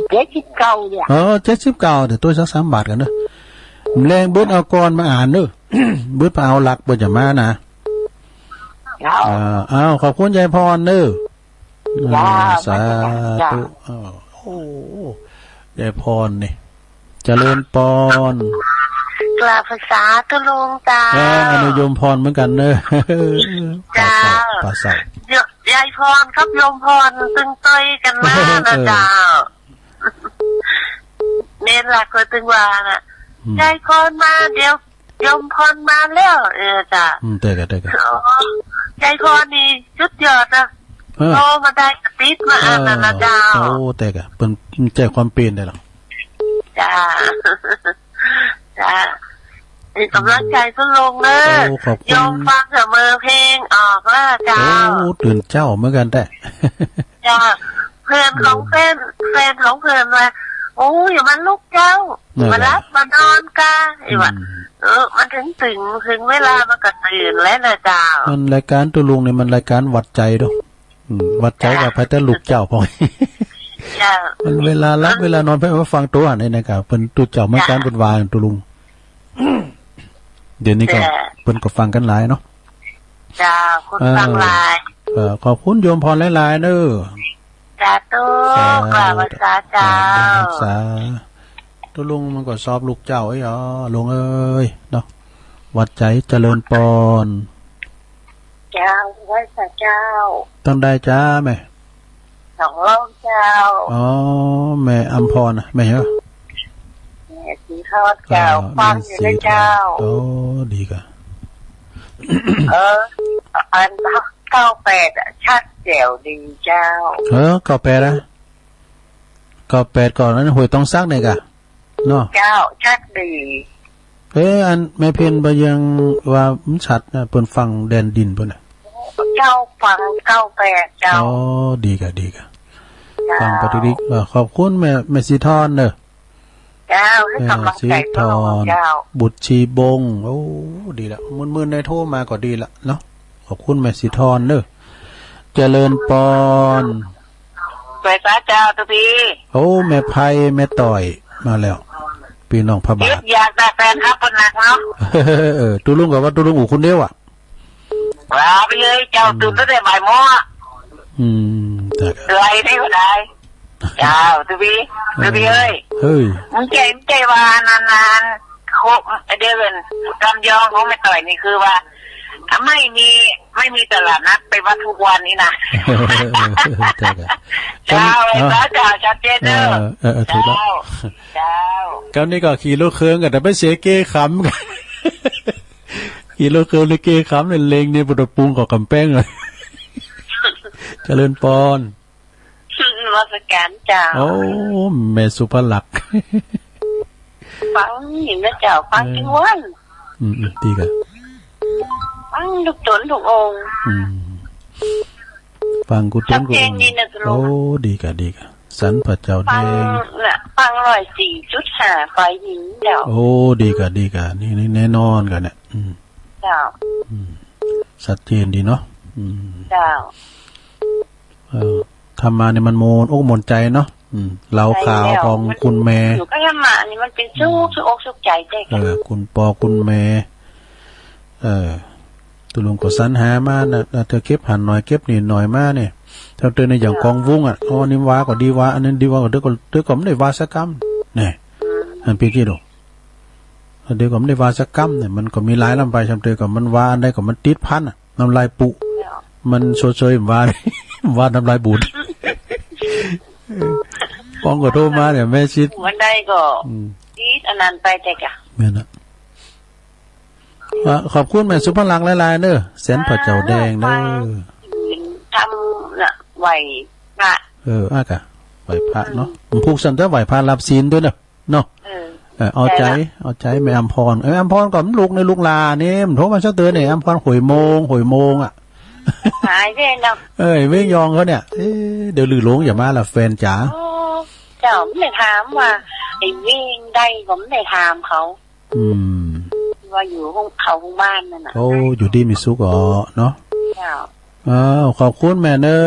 เจ๊คิดเก่าเนี่ย 79เดี๋ยวตัวสัก3 บาทกันเนอะแรงเบิดเอาก่อนมาอ่านเนอะ เบิดเอาหลักเบิดจะมานะขอบคุณยายพรเนอะสาธุโอ้ยายพรนี่เจริญปอน กล่าวภาษาตุลุงจ้า อนุโยมพรเหมือนกันเนอะภาษายายพรครับโยมพรตึงเตยกันมานะเจ้าเน้นหลักเลยตึงว่าน่ะยายพรมาเดี๋ยวโยมพรมาแล้วจ้าเตะกันยายพรนี่ชุดยอดนะโตมาได้กระติดมาอ่านนะเจ้าโอ้เตะกันเป็นใจความเปลี่ยนได้หรอจ้าเป็นกำลังใจทุลงเลยยอมฟังเสมอเพลงออกแล้วจ้าโอ้ตื่นเจ้าเหมือนกันแต่จ้าเพื่อนของแฟนของเพื่อนว่าโอ้อย่ามันลุกเจ้ามารับมานอนกันไอ้วะมันถึงเวลามันก็ตื่นแล้วนะจ้ามันรายการตัวลุงเนี่ยมันรายการวัดใจด้วยวัดใจกับพระแต่ลูกเจ้าพอมันเวลารับเวลานอนเพื่อฟังตัวนี่นะครับเป็นตัวเจ้าไม่การเป็นวางตัวลุงเดี๋ยวนี้ก็เพิ่นก็ฟังกันหลายเนาะจ้าคุณฟังหลายขอบคุณโยมพรหลายๆเด้อจ้าตู้กราบภาษาเจ้าสาตัวลุงมันก็สอบลูกเจ้าลุงเอ้ยเนาะวัดใจเจริญปอนเจ้าไว้สักเจ้าต้องได้จ้าแม่สองรอบเจ้าแม่อัมพรแม่เหรอสีทอดเจ้าฟังอยู่ด้วยเจ้าดีกะอัน98ชัดแจ๋วดีเจ้า98นะ98ก่อนนั้นหวยต้องซักเนี่ยกะเนาะเจ้าชัดดีอันแม่เพ็ญบ่ยังว่ามันชัดนะเพิ่นฟังแดนดินเพิ่นน่ะเจ้าฟัง98เจ้าดีกะฟังปฏิริกขอบคุณแม่สีทอนเด้อเจ้าให้กำลังใจตลอดเจ้าบุตรชีบงโอ้ดีละมือในโทรมาก็ดีละเนาะขอบคุณแม่สีทอนเด้อเจริญปอนไปซะเจ้าตุพีโอ้แม่ไพแม่ต่อยมาแล้วพี่น้องพระบาทอยากได้แฟนครับคนหนักเนาะตุลุงกับว่าตุลุงอู่คนเดียวอ่ะลาไปเลยเจ้าตื่นตั้งแต่บ่ายโมงอะไรได้ก็ได้เจ้าตุพีเอ้ยมึงใจว่านานๆโคเดือนกำยองของไม่ต่อยนี่คือว่าไม่มีตลาดนัดไปวัดทุกวันนี้นะเจ้าชัดเจนเด้อถูกแล้วเจ้าก็นี่ก็ขี่รถเครื่องกันแต่ไม่เสียเก้ขำกันขี่รถเครื่องเลยเก้ขำเลยเลงเนี่ยบุตรปุงกับกำแป้งเลยเจริญปอนมาสการเจ้าโอ้แม่สุภลักษณ์ฟังเห็นนะเจ้าฟังจริงวันดีกันฟังทุกตนทุกองค์ฟังกูต้นกูโอ้ดีกันสันพระเจ้าแดงฟัง104.5ไฟหินเจ้าโอ้ดีกันนี่แน่นอนกันเนี่ยเจ้าชัดเจนดีเนาะเจ้าทำมาเนี่ยมันโมนอกมนใจเนาะเราข่าวของคุณแม่อยู่ก็ทำมานี่มันเป็นสุขอกสุขใจใจคุณปอคุณแม่ตุลุงก็สรรหามาเธอเก็บหันหน่อยเก็บนี่หน่อยมาเนี่ยเธอเตือนในอย่างกองวุ้งนี่ว่าก็ดีว่าอันนั้นดีว่าก็เธอก็ไม่ได้ว่าสักค เนี่ยอันพี่กี่ดูเดี๋ยวก็ไม่ได้ว่าสักกัมเนี่ยมันก็มีหลายลำไปชำเตยก็มันว่าได้ก็มันติดพันอ่ะน้ำลายปุมันโชยๆว่า ว่าน้ำลายบูดป้องก็โทรมาเนี่ยแม่ชิดวันใดก็ติดอันนั้นไปแต่กะแม่นะขอบคุณแม่สุภลักษณ์หลายๆเด้อแสนพระเจ้าแดงเด้อทำน่ะไหวพระอากะไหวพระเนาะผมพูกสันจะไหวพระรับศีลด้วยเนาะเอาใจแม่อำพรอำพรก่อนลูกในลูกลานี่มันโทรมาเช้าเตือนเนี่ยอำพรหวยโมงอ่ะหายไปเนาะไม่ยองเขาเนี่ยเดี๋ยวลือหลงอย่ามาละแฟนจ๋าเจ้าไม่ได้ถามว่าไอ้วิ่งได้ผมไม่ได้ถามเขาว่าอยู่ห้องเขาห้องบ้านนั่นน่ะโอ้อยู่ดีมีสุขอ๋อเนาะเจ้าขอบคุณแม่เนอ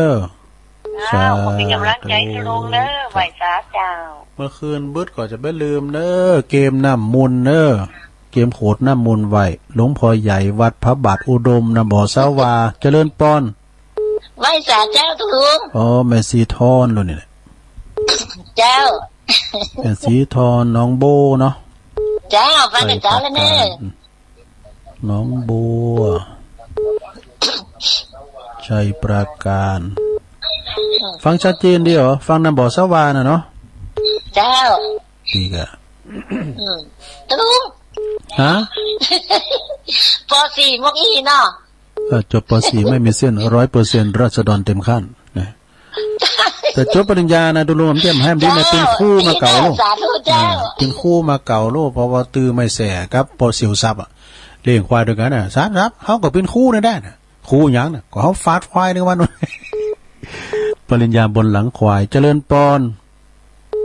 ขอเป็นกำลังใจให้ลุงเนอไหวสาเจ้าเมื่อคืนบึดก็จะไม่ลืมเนอเกมน้ำมุนเนอเกมโขดน้ำมุนไหวหลวงพ่อใหญ่วัดพระบาทอุดมนบ่อสาวาเจริญปอนไหวสาเจ้าลุงแม่สีทอนเลยนี่แหละเจ้าแม่สีทอนน้องโบเนาะเจ้าฟังแต่เจ้าแล้วเนอน้องบัวชัยประการฟังชัดเจนดีเหรอฟังนำบ่อสวาน่ะเนาะเจ้าดีกะลุงฮะป.4 มกอีเนาะจบป.4 ไม่มีเส้น 100% ราษฎรเต็มขั้นนะแต่จบปริญญานะดูรวมเต็มให้ดีนะเป็นคู่มาเก่าลูกเป็นคู่มาเก่าลูกเพราะว่าตือไม่แสครับป.สิวซับอ่ะเลี้ยงควายด้วยกันน่ะสารรับเขาก็เป็นคู่ได้น่ะคู่หยังน่ะก็เขาฟาดควายในวันนั้นปริญญาบนหลังควายเจริญปอน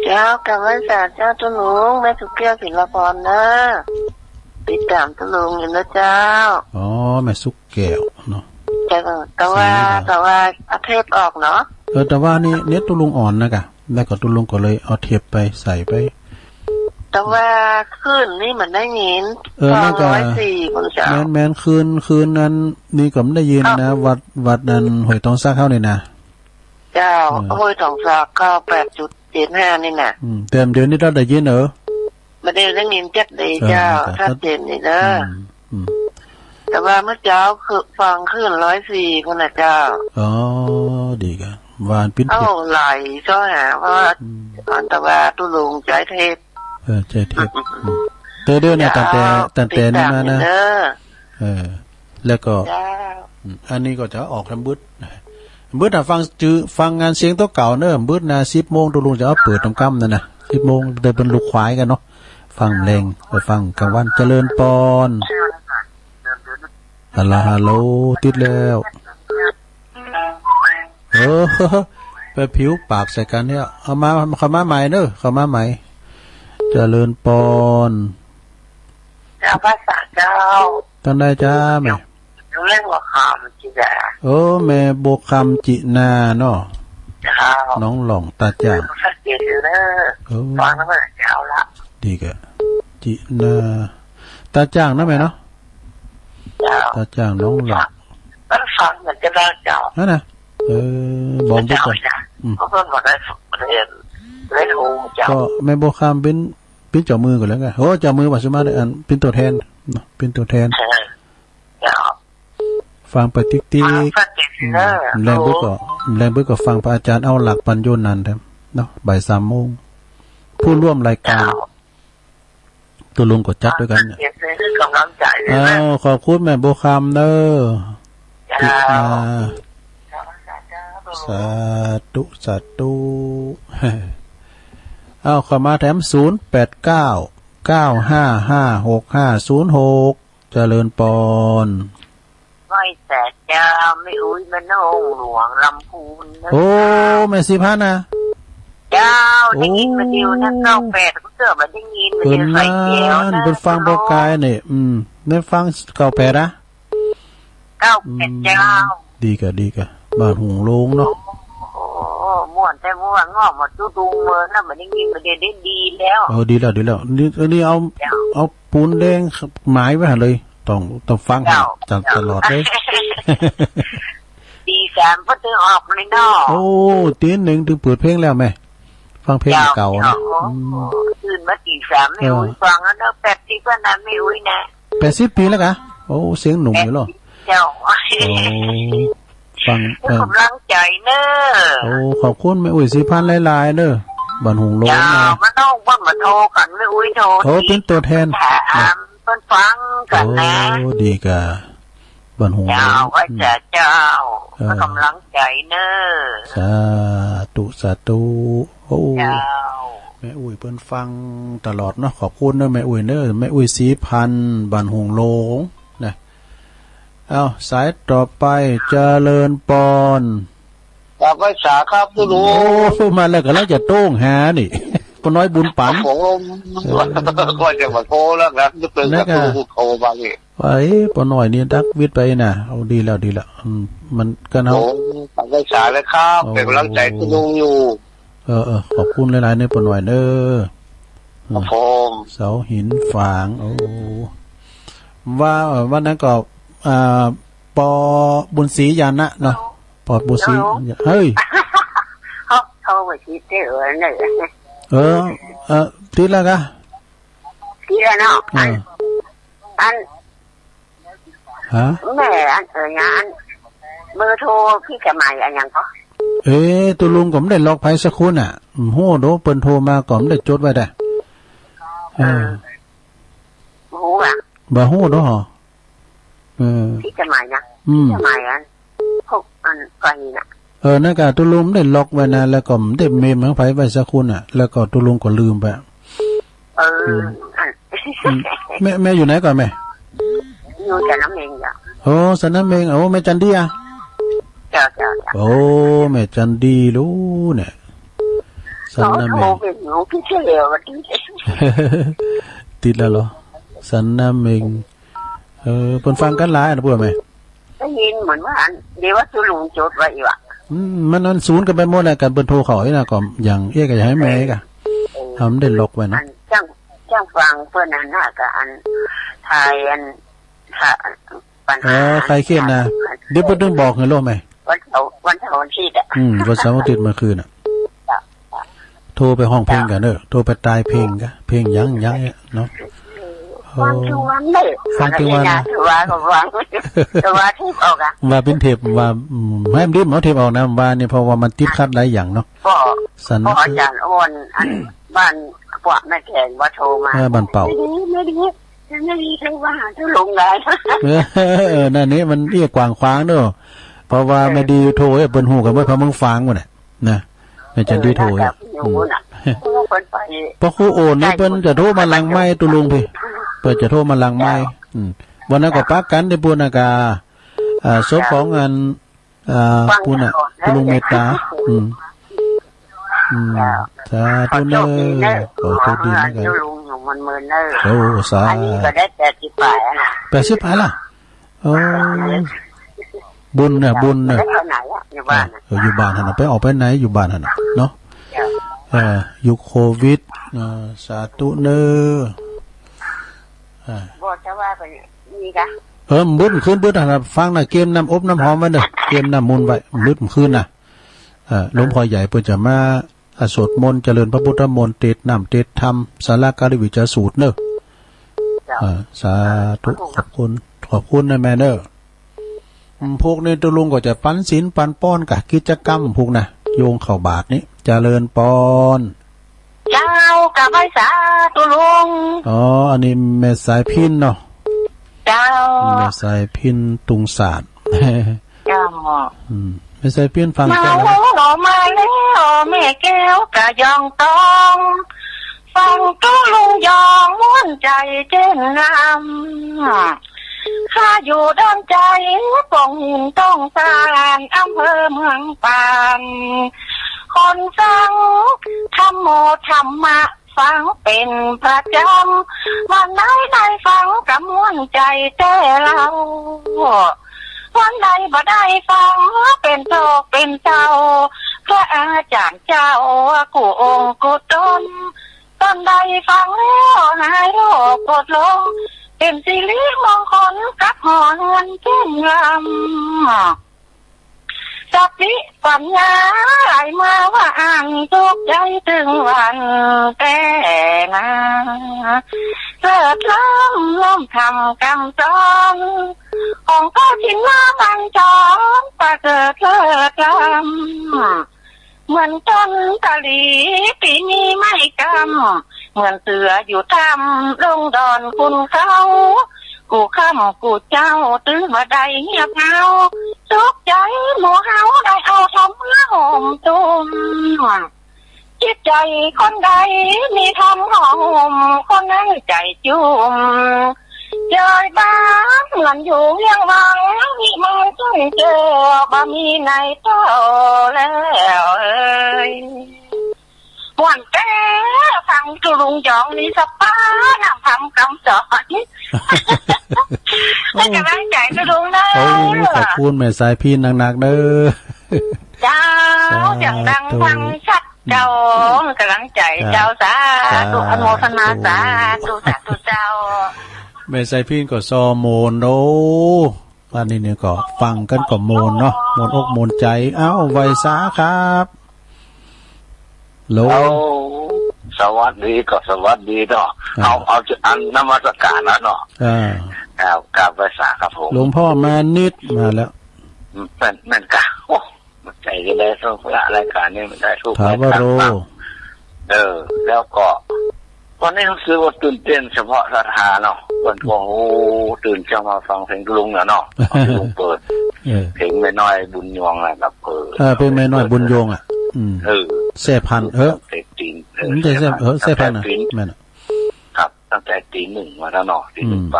เจ้ากับวันศาสตร์เจ้าตุลุงแม่สุเกียวศิลปรนะติดตามตุลุงอยู่นะเจ้าแม่สุกแก้วเนาะแต่ว่าอาเทปออกเนาะแต่ว่านี่เน็ตตุลุงอ่อนนะกะแล้วก็ตุลุงก็เลยเอาเทปไปใส่ไปแต่ว่าขึ้นนี่มันได้ยิน204คนเจ้าแม่นคืนนั้นนี่ก็ไม่ได้ยินนะวัดนั้นหอยทองซักเข้านี่นะเจ้าห้วยทองซัก98.75นี่น่ะเต็มเดือนนี้เราได้ยินไม่ได้ยินจัดเลยเจ้าชัดเจนนี่เด้อแต่ว่าเมื่อเช้าคือฟังขึ้น104คนน่ะเจ้าดีกันวานปิ้นไหลซ้อยหาว่าอันตว่าตุลุงใจเทพใจเทพเตือนเนี่ยตั้งแต่นี่มานะแล้วก็อันนี้ก็จะออกทำบึดฟังงานเสียงตัวเก่าเนอะบึดนะ10 โมงตุลุงจะเอาเปิดทำกำนั่นนะ10 โมงเดินเป็นลูกควายกันเนาะฟังแรงไปฟังกลางวันเจริญปอนฮัลโหลติดแล้วไปผิวปากใส่กันเนี่ยเข้ามาใหม่เนอะเข้ามาใหม่เจริญปอนเจ้าภาษาเจ้าตอนใดจ้าแม่เรื่องว่าคำจินาแม่บวคำจินาเนาะน้องหล่องตาจ่างสักเดียวเนอะฟังแล้วก็เจ้าละดีกะจินาตาจ่างนะแม่เนาะตาจ่างน้องหล่องมันฟังเหมือนจะได้เจ้านั่นนะบอกไปก่อนเพราะเพื่อนบอกได้เรียนได้รู้เจ้าก็แม่บวคำเป็นเจ้ามือก่อนแล้วกันเจ้ามือปัจจุบันอันเป็นตัวแทนฟังไปติ๊กแรงบึกก็ฟังพระอาจารย์เอาหลักปัญญานันท์เนาะบ่าย 3 โมงผู้ร่วมรายการตัวลุงก็จัดด้วยกันเนี่ยขอบคุณแม่โบคำเด้อสาธุขอมาแถม0899555656เจริญปอนไหวแต่เจ้าไม่อุ้ยมันองหลวงลำพูนแม่สิพันนะเจ้าได้ยินมาเดียวนะ98ก็เกิดมาได้ยินมาเดียวใส่เดียวนะเป็นฟังโปรกายเนี่ยได้ฟัง98นะ98เจ้าดีกะบ้านหงโลงเนาะม่วนแต่ม่วนงอกหมดจุดุงเมือน่ะมันได้ยินมาเดียวได้ดีแล้วดีแล้วนี่เอาปูนแดงหมายไว้เลยต้องฟังจังตลอดเลยดี3พอถึงออกเลยเนาะตี 1ถึงเปิดเพลงแล้วแม่ ฟังเพลงเก่านะ ตื่นมาตีสามไม่อุ้ยฟังแล้วเนอะ80ก็นั้นไม่อุ้ยนะ 80 ปีแล้วกะโอ้เสียงหนุ่มอยู่หรอ เจ้า โอ้ฟัง ให้กำลังใจเนอะ โอ้ขอบคุณแม่อุ้ยสีพันหลายๆเด้อบ้านหงโล เจ้า นะ มันต้องว่ามาโทรกันไม่อุ้ยโทร โอ้เป็นตัวแทน ถามเพิ่นฟังกันนะ โอ้ดีกะบ้านหงโล เจ้าว่าจะเจ้าให้กำลังใจเนอะ สาธุโอ้ เจ้า แม่อุ้ยเพิ่นฟังตลอดเนาะขอบคุณเด้อแม่อุ้ยเด้อแม่อุ้ยสีพันบ้านหงโลงนะเอาสายต่อไปเจริญปอน กลับไปสาครับทุลุ โอ้มาแล้วก็แล้วจะโต้งหานี่ ปน้อยบุญปัน ผมก็จะมาโทรแล้วนะจะเป็นกับทุโทรมานี่ ไอ้ปน้อยนี่ดักวิทย์ไปน่ะเอาดีแล้วมันก็เฮา ผมกลับไปสาเลยครับเป็นกำลังใจทุลุอยู่ ขอบคุณหลายๆในปน้อยเด้อ ครับผม เสาหินฝางโอ้ว่าวันนั้นก็ปอบุญศรียานะเนาะปอบุญศรีเฮ้ย เขาโทรมาชี้เจอเนี่ย ติดแล้วกะ ที่เนาะอัน ฮะ แม่อันงานเบอร์โทรพี่จะมาอย่างก็ ตัวลุงก็ไม่ได้ล็อกไผสักคนอ่ะโหโดเปิ้นโทรมาก็ไม่ได้จดไว้ได้หูอ่ะ บ่ฮู้ดอกฮะพี่จะมาอย่างจะมาอันพวกอันไกลน่ะนั่นก็ตัวลุงไม่ได้ล็อกไว้นะแล้วก็ไม่ได้เมมของไผไว้สักคนอ่ะแล้วก็ตัวลุงก็ลืมไปแม่อยู่ไหนก่อนแม่อยู่แต่น้ำเองจ้ะโอ้สนามเองโอ้แม่จันดีอ่ะจ้ะโอ้แม่จันดีรู้เนี่ยสนามเองเป็นหนูพี่เฉลียวติดแล้วเหรอสนามเองเพิ่นฟังกันหลายนะพวกแม่ได้ยินเหมือนว่าเดี๋ยวว่าตัวลุงจดไว้อยู่อ่ะมันนั้นศูนย์กันไปหมดแล้วกันเปิ้นโทรเข้าให้นะก็อย่างก็อยากให้แม่กะทำได้ล็อกไว้นะจ้างฟังเพิ่นนั่นน่ะก็อันไทยอันปัญหาใครเครียดนะเดี๋ยวเพิ่นต้องบอกให้โลแม่วันเสาร์วันอาทิตย์อ่ะวันเสาร์อาทิตย์เมื่อคืนน่ะโทรไปห้องเพลงกันเด้อโทรไปตายเพลงกะเพลงยังเนาะฟังทุกวันเลยฟังทุกวันว่าก็ฟังแต่ว่าที่ออกอ่ะว่าเป็นเทปว่าให้มันรีบเอาเทปออกนะว่านี่เพราะว่ามันติดขัดหลายอย่างเนาะก็อาจารย์อ้นบ้านพวกแม่แขงว่าโทรมาบ้านเป่าไม่ดีโทรมาหาทุลุงได้นั่นนี่มันเรียกกว้างขวางเด้อเพราะว่าไม่ดีโทรให้เปิ้นฮู้กันบ่พอมึงฟังบ่น่ะนะแม่จันดีโทรพอครูโอนนี่เปิ้นจะโทรมาหลังไม้ตุลุงพี่เปิ้นจะโทรมาหลังไม้วันนั้นก็ปักกันได้ปุณกาศพของงานปุณน่ะตุลุงเมตตาสาธุเด้อขอโชคดีนะกันตุลุงอยู่มันมื้อเด้อโอ้สาธุก็ได้80บาทน่ะ80บาทล่ะโอ้บุญน่ะอยู่บ้านอยู่บ้านหั่นน่ะไปออกไปไหนอยู่บ้านหั่นน่ะเนาะยุคโควิดสาธุเด้อบ่จะว่าไปนี่กะบุญคืนบุญน่ะฟังน่ะเกมน้ำอบน้ำหอมไว้เด้อเกมน้ำมนต์ไว้มื้อคืนน่ะหลวงพ่อใหญ่เพิ่นจะมาสวดมนต์เจริญพระพุทธมนต์เทศน์น้ำเทศน์ธรรมสาระการวิจารสูตรเด้อสาธุขอบคุณนะแม่เด้อพวกนี้ตัวลุงก็จะปันศีลปันป้อนกับกิจกรรมพวกน่ะโยงเข้าบาทนี้เจริญปอนเจ้ากับไอ้สาตัวลุงอันนี้แม่สายพินเนาะเจ้าแม่สายพินตุงศาสตร์เจ้าไม่ใช่เพี้ยนฟังกันแล้วมาแล้วแม่แก้วกะยองตองฟังตู้ลุงยองม้วนใจเจ้นงามข้าอยู่ด้านใจปงหินต้องสารอำเภอเมืองปานคนฟังธรรมโมธรรมะฟังเป็นประจำวันไหนได้ฟังกะม้วนใจแต่เราวันใดบ่ได้ฟังเป็นโศกเป็นเศร้าพระอาจารย์เจ้ากูองค์กุตนตอนใดฟังแล้วหายโรคปวดลงเป็นสิริมงคลกับหอเงินเจ้งงาม สักนิปัญญาไหลมาว่าอ่านทุกใจถึงวันแต่นาเกิดล้มทำกำจองของก็ทิ้งหน้าบันจองปะเกิดเลิศลำเหมือนต้นตะลีปีนี้ไม่กำเหมือนเสืออยู่ทำลงดอนคุณเขากูข้ามกูเจ้าตื้อมาได้เงียบเงาสุขใจหมูเฮาได้เอาทำเมื่อหอมตุ่มจิตใจคนใดมีทำหอมคนนั้นใจจุ่มเจยบ้านเหมือนอยู่ยังวังมีมันจนเจอบะมีในเต้าแล้วหวนแก่ฟังตุลุงจองนี่สปานำทำกำสอนให้กำลังใจตุลุงนะขอบคุณแม่สายพี่หนักๆเด้อเจ้าอย่างดังฟังชัดเจ้ากำลังใจเจ้าสาธุอนุโมทนาสาธุสาธุเจ้าแม่สายพี่ก็ซอโมนโอ้วันนี้เนี่ยก็ฟังกันก็โมนเนาะโมนอกโมนใจเอ้าไวสาครับโลสวัสดีก็สวัสดีเนาะเอาอันนมัสการแล้วเนาะกราบไว้สาครับผมหลวงพ่อมานิดมาแล้วแม่นกะโอ้มันใจจะได้ทุกรายการนี้มันได้ทุกรายการแล้วก็วันนี้รู้สึกว่าตื่นเต้นเฉพาะสถานเนาะคนก็โอ้ตื่นเช้ามาฟังเพลงลุงเนาะลุงเปิดเพลงแม่น้อยบุญยงน่ะแบบเพลงแม่น้อยบุญยงอ่ะเสพันเตะตีนไม่ใช่เสพันอ่ะแม่น่ะครับตั้งแต่ตีหนึ่งมาแล้วเนาะตีหนึ่งไป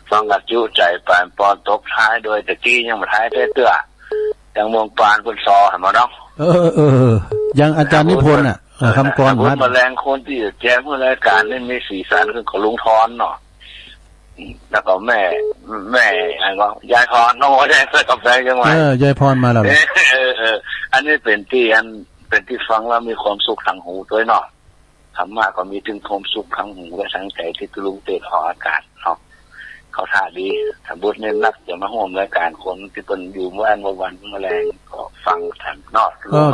ฟังกับจุใจปานปอนตบท้ายโดยตะกี้ยังมาท้ายเตื้อยังเมืองปานคุณซอเห็นไหมเนาะยังอาจารย์นิพนธ์อ่ะคำกรมาแมลงคนที่แจ้งเมื่อรายการนี่มีสีสันคือของลุงทอนเนาะแล้วก็แม่อะไรก็ยายพรน้องยายเสื้อกับแฟนยังไงยายพรมาแล้วอันนี้เป็นที่ฟังแล้วมีความสุขทางหูด้วยเนาะธรรมะก็มีถึงความสุขทางหูและทางใจที่ลุงเตะออกอากาศเนาะเขาท่าดีถ้าบุญเนี่ยนักจะมาห่วงรายการคนที่เป็นอยู่เมื่อวันแมลงก็ฟังทางนอก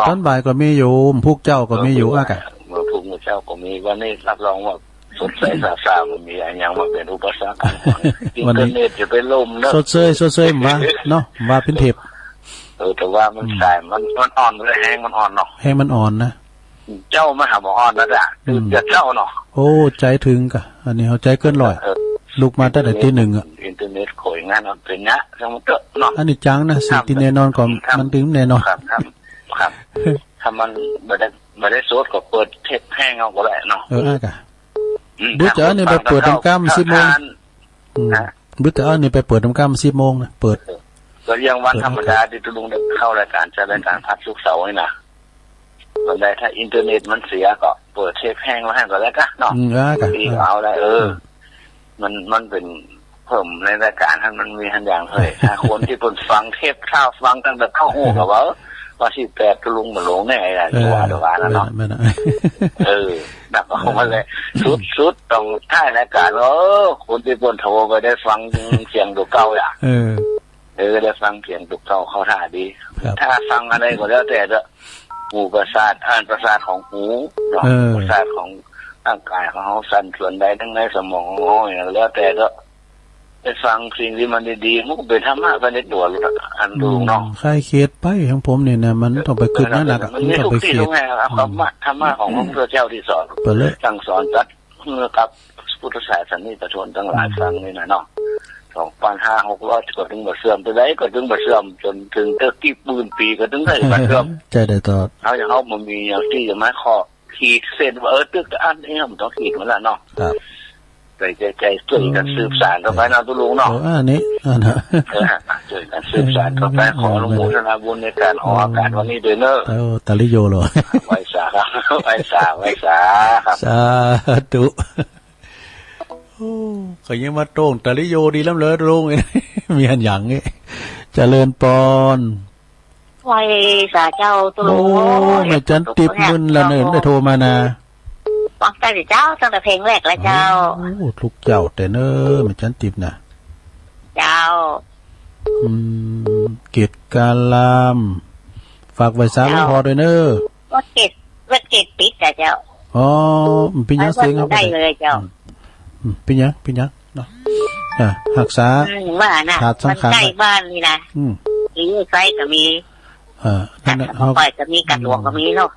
ตอนบ่ายก็มีอยู่พวกเจ้าก็มีอยู่อากาศเมื่อพวกเจ้าก็มีวันนี้รับรองว่าสดใสสามันมีอะไรอย่างมาเป็นอุปสรรควันนี้จะไปล่มนะสดเซยมาเนาะว่าเป็นเทปแต่ว่ามันสายมันอ่อนเลยแห้งมันอ่อนเนาะแห้งมันอ่อนนะเจ้ามาหาหมออ่อนแล้วจ้ะจะเจ้าเนาะโอ้ใจถึงกะอันนี้เขาใจเกินร้อยลูกมาตั้งแต่ตีหนึ่งอ่ะอินเทอร์เน็ตข่อยงานมันเป็นเนี้ยทั้งหมดเนาะอันนี้จังนะสิที่แน่นอนก่อนมันถึงแน่นอนครับถ้ามันไม่ได้โซดก็เปิดเทปแห้งเอาก็ได้เนาะกะบุตรเนี่ยไปเปิดทำการ10 โมงบุตรเนี่ยไปเปิดทำการ10 โมงนะเปิดก็ยังวันธรรมดาที่ตุลุงได้เข้ารายการจะรายการพักศุกร์เสาร์นี่นะวันใดถ้าอินเทอร์เน็ตมันเสียก็เปิดเทปแห้งมาให้ก็แล้วกันเนาะดีเอาได้มันเป็นเพิ่มในรายการท่านมันมีทันอย่างเลยถ้าคนที่คนฟังเทปข้าวฟังตั้งแต่เข้าหูกับว่าที่แปดตุลุงมาหลงแน่อะไรตัวแล้วเนาะดักเอามาเลยสุดตรงท้ายรายการคนที่คนโทรไปได้ฟังเสียงตัวเก่าอ่ะได้ฟังเสียงตัวเก่าเขาท่าดีถ้าฟังอะไรก็แล้วแต่หูประสาทประสาทของหูประสาทของร่างกายของเขาสั่นส่วนใดทั้งในสมองอย่างแล้วแต่ได้ฟังสิ่งที่มันดีๆมันก็เป็นธรรมะไปในตัวอันดูเนาะใครเขียนไปของผมเนี่ยนะมันต้องไปขึ้นนั่นแหละมันต้องไปเขียนธรรมะของพระพุทธเจ้าที่สอนสั่งสอนจัดกับพุทธศาสนิกชนทั้งหลายฟังนี่นะเนาะ2,500-600ก็ถึงบ่เสื่อมไปได้ก็ถึงบ่เสื่อมจนถึงกี่หมื่นปีก็ถึงได้บ่เสื่อมใจได้ต่อเอาอย่างเขามันมีอย่างที่จะมาข้อขีดเส้นว่าตึกอันนี้มันต้องขีดมันละเนาะครับใจช่วยกันสืบสานต่อไปนะตุลุงเนาะอันนี้ช่วยกันสืบสานต่อไปขอหลวงปู่ธนาบุญในการออกอากาศวันนี้ด้วยเนอะตาลิโยเหรอไว้สาครับสาธุเขายังมาโต้งตาลิโยดีแล้วเลยลุงมีอันอย่างนี้เจริญปอนไว้สาเจ้าตุลุงแม่จันติบมึนละเนินได้โทรมานะฟังแต่เจ้าตั้งแต่เพลงแรกแล้วเจ้าทุกเจ้าแต่เนอแม่จันติบนะเจ้า เกียรติกาลามฝากไว้สามหลวงพ่อด้วยเนอะ วัดเกตปิดแต่เจ้า อ๋อเป็นยังเสียงครับ ได้เลยเจ้า เป็นยังเนาะรักษา ว่านะ ขาดสั มั ง น ขาร ใกล้บ้านนี่นะหรือไฟก็มี นั่นแหละ เขาไปก็มีกัดหลวงก็มีเนาะ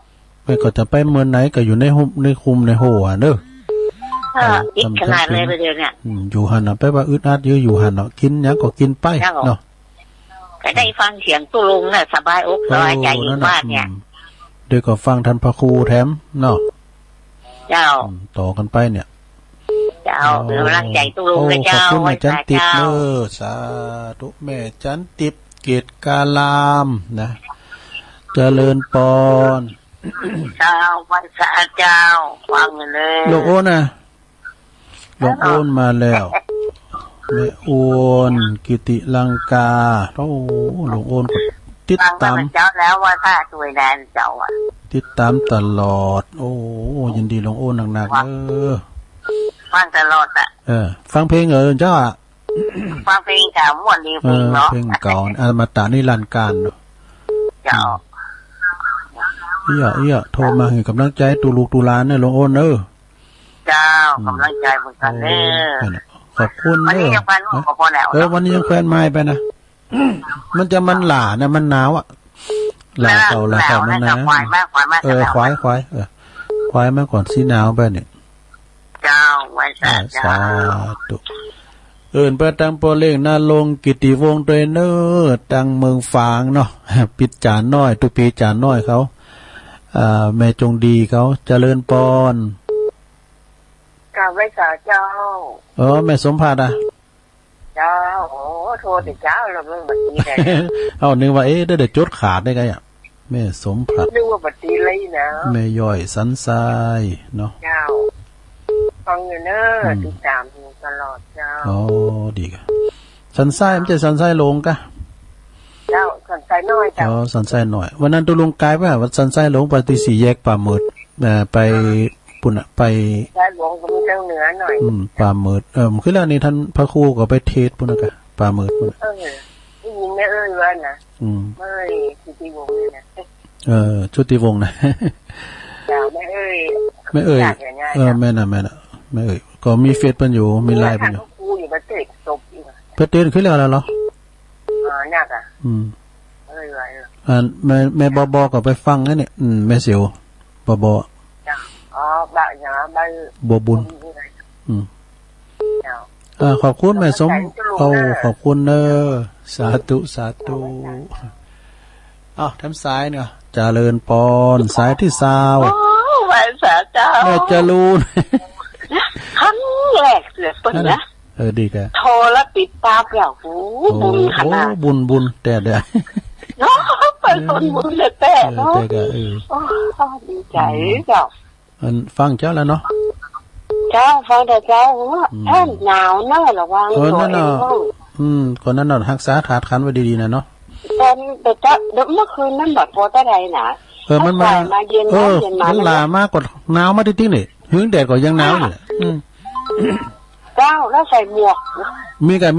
ไม่ก็จะไปเมืองไหนก็อยู่ในหุบในคุมในโหอ่ะเนอะ อีกขนาดเลยไปเดียวเนี่ย อยู่หันไปว่าอึดอัดอยู่หันเนาะกินยังก็กินไปเนาะ ก็ได้ฟังเสียงตุลุงน่ะสบายอกสบายใจอยู่มากเนี่ย โดยก็ฟังท่านพระครูแถมเนาะ เจ้า ต่อกันไปเนี่ย เจ้าเป็นกำลังใจตุลุงเลย ขอบ เจ้า คุณแม่จันติด เจ้า สาธุแม่จันติดเกียรติกาลามนะเจริญปอน เจ้าวัดสะเจ้าฟังเลย หลวงโอนนะหลวงโอนมาแล้วแม่โอนกิติลังกาโอ้หลวงโอนก็ติด ฟัง ตาม เจ้าแล้วว่าถ้าช่วยแดนเจ้าอ่ะ ติดตามตลอดโอ้ยินดีหลวงโอนหนักๆฟังตลอดอ่ะ ฟังเพลงเจ้าอ่ะ ฟังเพลงกับม่วนดีเพลงเนาะ เพลงเก่าอมตะนิรันดร์การเนาะ เจ้า เอี้ยโทรมาให้กำลังใจตูลูกตูหลานเนี่ยหลวงโอนเจ้ากำลังใจเหมือนกันเด้อ ขอบคุณ วันนี้ยังแฟนก็พอแล้ว วันนี้ยังแควนไม้ไปนะมันจะมันหล่านะมันหนาวอ่ะหล่าเก่ามันนะควายมากควายมาก่อนสีหนาวไปเนี่ย เจ้าไว้สาธุเปิดตังโปรเล่งนาลงกิติวงศ์ด้วยเนอตังเมืองฝางเนาะปิดจานน้อยตุปีจานน้อยเขาแม่จงดีเขาเจริญปอนกราบไว้สาเจ้าแม่สมภาษณ์เจ้าโอ้โทรแต่เจ้าเราเมื่อบัดนี้ได้เอานึกว่าได้จดขาดได้ไงอ่ะแม่สมภาษณ์นึกว่าบัดนี้เลยนะแม่ย่อยสันทรายเนาะเจ้าฟังอยู่เนอติดตามอยู่ตลอดเจ้าดีกะสันทรายมันจะสันทรายลงกะเจ้าสันทรายน้อยเจ้าสันทรายน้อยวันนั้นตุลุงกายป่ะว่าสันทรายลงไปที่สี่แยกป่าหมืดไปปุ่นไปได้หลวงก็มีเจ้าเหนือหน่อยป่าหมืดคือแล้วนี่ท่านพระครูก็ไปเทศปุ่นกะป่าหมืดปุ่นยิงแม่เอ้ยว่านะไม่ชุติวงศ์นี่นะชุติวงศ์นะแม่เอ้ยแม่เน่ะแม่ก็มีเฟซเพิ่นอยู่มีไลน์เพิ่นอยู่กูอยู่ประเทศศพอีกเพิ่นเทศคือแล้วเหรอนักอ่ะแม่บอก็ไปฟังนะเนี่ยแม่เสียวบอบ่อย่างบ่บุญขอบคุณแม่สมขอบคุณเด้อสาธุทำซ้ายเนี่ยเจริญปอนสายที่ซาวไว้สาเจ้าแม่จรูนครั้งแรกเลยเปิ้นนะดีแกโทรแล้วติดตามแล้วโอ้บุญขนาดบุญแต่เด้อเนาะเป็นคนบุญแต่เนาะแต่ก็ดีใจเจ้าฟังเจ้าแล้วเนาะเจ้าฟังแต่เจ้าว่าหนาวเนอะระวังตัวเองคนนั้นน่ะรักษาถาดขันไว้ดีๆนะเนาะแต่เจ้าเมื่อคืนนั้นแบบพอตะไดนะมันมาเย็นมันลามากกว่าหนาวมาติ๊งๆนี่หึงแดดก็ยังหนาวอยู่เจ้าแล้วใส่หมวกมีกัน